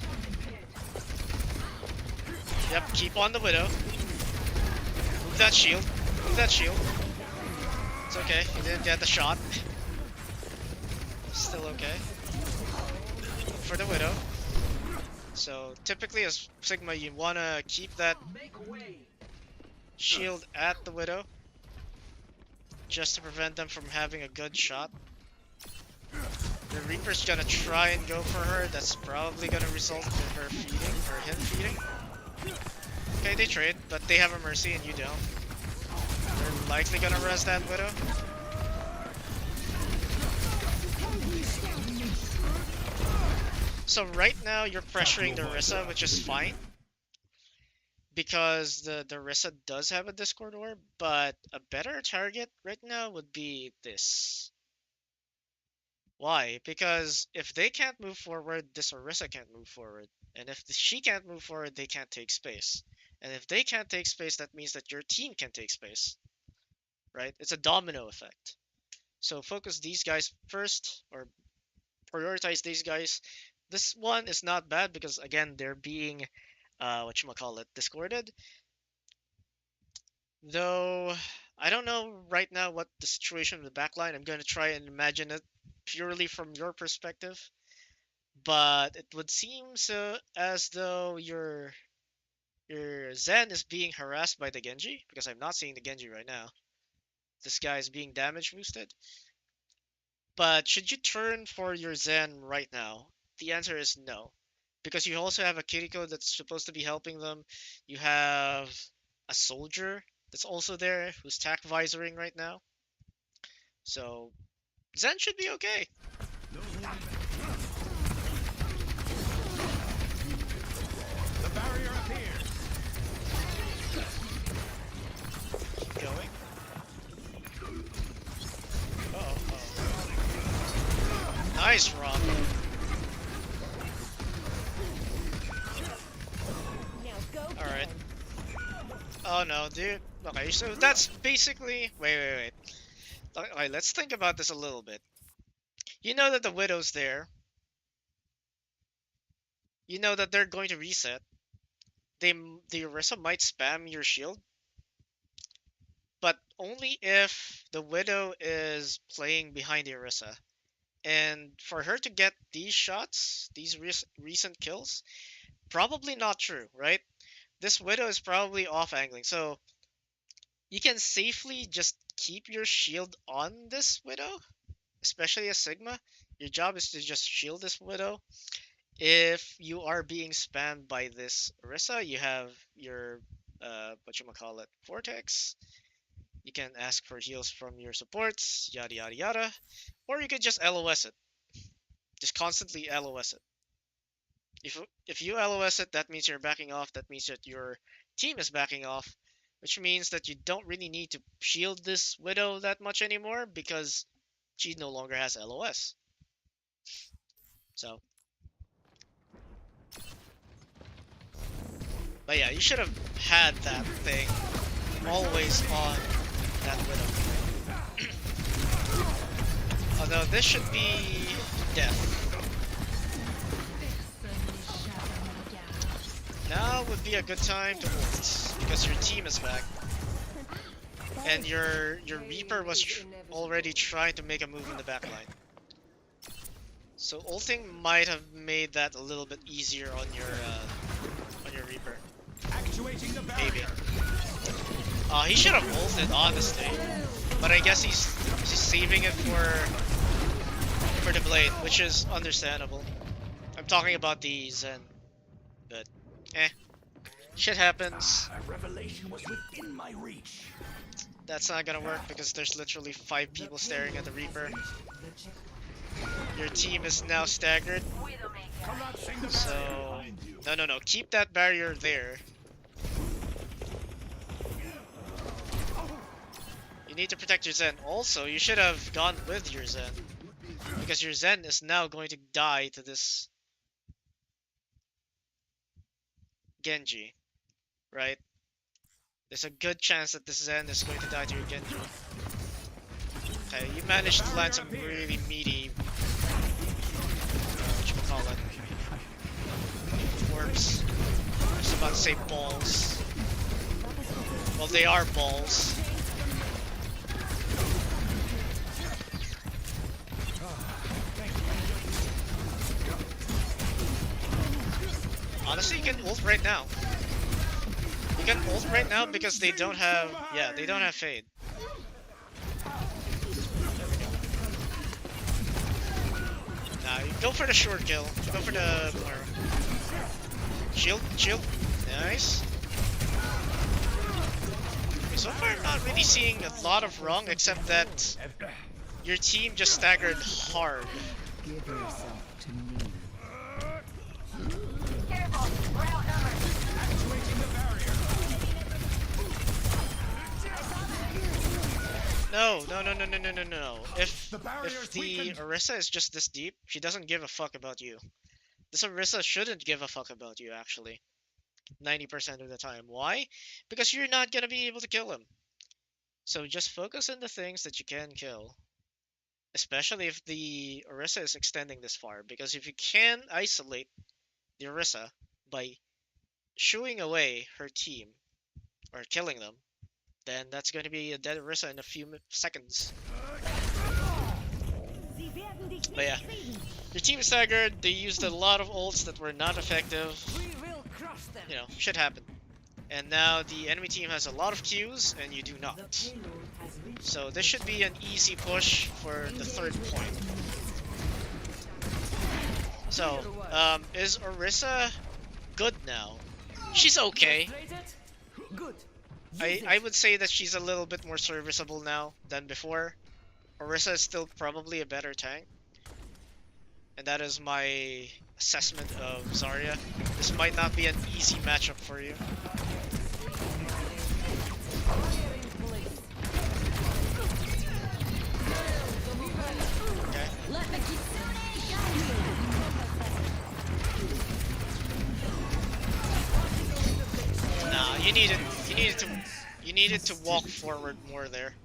A: Yep, keep on the Widow. Move that shield. Move that shield. It's okay. You didn't get the shot. Still okay. For the Widow. So, typically as Sigma, you want to keep that shield at the Widow, just to prevent them from having a good shot. The Reaper's gonna try and go for her. That's probably gonna result in her feeding, or him feeding. Okay, they trade, but they have a Mercy and you don't. They're likely gonna res that Widow. So right now you're pressuring the Rissa, which is fine. because the Rissa does have a Discord orb, but a better target right now would be this. Why? Because if they can't move forward, this Orisa can't move forward. And if she can't move forward, they can't take space. And if they can't take space, that means that your team can take space. Right? It's a domino effect. So focus these guys first, or prioritize these guys. This one is not bad because again they're being whatchamacallit, discorded. Though I don't know right now what the situation of the backline. I'm gonna try and imagine it purely from your perspective. But it would seem so as though your Zen is being harassed by the Genji, because I'm not seeing the Genji right now. This guy is being damage boosted. But should you turn for your Zen right now? The answer is no. Because you also have a Kiriko that's supposed to be helping them. You have a soldier that's also there who's tac visoring right now. So Zen should be okay.
D: The barrier appears.
A: Keep going. Uh-oh. Nice, Rob. Alright. Oh no, dude. Okay, so that's basically... Wait. Okay, let's think about this a little bit. You know that the Widow's there. You know that they're going to reset. The Orisa might spam your shield. But only if the Widow is playing behind the Orisa. And for her to get these shots, these recent kills, probably not true, right? This Widow is probably off angling, so you can safely just keep your shield on this Widow, especially a Sigma. Your job is to just shield this Widow. If you are being spammed by this Orisa, you have your whatchamacallit, Vortex. You can ask for heals from your supports, yada yada yada. Or you could just LOS it. Just constantly LOS it. If you LOS it, that means you're backing off. That means that your team is backing off. Which means that you don't really need to shield this Widow that much anymore because she no longer has LOS. So. But yeah, you should have had that thing always on that Widow. Although this should be death. Now would be a good time to ult, because your team is back. And your Reaper was already trying to make a move in the backline. So ulting might have made that a little bit easier on your Reaper.
D: Actuating the barrier.
A: Maybe. He should have ulted, honestly. But I guess he's saving it for the blade, which is understandable. I'm talking about the Zen. But shit happens.
F: A revelation was within my reach.
A: That's not gonna work because there's literally 5 people staring at the Reaper. Your team is now staggered. So no, keep that barrier there. You need to protect your Zen. Also, you should have gone with your Zen, because your Zen is now going to die to this Genji, right? There's a good chance that this Zen is going to die to your Genji. Okay, you managed to land some really meaty, whatchamacallit, orbs. I was about to say balls. Well, they are balls. Honestly, you can ult right now. You can ult right now because they don't have, they don't have Fade. Nah, you go for the short kill. Go for the shield. Nice. Okay, so far I'm not really seeing a lot of wrong, except that your team just staggered hard.
B: Give yourself to me.
D: Actuating the barrier.
A: No, no, no, no, no, no, no, no. If
D: The barrier's
A: the
D: weakened.
A: Orisa is just this deep, she doesn't give a fuck about you. This Orisa shouldn't give a fuck about you, actually. 90% of the time. Why? Because you're not gonna be able to kill him. So just focus on the things that you can kill. Especially if the Orisa is extending this far. Because if you can isolate the Orisa by shooing away her team, or killing them, then that's going to be a dead Orisa in a few seconds. But yeah, your team is staggered, they used a lot of ults that were not effective. You know, shit happened. And now the enemy team has a lot of Qs, and you do not. So this should be an easy push for the third point. So, is Orisa good now? She's okay. I would say that she's a little bit more serviceable now than before. Orisa is still probably a better tank. And that is my assessment of Zarya. This might not be an easy matchup for you. Okay. Nah, you needed to walk forward more there.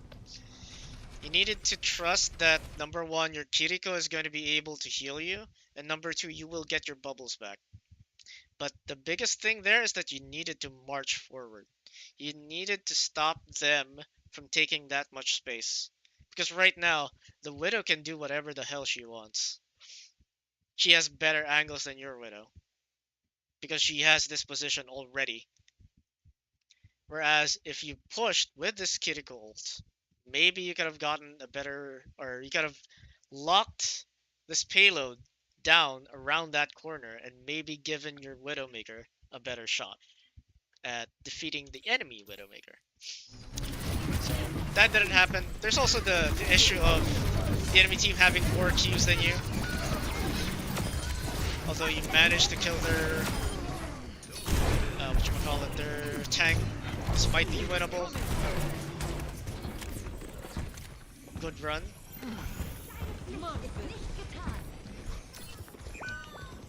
A: You needed to trust that number one, your Kiriko is going to be able to heal you, and number two, you will get your bubbles back. But the biggest thing there is that you needed to march forward. You needed to stop them from taking that much space. Because right now, the Widow can do whatever the hell she wants. She has better angles than your Widow. Because she has this position already. Whereas if you pushed with this Kiriko ult, maybe you could have gotten a better, or you could have locked this payload down around that corner and maybe given your Widowmaker a better shot at defeating the enemy Widowmaker. So that didn't happen. There's also the issue of the enemy team having more Qs than you. Although you managed to kill their, their tank. This might be winnable. Good run.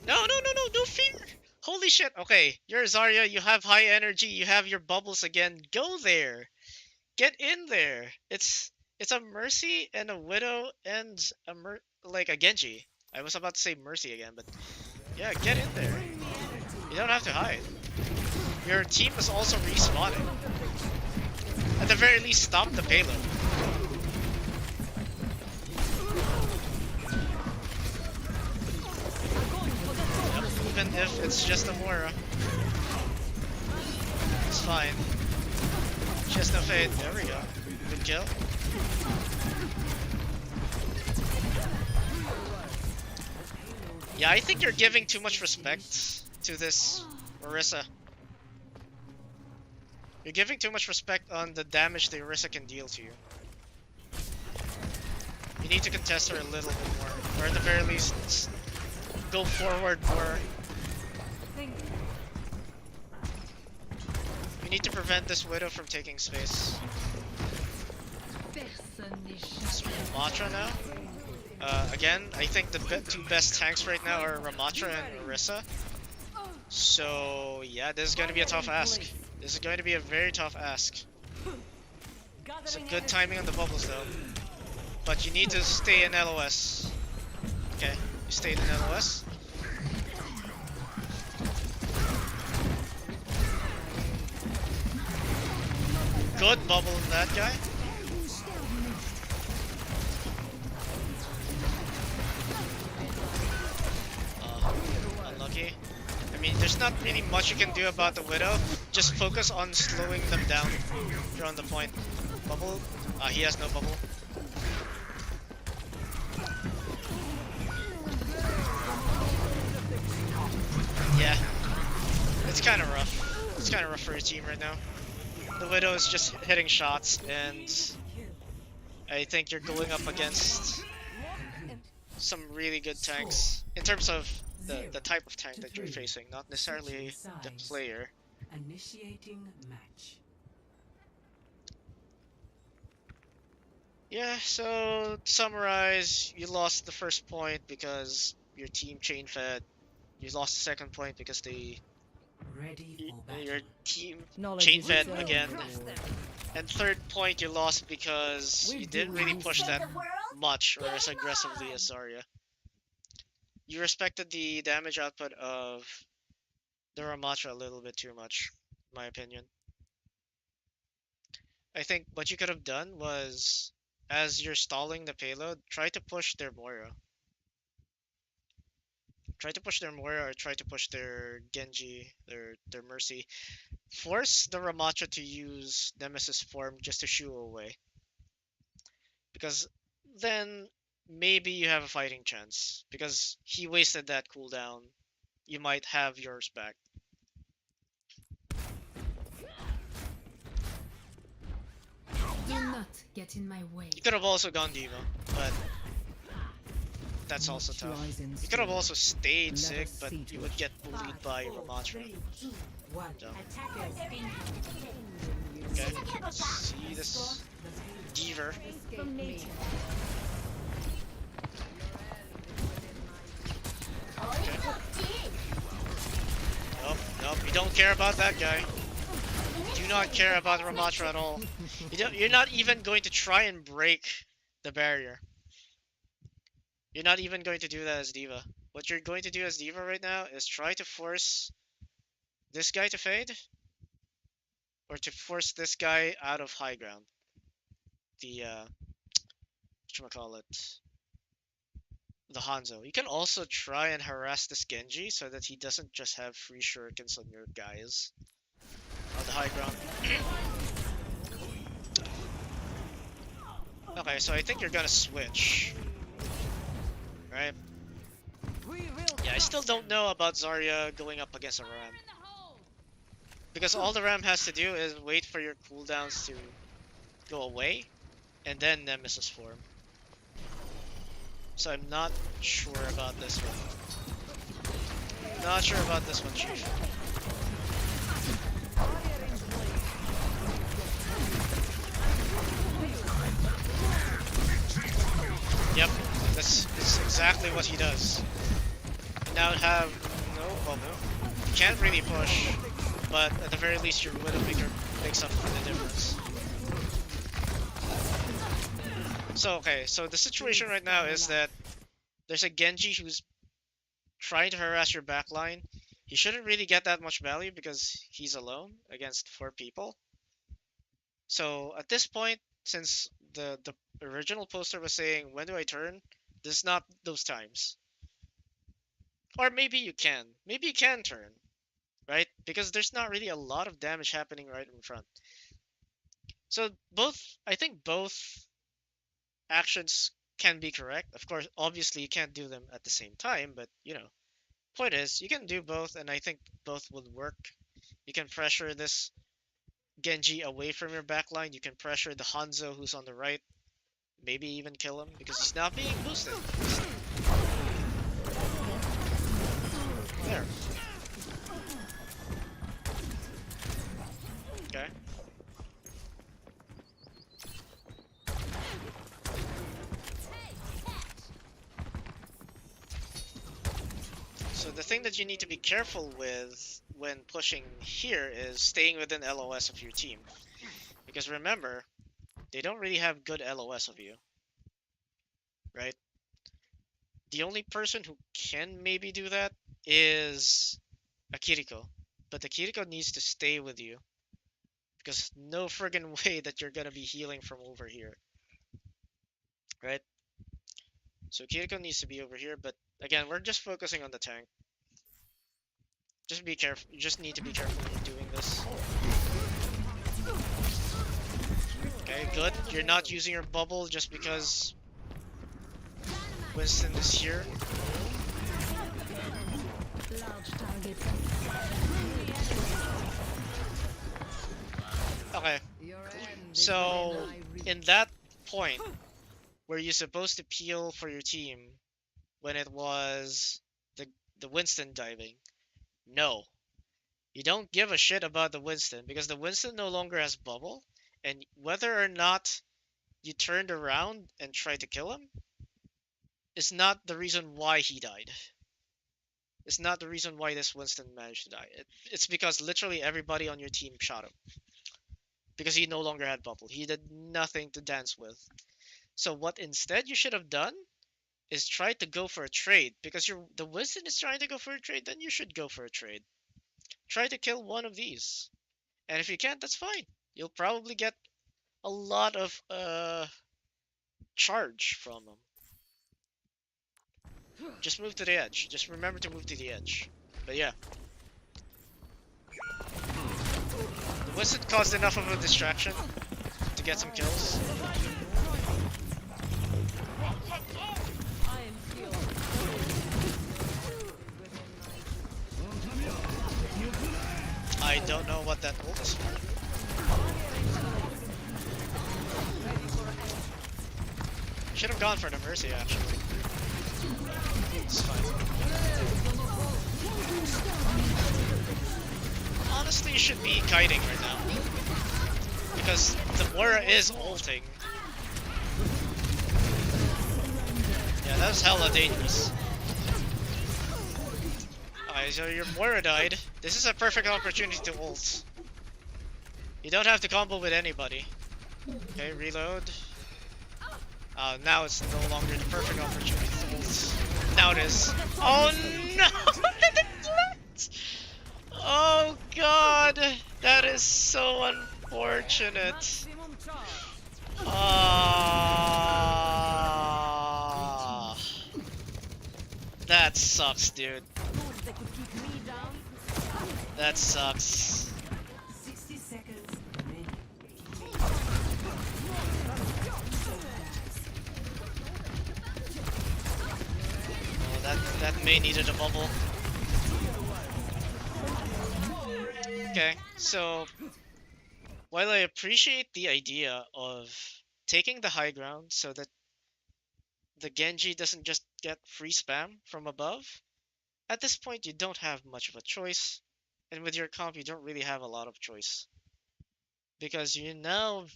A: No fear! Holy shit, okay. You're Zarya, you have high energy, you have your bubbles again. Go there! Get in there! It's a Mercy and a Widow and a Genji. I was about to say Mercy again, but yeah, get in there. You don't have to hide. Your team is also respawning. At the very least, stop the payload. Even if it's just a Moira. It's fine. Just no fade. There we go. Good kill. Yeah, I think you're giving too much respect to this Orisa. You're giving too much respect on the damage the Orisa can deal to you. You need to contest her a little bit more, or at the very least, go forward more. You need to prevent this Widow from taking space. It's Ramatra now. Again, I think the two best tanks right now are Ramatra and Orisa. So yeah, this is going to be a tough ask. This is going to be a very tough ask. Some good timing on the bubbles though. But you need to stay in LOS. Okay, you stayed in LOS. Good bubble in that guy. Unlucky. I mean, there's not really much you can do about the Widow. Just focus on slowing them down if you're on the point. Bubble? He has no bubble. Yeah. It's kind of rough. It's kind of rough for your team right now. The Widow is just hitting shots, and I think you're going up against some really good tanks. In terms of the type of tank that you're facing, not necessarily the player.
B: Initiating match.
A: Yeah, so to summarize, you lost the first point because your team chain fed. You lost the second point because your team
I: Knowledge
A: chain
I: is its
A: fed
I: own
A: again.
I: reward.
A: And third point, you lost because you didn't really
E: I
A: push
E: save
A: that
E: the world?
A: much or as
E: Game
A: aggressively
E: on!
A: as Zarya. You respected the damage output of the Ramatra a little bit too much, in my opinion. I think what you could have done was, as you're stalling the payload, try to push their Moira. Try to push their Moira or try to push their Genji, their Mercy. Force the Ramatra to use Nemesis form just to shoo away. Because then maybe you have a fighting chance. Because he wasted that cooldown. You might have yours back.
G: Do not get in my way.
A: You could have also gone Diva, but that's
I: Much
A: also tough.
I: lies in
A: You could have
I: store.
A: also stayed
I: Let
A: sick,
I: us
A: but
I: see to
A: you would
I: it.
A: get bullied by Ramatra. So, okay, let's see this Deaver.
G: From nature.
A: Nope, nope, you don't care about that guy. You do not care about Ramatra at all. You're not even going to try and break the barrier. You're not even going to do that as Diva. What you're going to do as Diva right now is try to force this guy to fade, or to force this guy out of high ground. The whatchamacallit, the Hanzo. You can also try and harass this Genji so that he doesn't just have free shurikens on your guys on the high ground. Okay, so I think you're gonna switch, right? Yeah, I still don't know about Zarya going up against a Ram. Because all the Ram has to do is wait for your cooldowns to go away, and then Nemesis form. So I'm not sure about this one. Not sure about this one, Chief. Yep, that's exactly what he does. You now have no bubble. You can't really push, but at the very least your Widowmaker makes up for the difference. So okay, so the situation right now is that there's a Genji who's trying to harass your backline. He shouldn't really get that much value because he's alone against 4 people. So at this point, since the original poster was saying, when do I turn? This is not those times. Or maybe you can. Maybe you can turn, right? Because there's not really a lot of damage happening right in front. So I think both actions can be correct. Of course, obviously you can't do them at the same time, but point is, you can do both, and I think both would work. You can pressure this Genji away from your backline. You can pressure the Hanzo who's on the right. Maybe even kill him because he's not being boosted. There. Okay. So the thing that you need to be careful with when pushing here is staying within LOS of your team. Because remember, they don't really have good LOS of you, right? The only person who can maybe do that is Akiriko. But Akiriko needs to stay with you. Because no friggin' way that you're gonna be healing from over here. Right? So Akiriko needs to be over here, but again, we're just focusing on the tank. Just be careful. You just need to be careful when you're doing this. Okay, good. You're not using your bubble just because Winston is here. Okay, so in that point where you're supposed to peel for your team when it was the Winston diving, no. You don't give a shit about the Winston because the Winston no longer has bubble, and whether or not you turned around and tried to kill him is not the reason why he died. It's not the reason why this Winston managed to die. It's because literally everybody on your team shot him. Because he no longer had bubble. He did nothing to dance with. So what instead you should have done is try to go for a trade. Because the Winston is trying to go for a trade, then you should go for a trade. Try to kill one of these. And if you can't, that's fine. You'll probably get a lot of charge from them. Just move to the edge. Just remember to move to the edge. But yeah. The Winston caused enough of a distraction to get some kills. I don't know what that ult is for. Should have gone for the Mercy actually. It's fine. Honestly, you should be kiting right now. Because the Moira is ulting. Yeah, that was hella dangerous. Alright, so your Moira died. This is a perfect opportunity to ult. You don't have to combo with anybody. Okay, reload. Now it's no longer the perfect opportunity to ult. Now it is. Oh no! Oh god! That is so unfortunate. Ah, that sucks, dude. That sucks.
B: 60 seconds.
A: Oh, that may needed a bubble. Okay, so while I appreciate the idea of taking the high ground so that the Genji doesn't just get free spam from above, at this point you don't have much of a choice, and with your comp you don't really have a lot of choice. Because you're now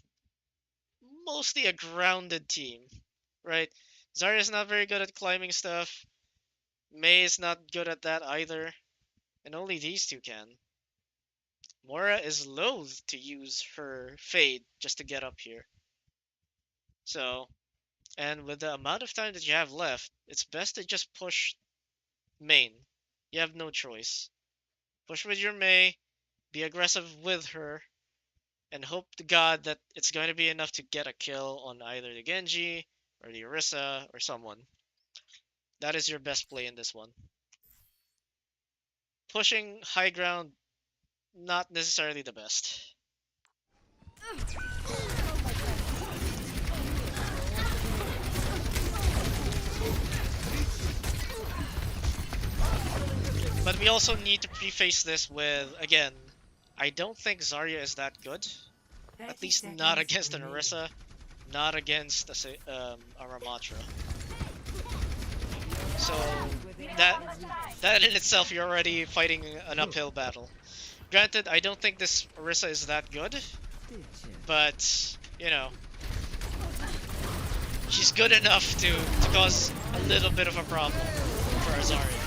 A: mostly a grounded team, right? Zarya's not very good at climbing stuff, Mei is not good at that either, and only these two can. Moira is loath to use her Fade just to get up here. So, and with the amount of time that you have left, it's best to just push main. You have no choice. Push with your Mei, be aggressive with her, and hope to God that it's going to be enough to get a kill on either the Genji, or the Orisa, or someone. That is your best play in this one. Pushing high ground, not necessarily the best. But we also need to preface this with, again, I don't think Zarya is that good. At least not against an Orisa, not against a Ramatra. So that in itself, you're already fighting an uphill battle. Granted, I don't think this Orisa is that good, but you know, she's good enough to cause a little bit of a problem for Zarya.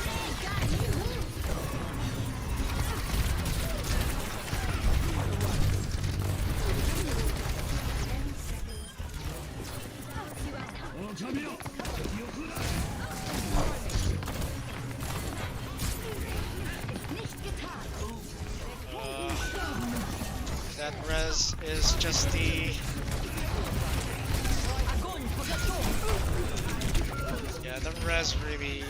A: That res is just the... Yeah, the res really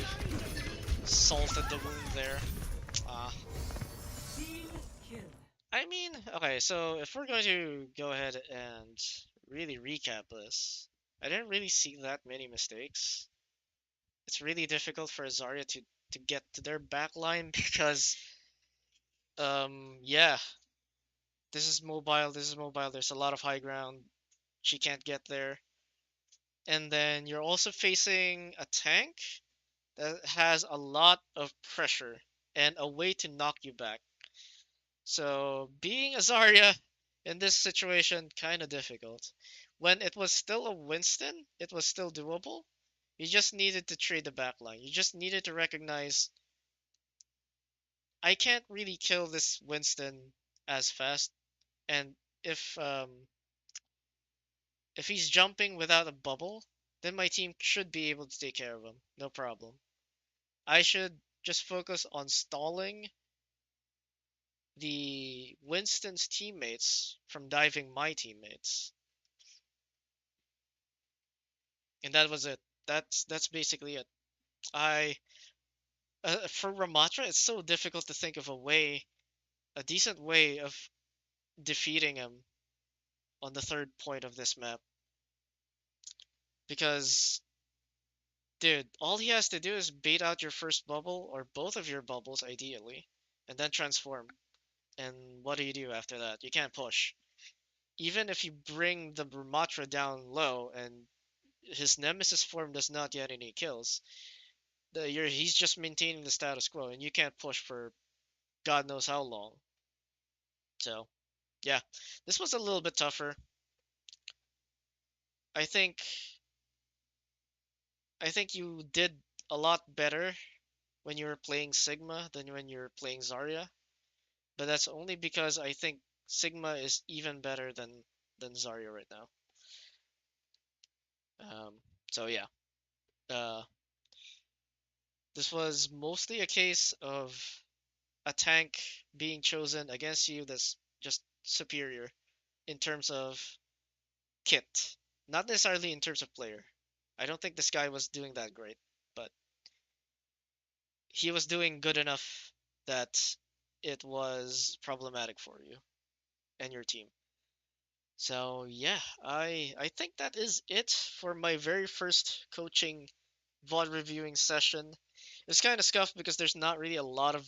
A: salted the wound there. I mean, okay, so if we're going to go ahead and really recap this, I didn't really see that many mistakes. It's really difficult for Zarya to get to their backline because, yeah, this is mobile, there's a lot of high ground, she can't get there. And then you're also facing a tank that has a lot of pressure and a way to knock you back. So being a Zarya in this situation, kind of difficult. when it was still a Winston, it was still doable. You just needed to trade the backline. You just needed to recognize I can't really kill this Winston as fast, and if um, if he's jumping without a bubble, then my team should be able to take care of him, no problem. I should just focus on stalling the Winston's teammates from diving my teammates, and that was it. That's basically it. I For Ramatra, it's so difficult to think of a decent way of defeating him on the third point of this map, because dude, all he has to do is bait out your first bubble or both of your bubbles ideally, and then transform. And what do after that? You can't push. Even if you bring the Ramatra down low and his Nemesis form does not get any kills, he's just maintaining the status quo, and you can't push for God knows how long. So, yeah, this was a little bit tougher. I think I think you did a lot better when you were playing Sigma than when you're playing Zarya, but that's only because I think Sigma is even better than Zarya right now. Um, so yeah, uh, this was mostly a case of a tank being chosen against you that's just superior in terms of kit, not necessarily in terms of player. I don't think this guy was doing that great, but he was doing good enough that it was problematic for you and your team. So yeah, I think that is it for my very first coaching VOD reviewing session. It's kind of scuffed because there's not really a lot of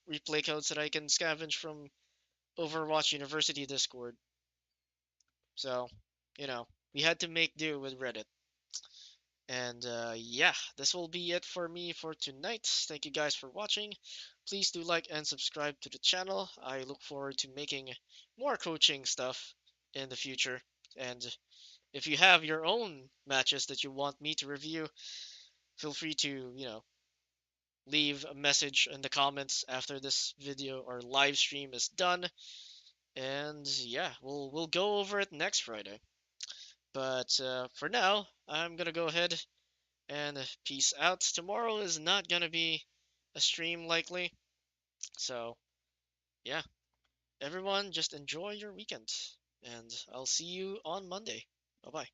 A: replay codes that I can scavenge from Overwatch University Discord. So, you know, we had to make do with Reddit. And yeah, this will be it for me for tonight. Thank you guys for watching. Please do like and subscribe to the channel. I look forward to making more coaching stuff in the future. And if you have your own matches that you want me to review, feel free to, leave a message in the comments after this video or live stream is done. And yeah, we'll go over it next Friday. But for now, I'm gonna go ahead and peace out. Tomorrow is not gonna be a stream likely, so yeah, everyone just enjoy your weekend, and I'll see you on Monday. Bye bye.